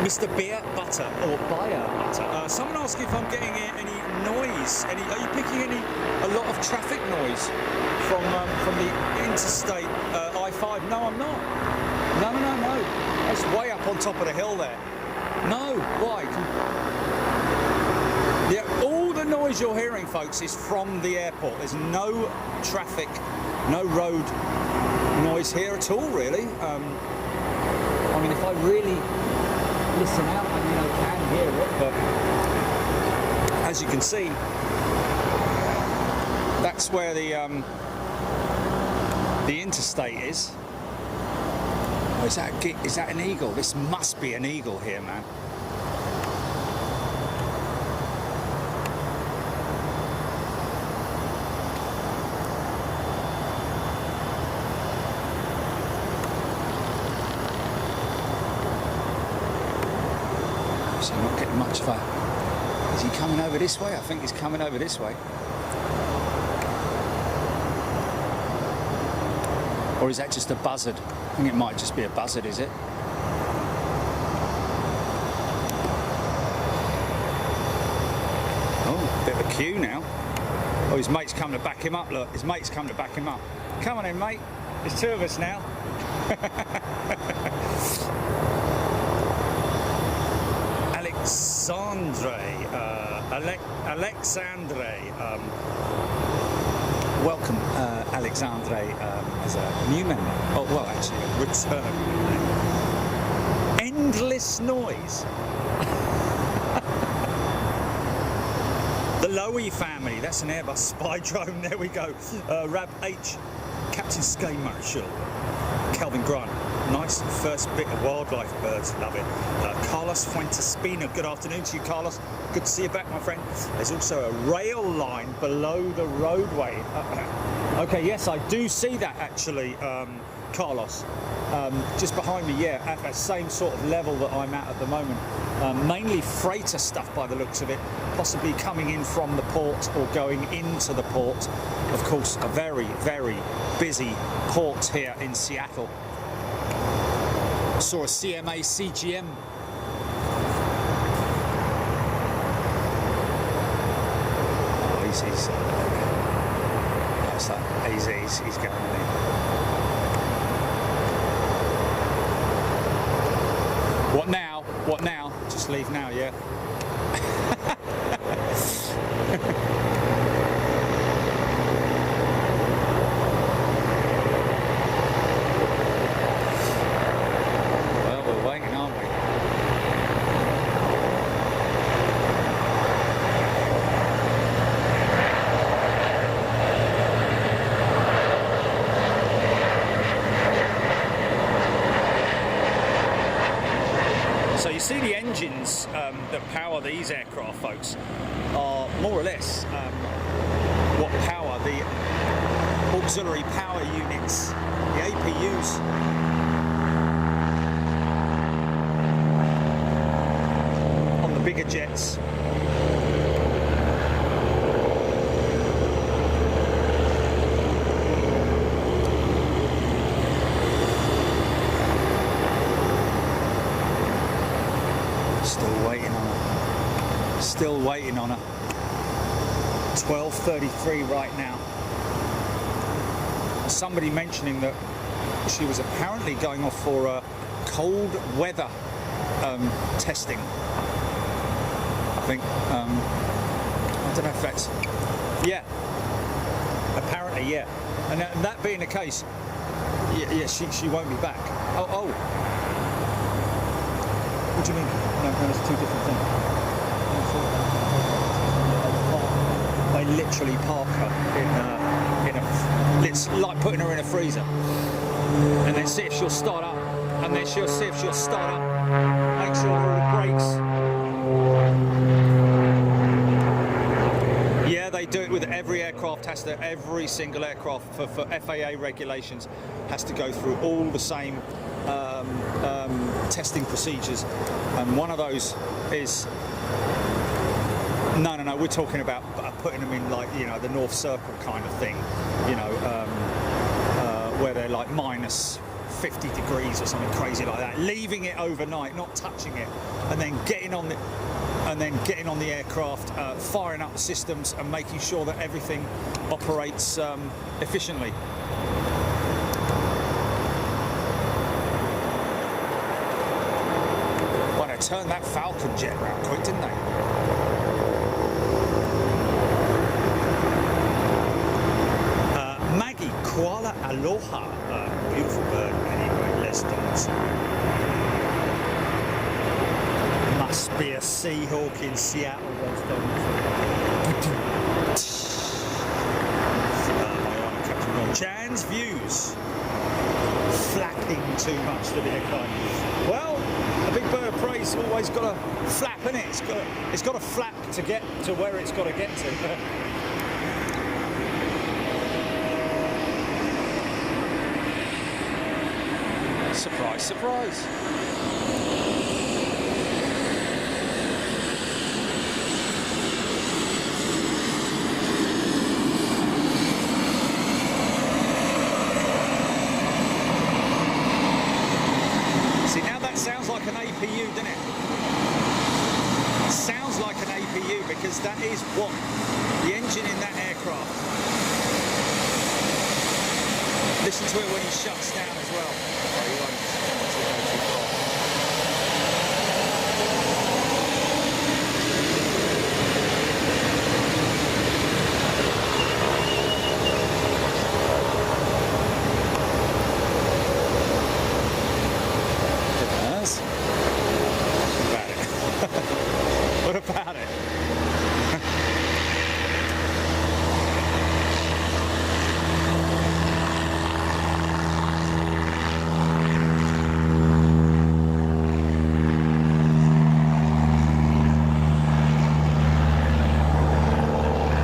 Mr. Beer Butter, or Buyer Butter. Someone asked if I'm getting any noise. Are you picking a lot of traffic noise from the interstate I-5? No, I'm not. No. That's way up on top of the hill there. No, why? Yeah, all the noise you're hearing, folks, is from the airport. There's no traffic, no road noise here at all, really. I mean, if I really listen out, I mean, I can hear it, but as you can see, that's where the interstate is. Oh, is that an eagle? This must be an eagle here, man. So I'm not getting much of a... Is he coming over this way? I think he's coming over this way. Or is that just a buzzard? I think it might just be a buzzard, is it? Oh, bit of a queue now. Oh, his mate's coming to back him up, look. His mate's coming to back him up. Come on in, mate. There's two of us now. Alexandre. Welcome, Alexandre, as a new member. Oh, well, actually, a return. Endless noise. The Lowy family. That's an Airbus spy drone. There we go. Rab H. Captain Skay Marshall. Calvin Grant. Nice first bit of wildlife birds, love it. Carlos Fuentespina, good afternoon to you, Carlos. Good to see you back, my friend. There's also a rail line below the roadway. Okay, yes, I do see that actually, Carlos. Just behind me, yeah, at that same sort of level that I'm at the moment. Mainly freighter stuff by the looks of it, possibly coming in from the port or going into the port. Of course, a very, very busy port here in Seattle. Saw a CMA CGM. Oh, he's going in. What now? What now? Just leave now, yeah? See, the engines that power these aircraft, folks, are more or less what power the auxiliary power units, the APUs. On the bigger jets. Still waiting on her. 12:33 right now. Somebody mentioning that she was apparently going off for cold weather testing. I think. I don't know if that's. Yeah. Apparently, yeah. And that being the case, yeah, she won't be back. Oh. What do you mean? No, it's two different things. They literally park her in a. It's like putting her in a freezer, and then see if she'll start up, and then she'll see if she'll start up. Make sure all the brakes. Yeah, they do it with every aircraft. Every single aircraft for FAA regulations has to go through all the same testing procedures, and one of those is. No, we're talking about putting them in, like, you know, the North Circle kind of thing, you know, where they're like minus 50 degrees or something crazy like that, leaving it overnight, not touching it, and then getting on the aircraft, firing up the systems and making sure that everything operates efficiently. Well, they turned that Falcon jet around quick, didn't they? Maggie, koala aloha. Beautiful bird. Anyway, let's dance. Must be a Seahawk in Seattle. Let's dance. My honour, Captain Ron. Jan's views. Flapping too much to be a kind. Well, a big bird of prey's always got to flap, innit? It's got to flap to get to where it's got to get to. Surprise, surprise. APU, doesn't it? Sounds like an APU because that is what the engine in that aircraft. Listen to it when he shuts down as well. Oh, he won't. He wants to go too far. What about it?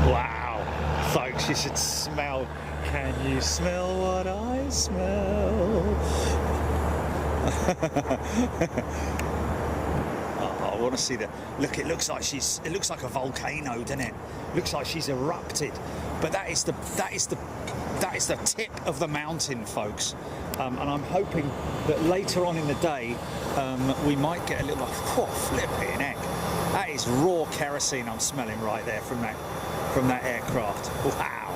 Wow, folks, you should smell. Can you smell what I smell? I want to see the look. It looks like it looks like a volcano, doesn't it? Looks like she's erupted. But that is the tip of the mountain, folks. And I'm hoping that later on in the day we might get a little flipping heck. That is raw kerosene I'm smelling right there from that aircraft. Wow.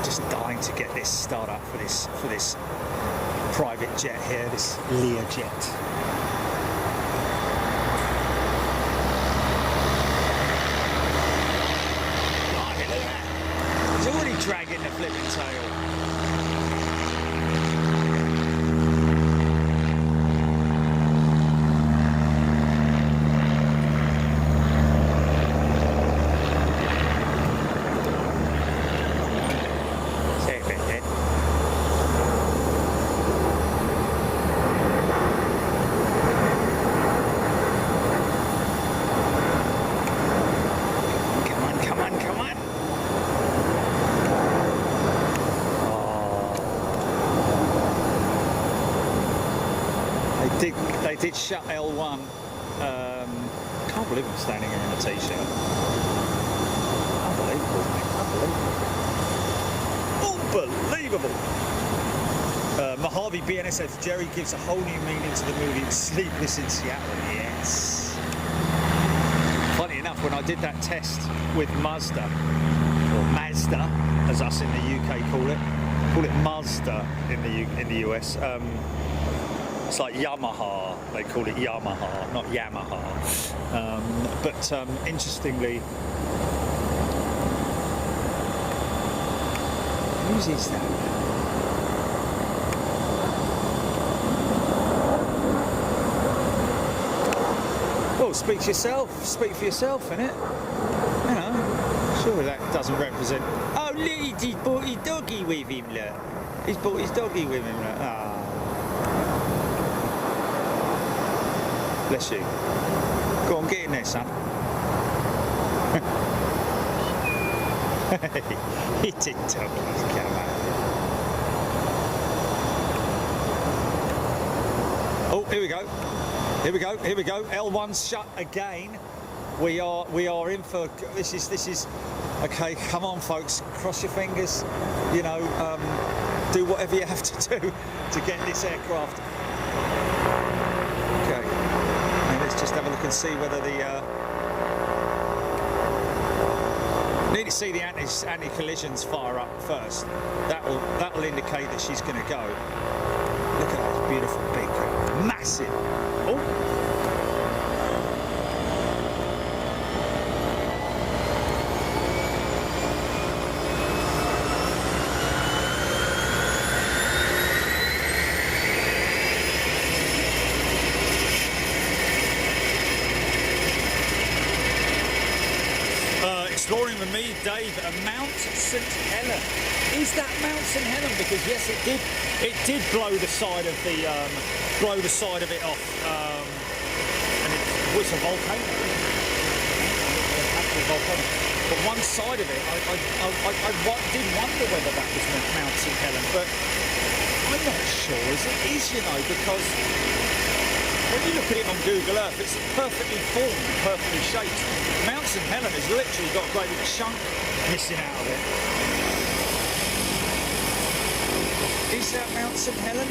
Just dying to get this start up for this private jet here, this Learjet. Dragging the flipping tail. Safe it, then. Come on. They did shut L1. Can't believe I'm standing here in a t-shirt. Unbelievable, mate. Unbelievable. Mojave BNS says Jerry gives a whole new meaning to the movie Sleepless in Seattle. Yes. Funny enough, when I did that test with Mazda, or Mazda, as us in the UK call it Mazda in the US. It's like Yamaha, they call it Yamaha, not Yamaha. But interestingly, whose is that? Well, speak for yourself, innit? You know, surely that doesn't represent. Oh, look, he's brought his doggy with him, look. He's brought his doggy with him, look. Oh. Bless you. Go on, get in there, son. He did tell me he's come out. Oh, here we go. L1's shut again. We are in for this is okay. Come on, folks. Cross your fingers. You know, do whatever you have to do to get this aircraft. Okay. Let's just have a look and see whether the need to see the anti-collisions fire up first. That'll indicate that she's going to go. Look at those beautiful big, massive. Oh. Exploring with me, Dave, Mount St. Helen. Is that Mount St. Helen? Because yes, it did blow the side of it off, and it was a volcano. But one side of it, I did wonder whether that was Mount St. Helen, but I'm not sure as it is, you know, because when you look at it on Google Earth, it's perfectly formed, perfectly shaped. Mount St. Helen has literally got a great big chunk missing out of it. Is that Mount St. Helen?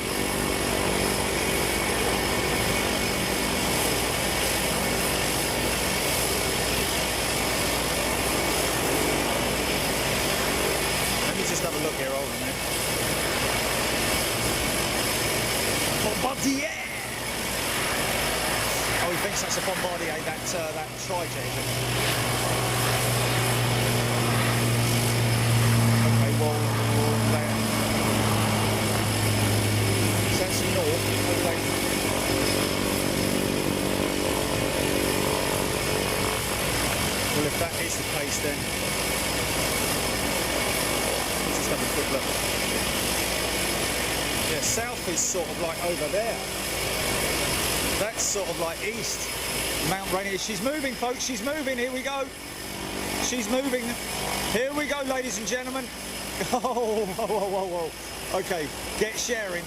Yeah! Oh, he thinks that's a Bombardier, that trijet. Okay, well, then. So that's north, okay. Well, if that is the case, then let's just have a quick look. Yeah, south is sort of like over there. That's sort of like east. Mount Rainier. She's moving, folks. She's moving. Here we go. She's moving. Here we go, ladies and gentlemen. Oh, whoa, whoa, whoa, whoa. Okay, get sharing.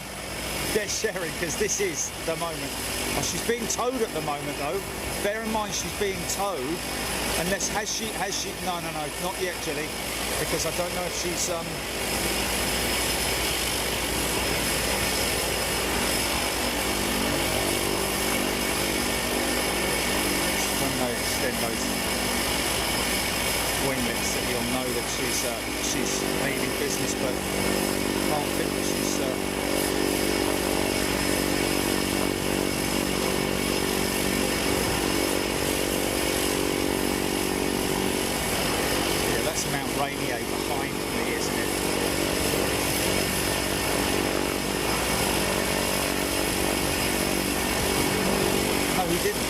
Get sharing, because this is the moment. Oh, she's being towed at the moment, though. Bear in mind, she's being towed. Unless, has she, no, not yet, Jilly. Because I don't know if she's, extend those winglets that you'll know that she's leaving business, but can't think that she's yeah, that's Mount Rainier behind me, isn't it? No, we didn't.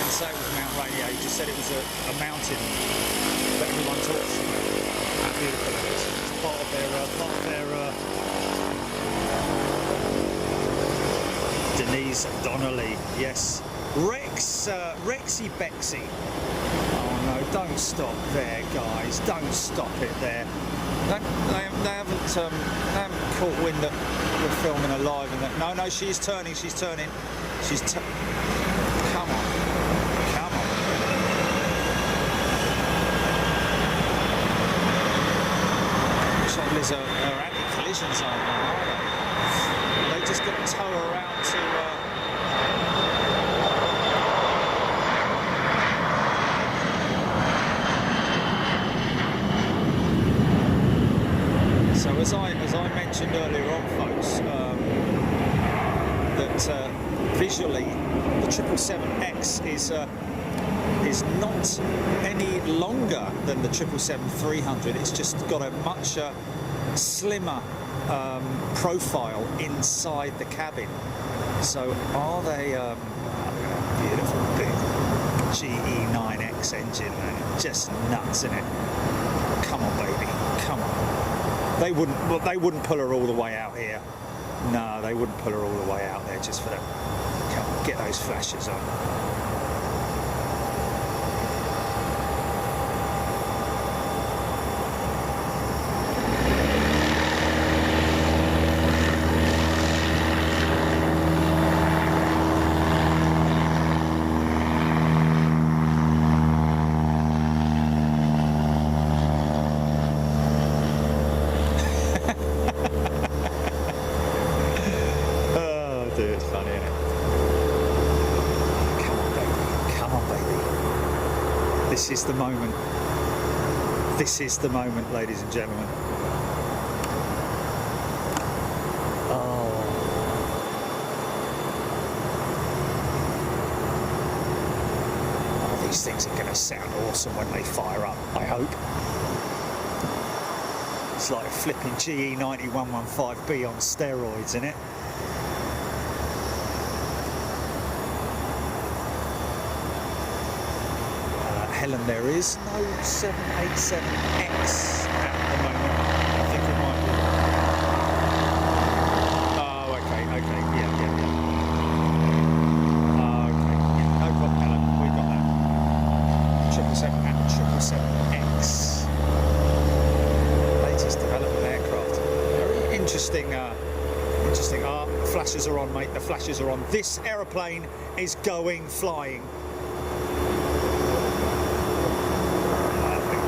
Say it was Mount Rainier, he just said it was a mountain that everyone talks about. How beautiful it is. It's part of their Denise Donnelly, yes. Rexy Bexy. Oh no, don't stop there, guys. Don't stop it there. They haven't caught wind that we're filming her live and that. No, she's turning. Come on. Are at the collision zone now, are they? They just got to tow her around to. So as I mentioned earlier on, folks, that visually the 777X is not any longer than the 777-300. It's just got a much slimmer profile inside the cabin. So are they beautiful big GE9X engine, man? Just nuts, isn't it? Come on, baby, come on. They wouldn't pull her all the way out here. No, they wouldn't pull her all the way out there just for that. Come on, get those flashes on. This is the moment. This is the moment, ladies and gentlemen. Oh. These things are going to sound awesome when they fire up, I hope. It's like a flipping GE90-115B on steroids, isn't it? Helen, there is no 787X at the moment. I think it might be. Oh, okay, yeah. Okay, yeah, no problem, Helen. We got that. 777 and 777X. Latest development aircraft. Very interesting. Interesting. Flashes are on, mate. The flashes are on. This aeroplane is going flying.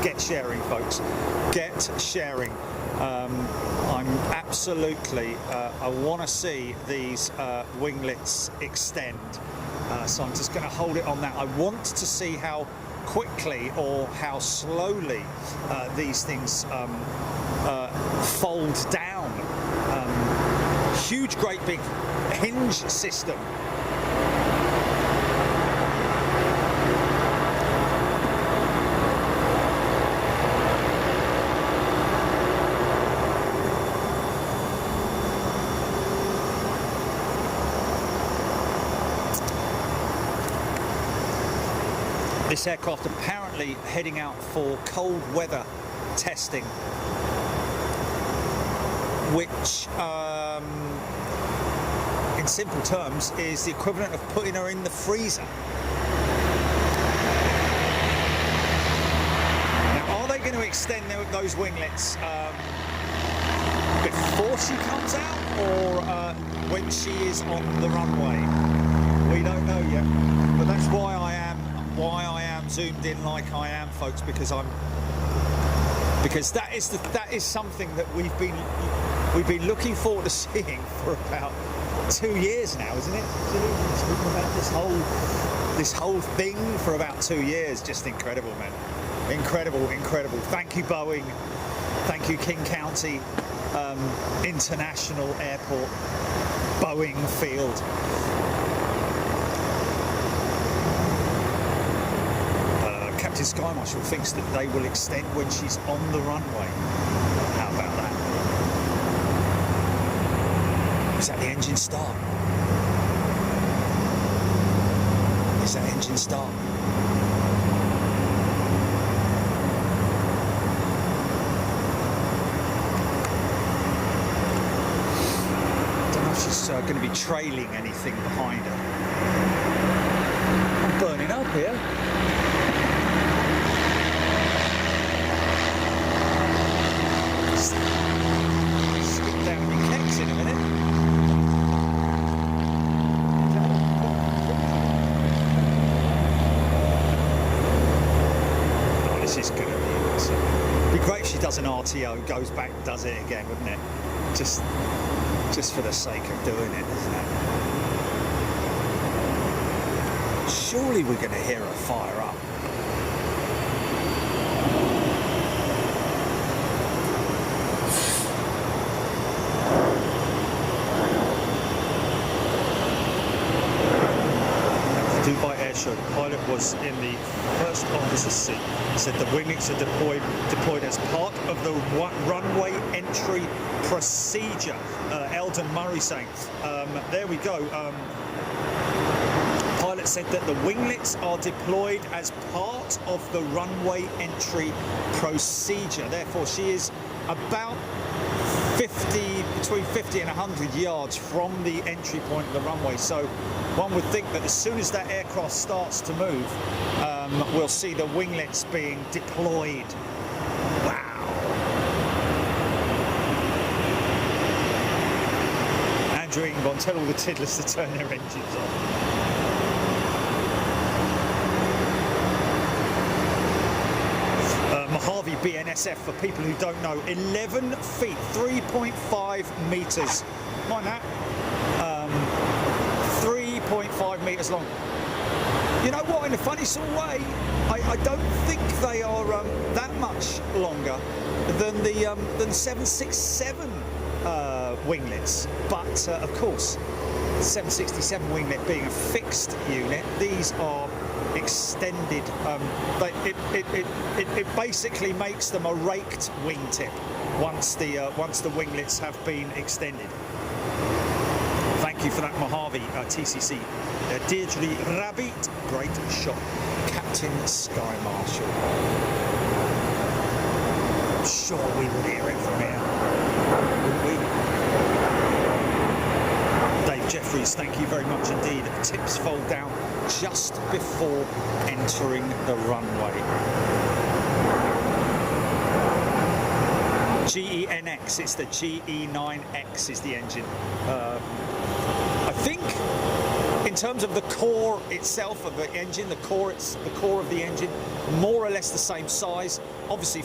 Get sharing, folks. Get sharing. I'm absolutely. I want to see these winglets extend. So I'm just going to hold it on that. I want to see how quickly or how slowly these things fold down. Huge, great big hinge system. This aircraft apparently heading out for cold weather testing, which in simple terms is the equivalent of putting her in the freezer. Now, are they going to extend those winglets before she comes out, or when she is on the runway? We don't know yet, but that's why I am zoomed in like I am, folks, because that is something that we've been looking forward to seeing for about 2 years now, isn't it? We've been talking about this whole thing for about 2 years. Just incredible, man. Incredible. Thank you, Boeing. Thank you, King County International Airport, Boeing Field. Captain Sky Marshal thinks that they will extend when she's on the runway. How about that? Is that the engine start? Is that engine start? I don't know if she's going to be trailing anything behind her. I'm burning up here. Skip down your kecks in a minute. Oh, this is going to be awesome. It'd be great if she does an RTO, goes back and does it again, wouldn't it? Just for the sake of doing it, isn't it? Surely we're going to hear her fire up. Dubai Airshow, the pilot was in the first officer's seat. He said the winglets are deployed as part of the runway entry procedure. Eldon Murray saying, there we go. Pilot said that the winglets are deployed as part of the runway entry procedure. Therefore, she is about between 50 and 100 yards from the entry point of the runway. So one would think that as soon as that aircraft starts to move, we'll see the winglets being deployed. Wow. Andrew Ingbon, tell all the tiddlers to turn their engines off. Mojave BNSF, for people who don't know, 11 feet, 3.5 metres. Mind that? 3.5 metres long. You know what, in a funny sort of way, I don't think they are that much longer than the 767 winglets. But of course, the 767 winglet being a fixed unit, these are extended. It basically makes them a raked wingtip once the winglets have been extended. Thank you for that, Mojave TCC. Deirdre Rabbit, great shot. Captain Sky Marshal. I'm sure we would hear it from here, wouldn't we? Dave Jeffries, thank you very much indeed. Tips fold down just before entering the runway. GENX, it's the GE9X is the engine. I think in terms of the core itself of the engine, the core of the engine, more or less the same size. Obviously,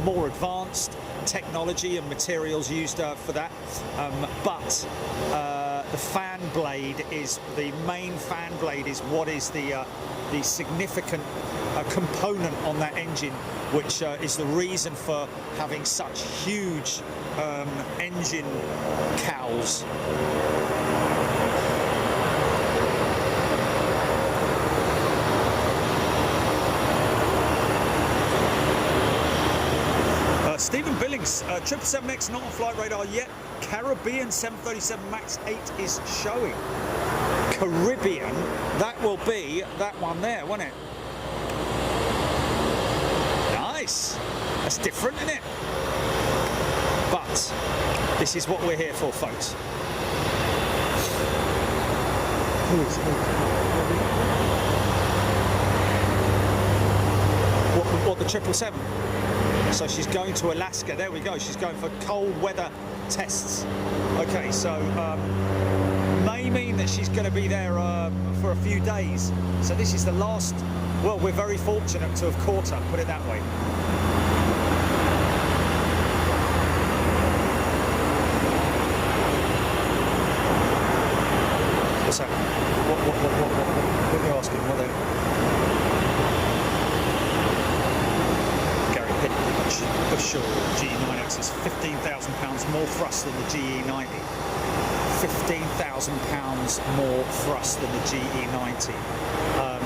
more advanced technology and materials used for that. But the fan blade is the main fan blade is what is the significant component on that engine, which is the reason for having such huge engine cowls. Stephen Billings, 777X not on flight radar yet. Caribbean 737 MAX 8 is showing. Caribbean, that will be that one there, won't it? Nice. That's different, isn't it? But this is what we're here for, folks. Who is it? What the 777? So she's going to Alaska. There we go. She's going for cold weather tests. Okay, so may mean that she's going to be there for a few days. So this is the last. Well, we're very fortunate to have caught her. Put it that way. What's that? What are you asking? What are Bushel GE9X is £15,000 more thrust than the GE90. £15,000 more thrust than the GE90.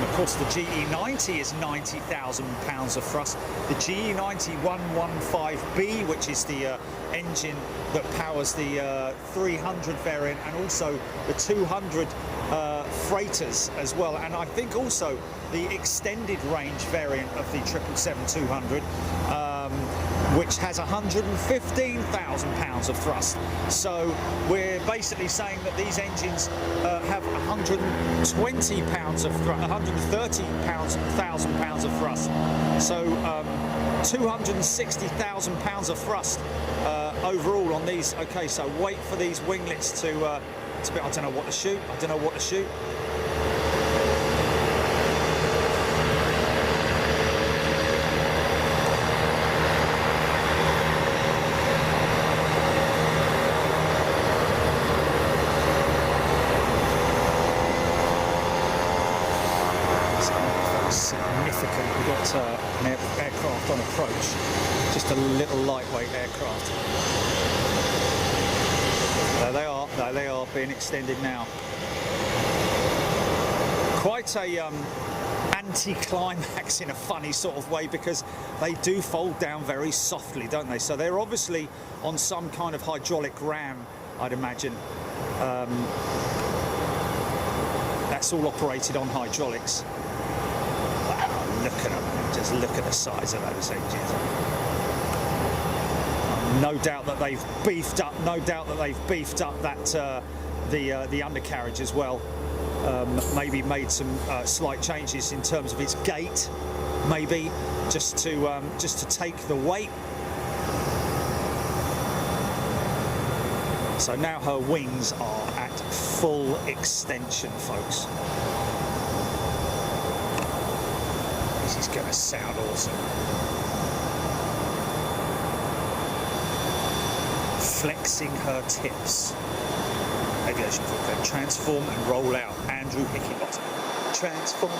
Of course, the GE90 is £90,000 of thrust. The GE90 115B, which is the engine that powers the 300 variant and also the 200 freighters as well, and I think also the extended range variant of the 777-200, which has £115,000 of thrust. So we're basically saying that these engines have £120 of thrust, £130,000 of thrust. So £260,000 of thrust overall on these. Okay, so wait for these winglets to. I don't know what to shoot. I don't know what to shoot. Significant. We've got an aircraft on approach, just a little lightweight aircraft. There they are being extended now. Quite a anti-climax in a funny sort of way, because they do fold down very softly, don't they? So they're obviously on some kind of hydraulic ram, I'd imagine. That's all operated on hydraulics. Look at them, just look at the size of those engines. No doubt that they've beefed up. No doubt that they've beefed up that the undercarriage as well. Maybe made some slight changes in terms of its gate, maybe just to take the weight. So now her wings are at full extension, folks. This is going to sound awesome. Flexing her tips. Aviation footprint. Transform and roll out. Andrew Hickinbottom. Transform.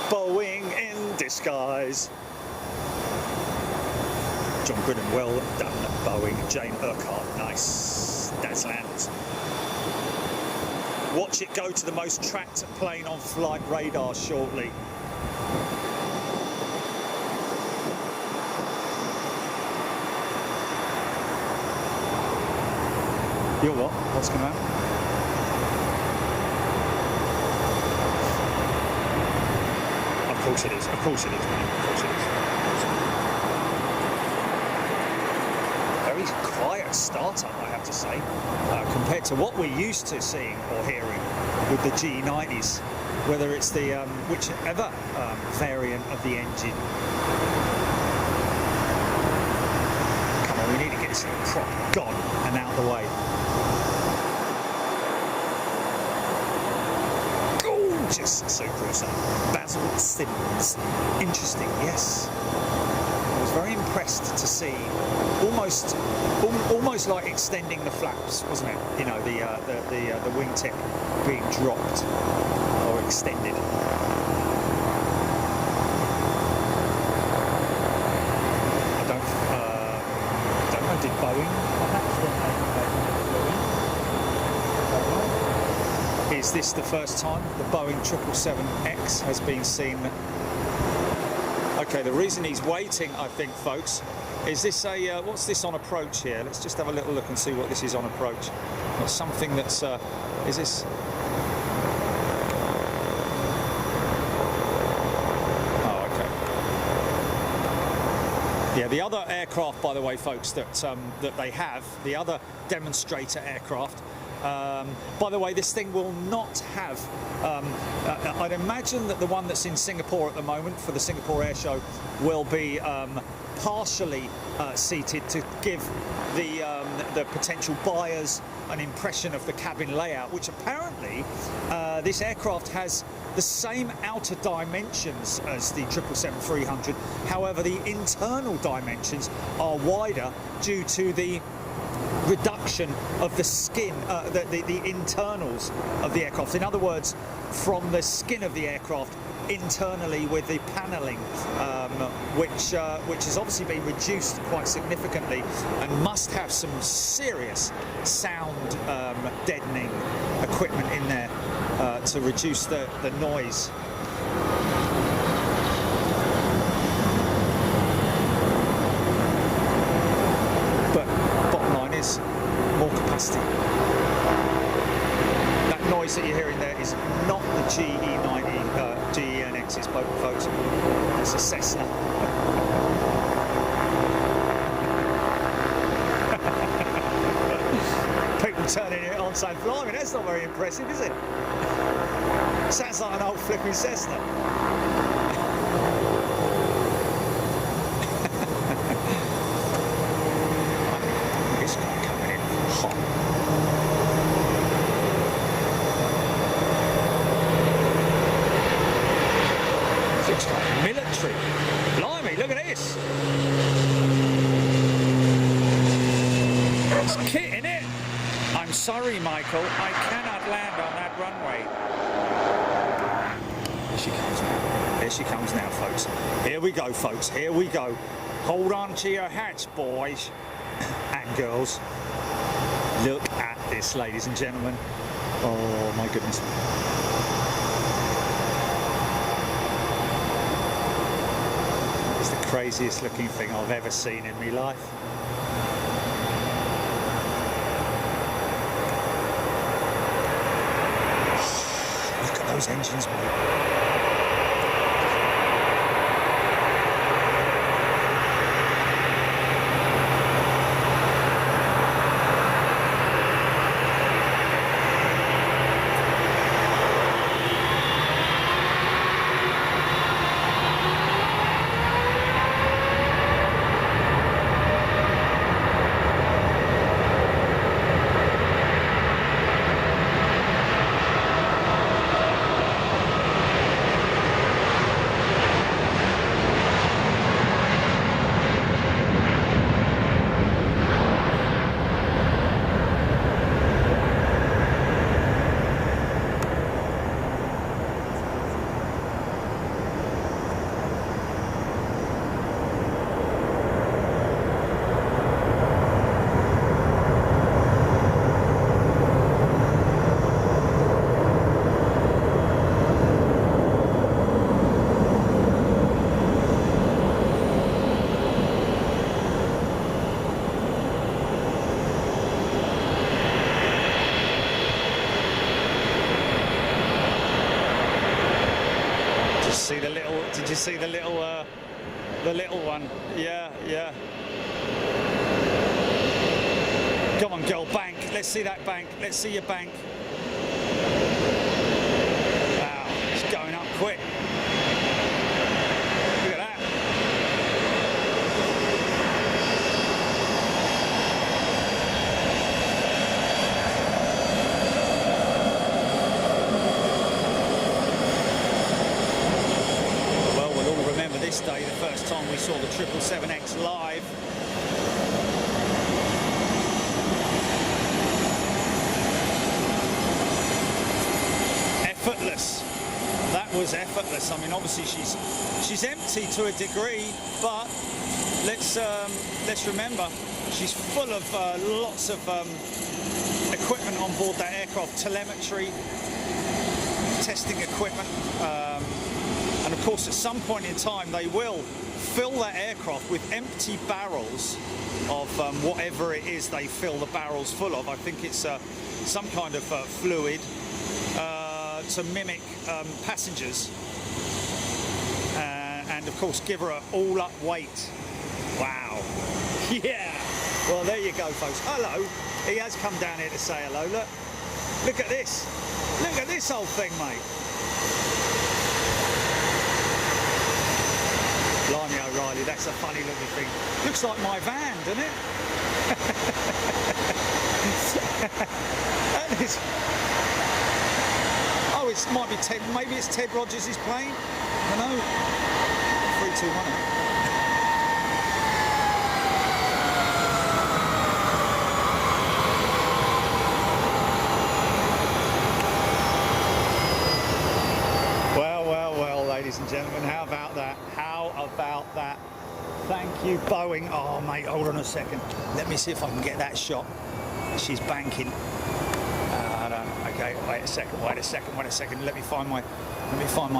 Boeing in disguise. John Gooden, well done, Boeing. Jane Urquhart, nice. That's Landers. Watch it go to the most tracked plane on flight radar shortly. You're what? What's going to happen? Of course it is. Of course it is, man. Of course it is. Very quiet startup, I have to say, compared to what we're used to seeing or hearing with the GE90s, whether it's the whichever variant of the engine. Come on, we need to get this prop gone and out of the way. Just so crucial. Basil Simmons. Interesting, yes. I was very impressed to see almost like extending the flaps, wasn't it? You know, the wingtip being dropped or extended. Is this the first time the Boeing 777X has been seen? Okay, the reason he's waiting, I think, folks, is this a, what's this on approach here? Let's just have a little look and see what this is on approach. It's something that's, is this... Oh, okay. Yeah, the other aircraft, by the way, folks, that they have, the other demonstrator aircraft, by the way, this thing will not have, I'd imagine that the one that's in Singapore at the moment for the Singapore Air Show will be partially seated to give the potential buyers an impression of the cabin layout, which apparently this aircraft has the same outer dimensions as the 777-300. However, the internal dimensions are wider due to the reduction of the skin, the internals of the aircraft. In other words, from the skin of the aircraft internally with the panelling, which has obviously been reduced quite significantly and must have some serious sound deadening equipment in there to reduce the noise. More capacity. That noise that you're hearing there is not the GENX's boat, folks. It's a Cessna. People turning it on saying, blimey, that's not very impressive, is it? Sounds like an old flipping Cessna. Military. Blimey, look at this. It's kit, isn't it? I'm sorry, Michael, I cannot land on that runway. Here she comes now. Here she comes now, folks. Here we go, folks. Here we go. Hold on to your hats, boys and girls. Look at this, ladies and gentlemen. Oh, my goodness. Craziest looking thing I've ever seen in my life. Look at those engines, mate. Did you see the little one? Yeah, yeah. Come on, girl, bank. Let's see that bank. Let's see your bank. Wow, it's going up quick. Look at that. This day, the first time we saw the 777X live. Effortless. That was effortless. I mean, obviously she's empty to a degree, but let's remember she's full of lots of equipment on board that aircraft, telemetry, testing equipment, and of course at some point in time they will fill that aircraft with empty barrels of whatever it is they fill the barrels full of. I think it's some kind of fluid to mimic passengers, and of course give her an all-up weight. Wow. Yeah. Well, there you go, folks. Hello. He has come down here to say hello. Look at this. Look at this old thing, mate. Blimey O'Reilly, that's a funny looking thing. Looks like my van, doesn't it? That is... Oh, it might be Ted. Maybe it's Ted Rogers' plane. I don't know. 3, 2, 1. Ladies and gentlemen, how about that? How about that? Thank you, Boeing. Oh, mate, hold on a second. Let me see if I can get that shot. She's banking. Okay, wait a second. Let me find my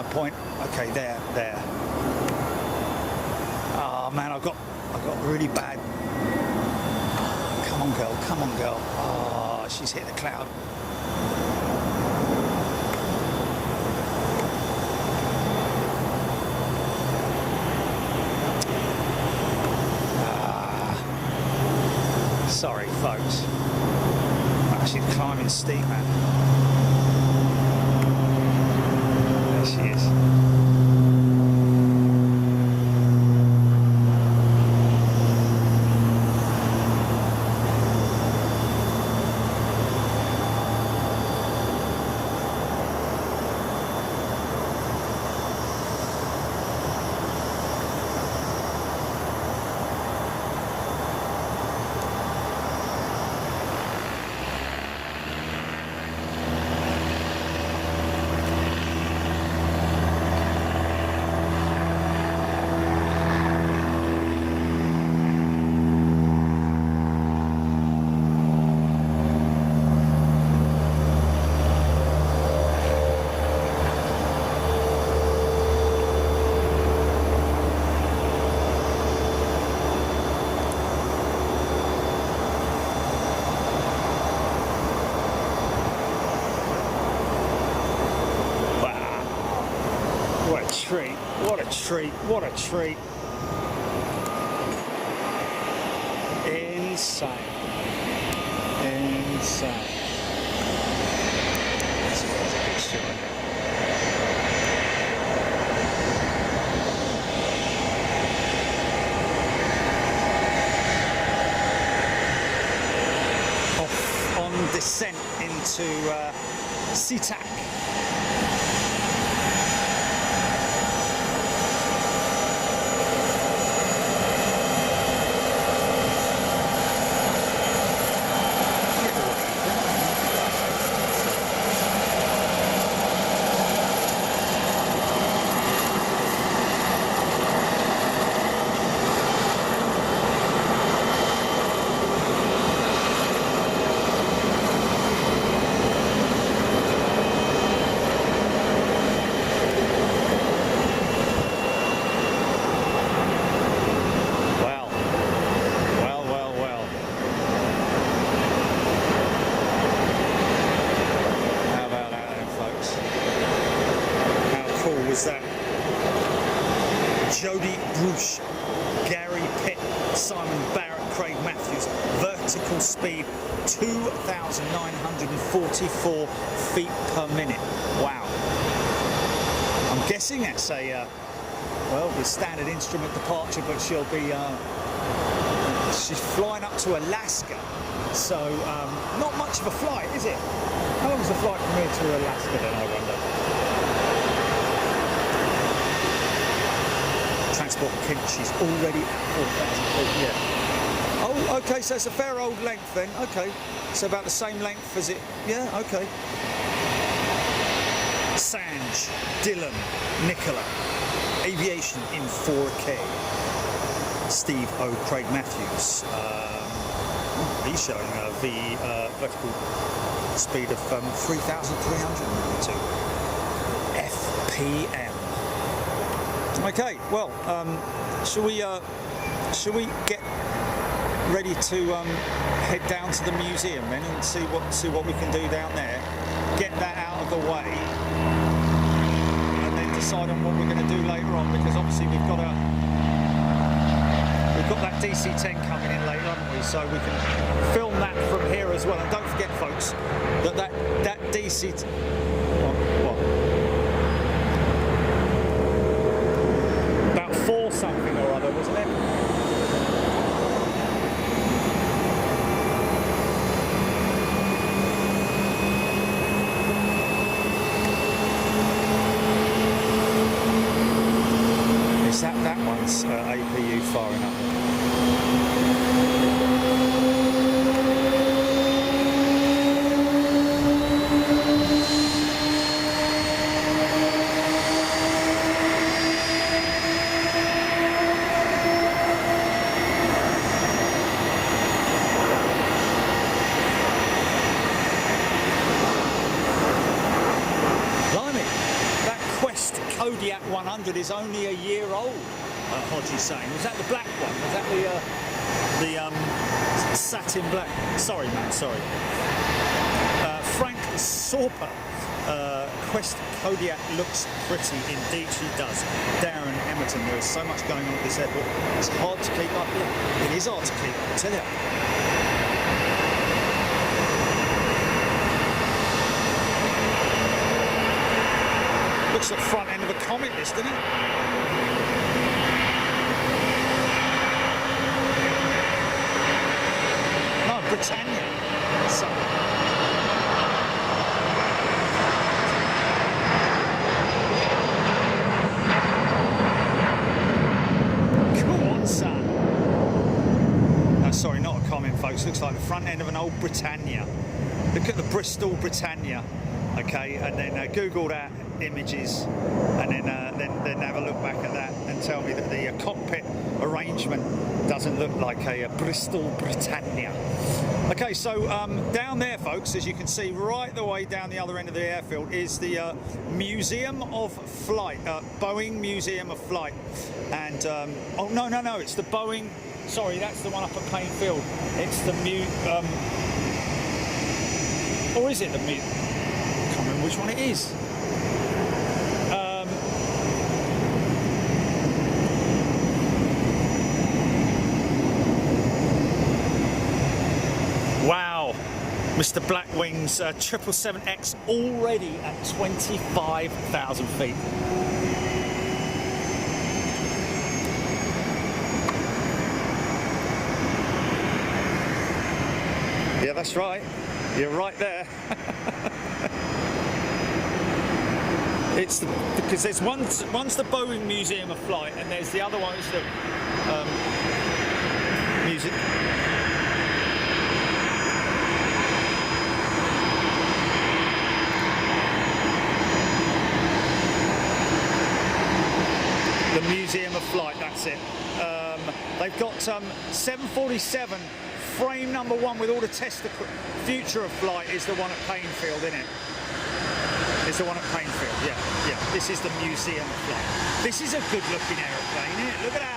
point. Okay, there. Oh man, I got really bad. Come on, girl. Oh, she's hit the cloud. Sorry, folks. I'm actually climbing steep, man. There she is. What a treat. Insane. That's a good shot. Off on descent into SeaTac. That Jody Bruce, Gary Pitt, Simon Barrett, Craig Matthews, vertical speed 2,944 feet per minute. Wow. I'm guessing that's a well, the standard instrument departure, but she'll be she's flying up to Alaska, so not much of a flight, is it? How long is the flight from here to Alaska then, I wonder? Transport Kent, she's already at 4,000 feet, yeah. Oh, okay, so it's a fair old length then, okay. So about the same length as it, yeah, okay. Sanj, Dylan, Nicola, Aviation in 4K. Steve O. Craig Matthews, he's showing the vertical speed of 3,302. p.m. Okay, well, shall we get ready to head down to the museum then and see what we can do down there, get that out of the way, and then decide on what we're going to do later on, because obviously we've got that DC-10 coming in later, haven't we? So we can film that from here as well. And don't forget, folks, that DC. What? About 4 something or other, wasn't it? Is that one's APU firing up? Kodiak 100 is only a year old, Hodgie's saying. Was that the black one? Was that the satin black? Sorry, man, sorry. Frank Sorper, Quest Kodiak looks pretty, indeed she does. Darren Emerton, there is so much going on at this airport. It's hard to keep up here. It is hard to keep up, I tell you. Looks like the front end of a comet list, doesn't it? No, Britannia. So. Come on, son. No, sorry, not a comment, folks. Looks like the front end of an old Britannia. Look at the Bristol Britannia. Okay, and then Google that images, and then have a look back at that and tell me that the cockpit arrangement doesn't look like a Bristol Britannia. Okay, so down there, folks, as you can see, right the way down the other end of the airfield is the Museum of Flight, Boeing Museum of Flight, and oh no, it's the Boeing. Sorry, that's the one up at Plainfield. It's the or is it the I can't remember which one it is. Wow, Mr. Blackwing's 777X already at 25,000 feet. Yeah, that's right. You're right there. It's because there's one's the Boeing Museum of Flight, and there's the other one is the music. The Museum of Flight, that's it. They've got 747 frame number 1 with all the test equipment. Future of Flight is the one at Plainfield, isn't it? It's the one at Plainfield, yeah. This is the Museum of Flight. This is a good looking aeroplane, isn't it? Look at that.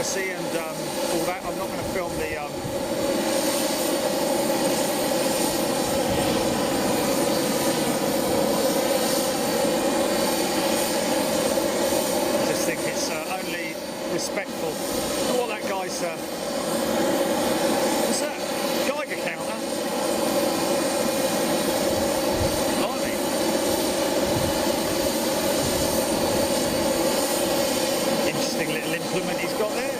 privacy and all that. I'm not going to film the I just think it's only respectful. Look what that guy's what's that? Geiger counter? Blimey. Interesting little implement he's got there.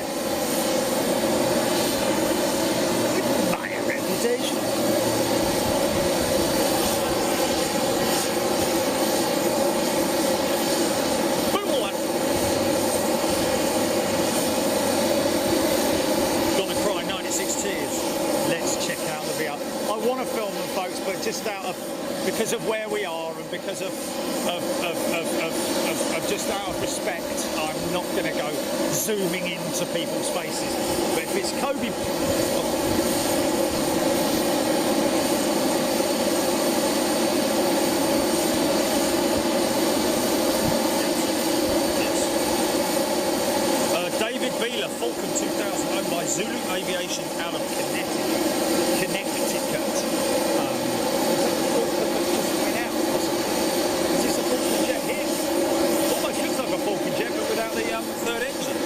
My reputation. Boom one. Gonna cry 96 tears. Let's check out the VR. I want to film them, folks, but just out of because of where we are and because of just out of respect, I'm not going to go zooming into people's faces. But if it's Kobe, David Beeler, Falcon 2000, owned by Zulu Aviation out of Connecticut. Is this a Falcon jet here? Almost looks like a Falcon jet, but without the third engine.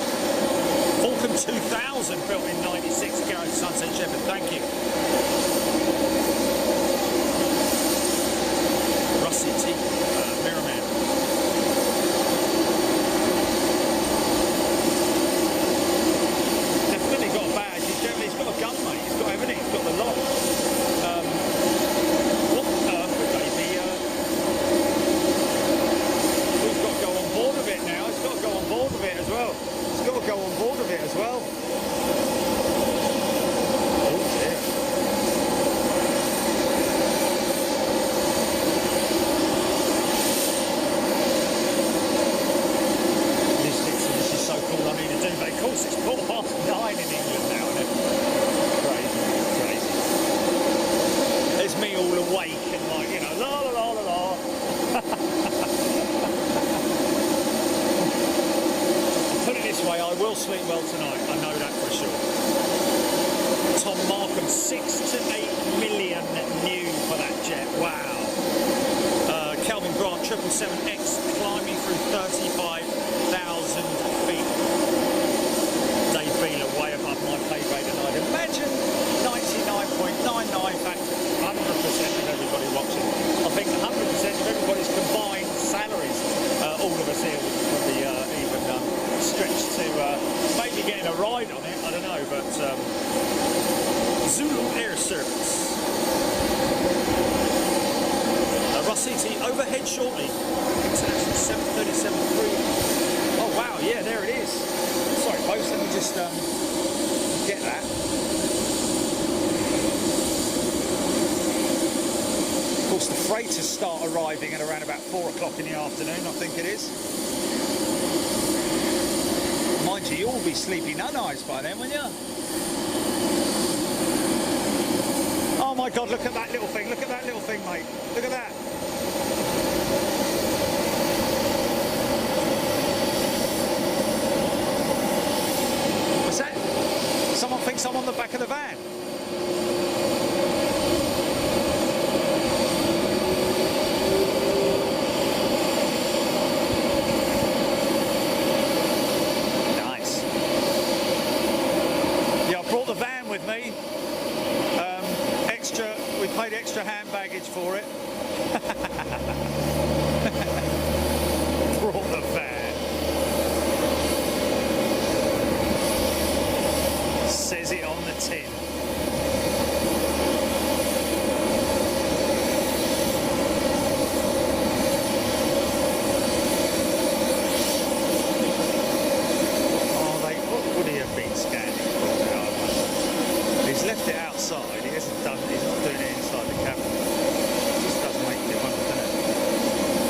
Falcon 2000, built in '96, Gareth Sunset Shepherd. Thank you. Rusty T. Mirrorman. Definitely got a badge. He's got a gun, mate. He's got everything. He's got the lot. What on earth would they be? He's got to go on board of it now. He's got to go on board of it as well. He's got to go on board of it as well. Oh dear. This is so cool. I need a duvet. Of course, it's 9:15 in England now, isn't it? Crazy, crazy. There's me all awake and like, you know, la la la la la. Put it this way, I will sleep well tonight. I know that for sure. Tom Markham, 6 to 8 million new for that jet. Wow. Calvin Grant, 777X, climbing through 35,000 feet. Dave Beeler, way above my pay grade, and I'd imagine 99.99, in fact, 100% of everybody watching. I think 100% of everybody's combined salaries, all of us here would be even stretched to maybe getting a ride on it, I don't know, but Zulu Air Service. Rossiti, overhead shortly. International 737-3. Oh wow, yeah, there it is. Sorry folks, let me just get that. Of course, the freighters start arriving at around about 4 o'clock in the afternoon, I think it is. Mind you, you'll all be sleepy nun-eyes by then, won't you? Oh my God, look at that little thing. Look at that little thing, mate. Look at that. What's that? Someone thinks I'm on the back of the van. Nice. Yeah, I brought the van with me. We paid extra hand baggage for it. Brought the van. Says it on the tin. What would he have been scanning for now? He's left it outside. He's not doing it inside the cabin. It just does make you wonder, doesn't it?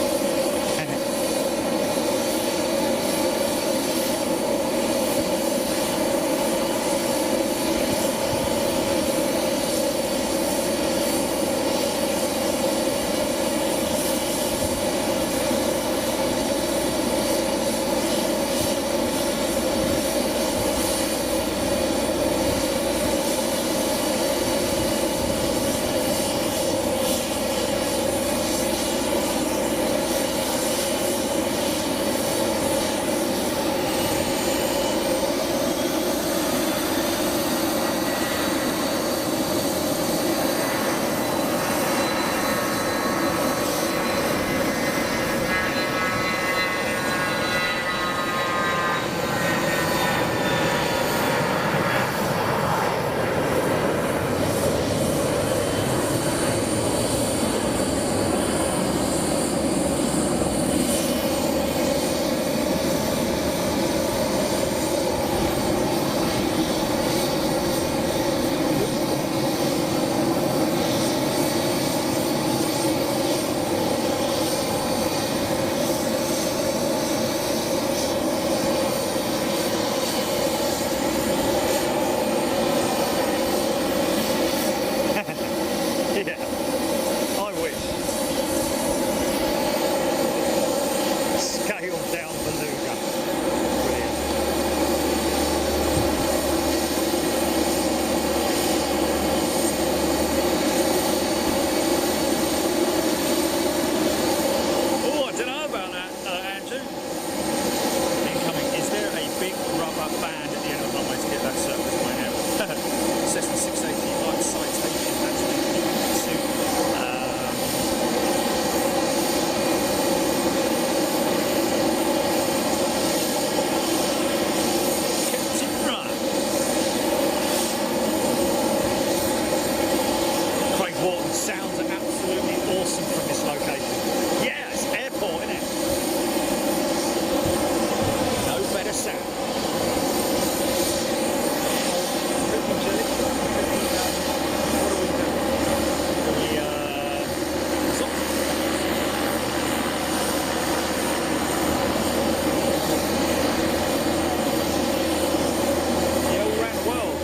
band at the end of the runway to get that surface plane out. Cessna 680 light citation, that's the sounds absolutely awesome from this location. Yeah, it's airport, isn't it? No better sound. What are we doing? Yeah, all around the world.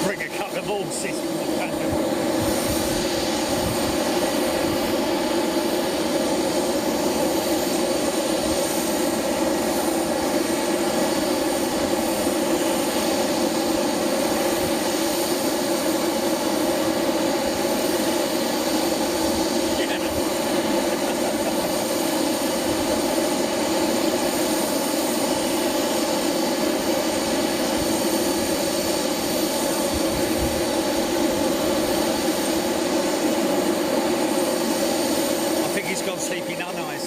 Bring a couple of horses from the paddock. Sleepy Nun Eyes.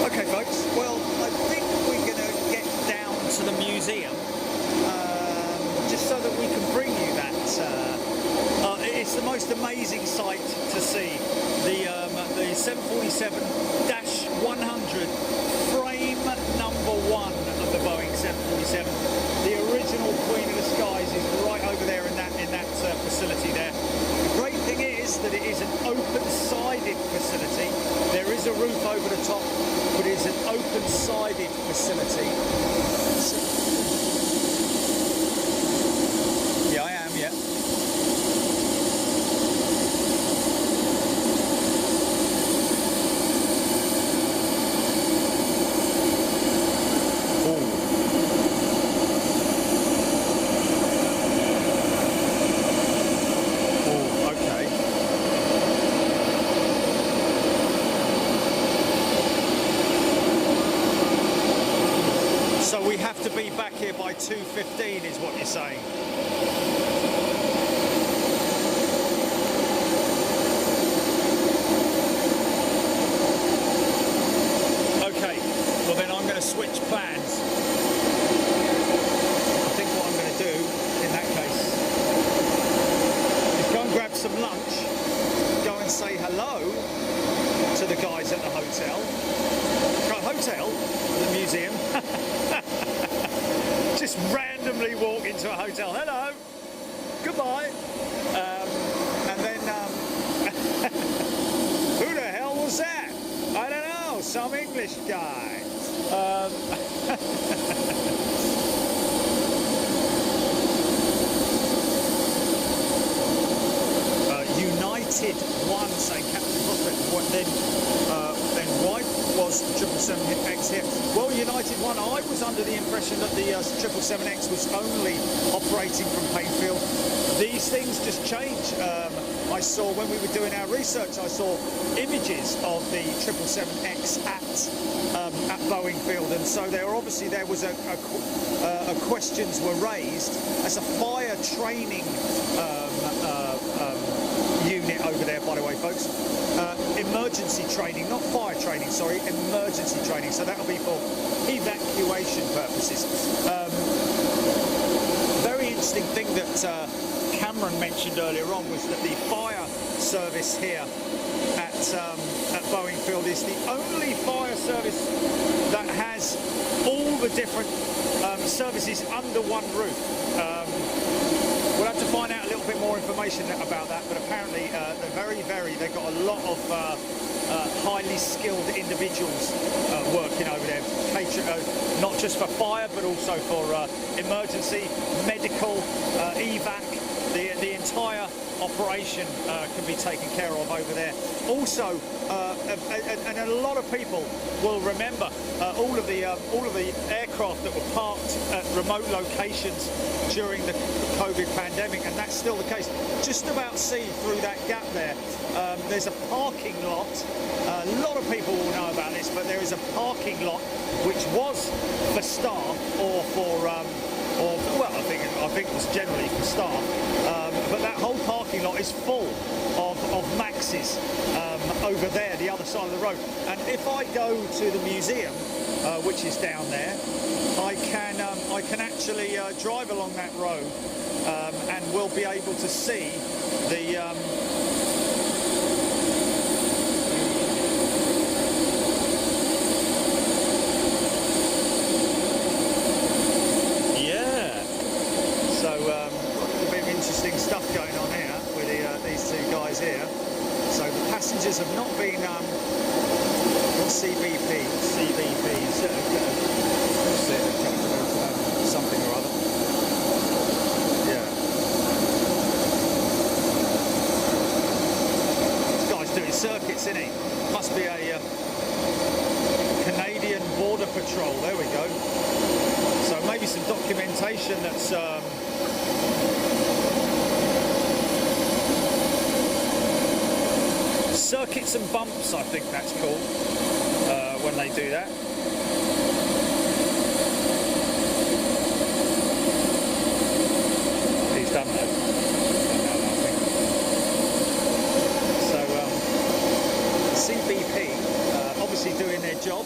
Okay, folks. Well, I think we're going to get down to the museum just so that we can bring you that. It's the most amazing sight to see. The 747-100 frame number 1 of the Boeing 747. The original Queen of the Skies is right over there in that facility there. The great thing is that it is an open-sided facility. There is a roof over the top, but it is an open-sided facility. Yeah, I am, yeah. So we have to be back here by 2:15 is what you're saying. Okay, well then I'm going to switch plans. I think what I'm going to do in that case is go and grab some lunch, go and say hello to the guys at the hotel. Hotel? The museum. Just randomly walk into a hotel. Hello. Goodbye. And then, who the hell was that? I don't know. Some English guy. United One, saying Captain Prospect. Then why was 777X here? Well, United One, I was under the impression that the 777X was only operating from Painfield. These things just change. I saw, when we were doing our research, I saw images of the 777X at Boeing Field, and so there was questions were raised as a fire training unit over there, by the way, folks. Emergency training, not fire training, sorry, emergency training. So that'll be for evacuation purposes. Very interesting thing that Cameron mentioned earlier on was that the fire service here at Boeing Field is the only fire service that has all the different services under one roof. We'll have to find out a little bit more information about that, but apparently they've got a lot of highly skilled individuals working over there, not just for fire, but also for emergency, medical, evac. The entire operation can be taken care of over there. Also, and a lot of people will remember all of the aircraft that were parked at remote locations during the COVID pandemic, and that's still the case. Just about see through that gap there. There's a parking lot. A lot of people will know about this, but there is a parking lot which was for staff or for well, I think it was generally for staff, but that whole parking lot is full of Maxes over there, the other side of the road. And if I go to the museum, which is down there, I can actually drive along that road and we'll be able to see the stuff going on here with these two guys here. So the passengers have not been CBP, something or other. Yeah. This guy's doing circuits, isn't he? Must be a Canadian Border Patrol. There we go. So maybe some documentation that's circuits and bumps, I think that's called, when they do that. He's done that. So, CBP, obviously doing their job.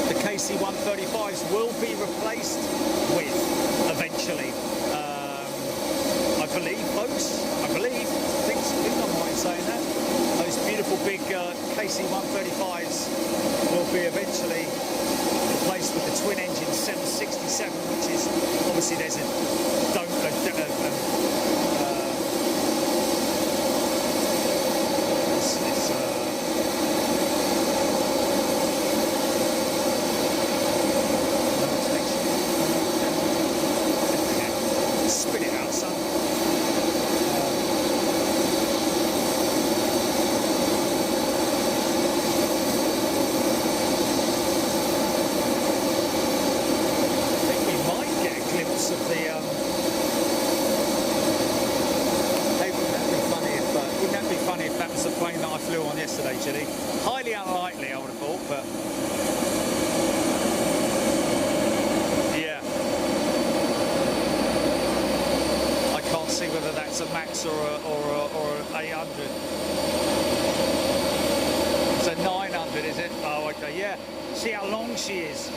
The KC-135s will be replaced with eventually. I believe, folks. I think I'm right in saying that. Those beautiful big KC-135s will be eventually replaced with the twin-engine 767, which is obviously there's spit it out, son. I think we might get a glimpse of the. Hey, wouldn't that be funny if that was the plane that I flew on yesterday, Chili? Highly unlikely, I would have thought, but. See whether that's a Max or an 800. It's a 900, is it? Oh, okay, yeah. See how long she is.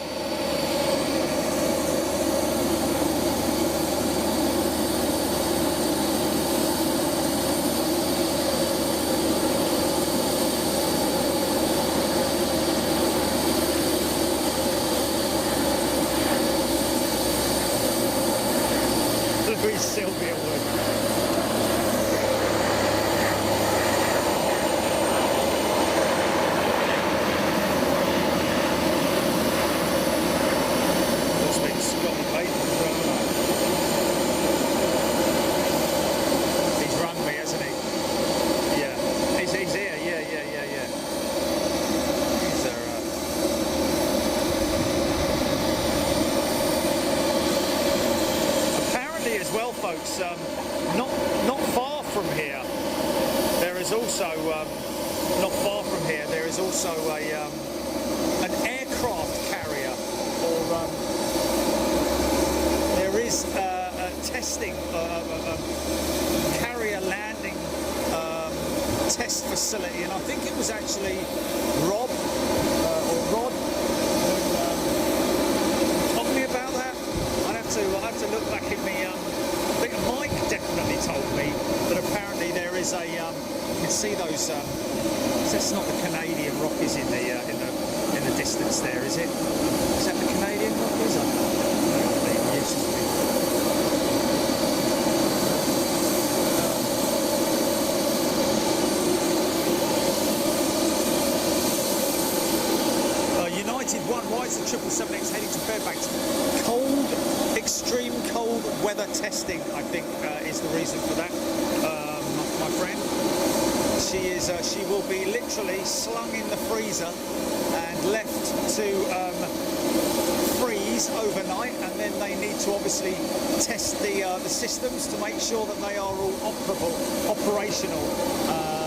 Sylvia Wood. also, not far from here, there is also an aircraft carrier, or there is a testing, carrier landing test facility, and I think it was actually Rob or Rod who told me about that. I'd have to look back in me. I think Mike definitely told me that apparently there is a. You can see those. That's not the Canadian Rockies in the distance there, is it? Is that the Canadian Rockies? I don't know. It used to be. United 1, why is the 777X heading to Fairbanks? Cold, extreme cold weather testing, I think, is the reason for that, my friend. She will be literally slung in the freezer and left to freeze overnight, and then they need to obviously test the systems to make sure that they are all operational.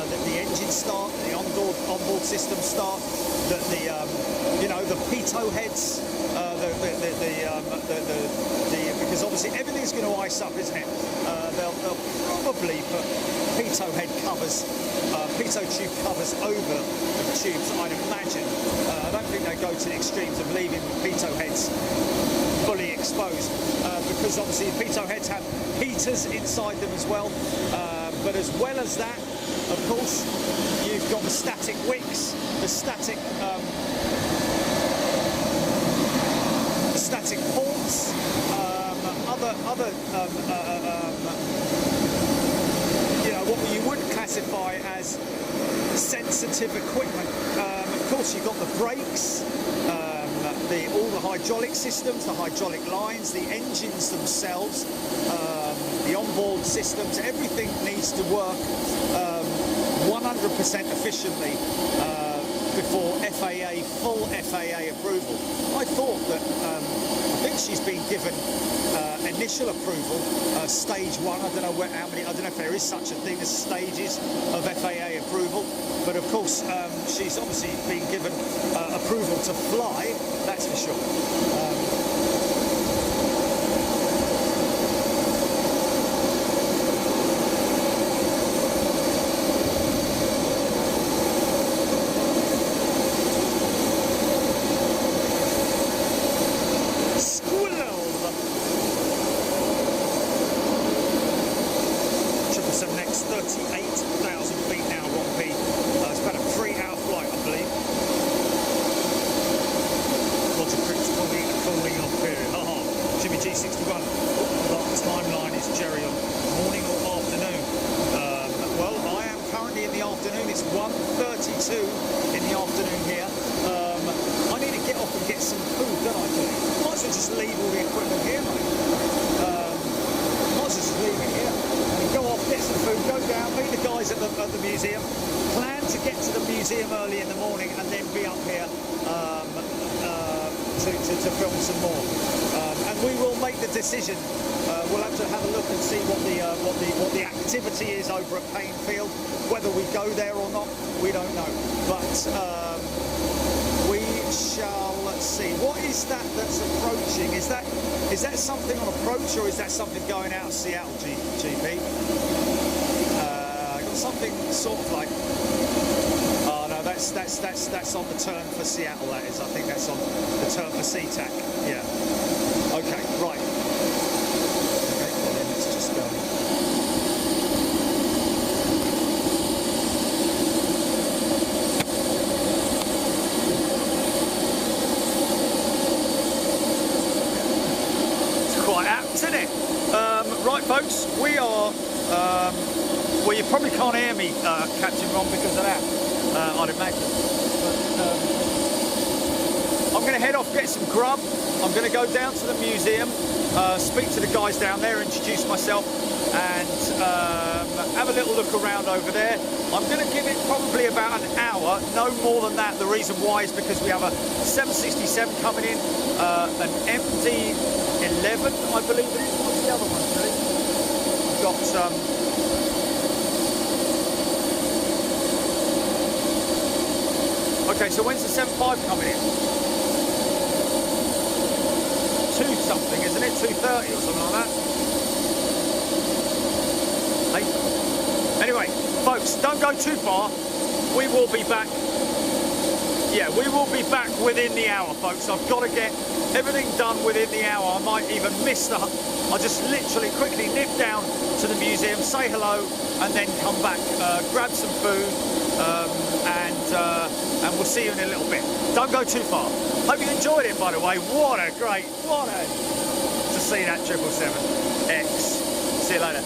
That the engines start, the onboard systems start, that the pitot heads, because obviously everything's going to ice up, isn't it? They'll probably put pitot head covers, pitot tube covers over the tubes, I'd imagine. I don't think they go to the extremes of leaving the pitot heads fully exposed, because obviously the pitot heads have heaters inside them as well. But as well as that, of course, you've got the static wicks, the static ports, other what you would classify as sensitive equipment. Of course, you've got the brakes, all the hydraulic systems, the hydraulic lines, the engines themselves, the onboard systems. Everything needs to work 100% efficiently before full FAA approval. I thought that, I think she's been given initial approval, stage 1. I don't know how many. I don't know if there is such a thing as stages of FAA approval, but of course she's obviously been given approval to fly. That's for sure. Early in the morning, and then be up here to film some more. And we will make the decision. We'll have to have a look and see what the activity is over at Payne Field. Whether we go there or not, we don't know. But we shall see. What is that that's approaching? Is that something on approach, or is that something going out of Seattle, GP? Got something sort of like. That's on the turn for Seattle, that is. I think that's on the turn for SeaTac. Yeah. Okay, right. Okay, well then let's just go. It's quite apt, isn't it? Right, folks, we are. Well, you probably can't hear me, Captain Ron, because of that. I'd imagine. But, I'm going to head off, get some grub. I'm going to go down to the museum, speak to the guys down there, introduce myself, and have a little look around over there. I'm going to give it probably about an hour, no more than that. The reason why is because we have a 767 coming in, an MD-11, I believe it is. What's the other one, really? We've got Okay, so when's the 7.5 coming in? 2 something, isn't it? 2:30 or something like that. Hey. Anyway, folks, don't go too far. We will be back. Yeah, we will be back within the hour, folks. I've got to get everything done within the hour. I might even miss the... I'll just literally quickly nip down to the museum, say hello, and then come back, grab some food, and we'll see you in a little bit. Don't go too far. Hope you enjoyed it, by the way. To see that 777X. See you later.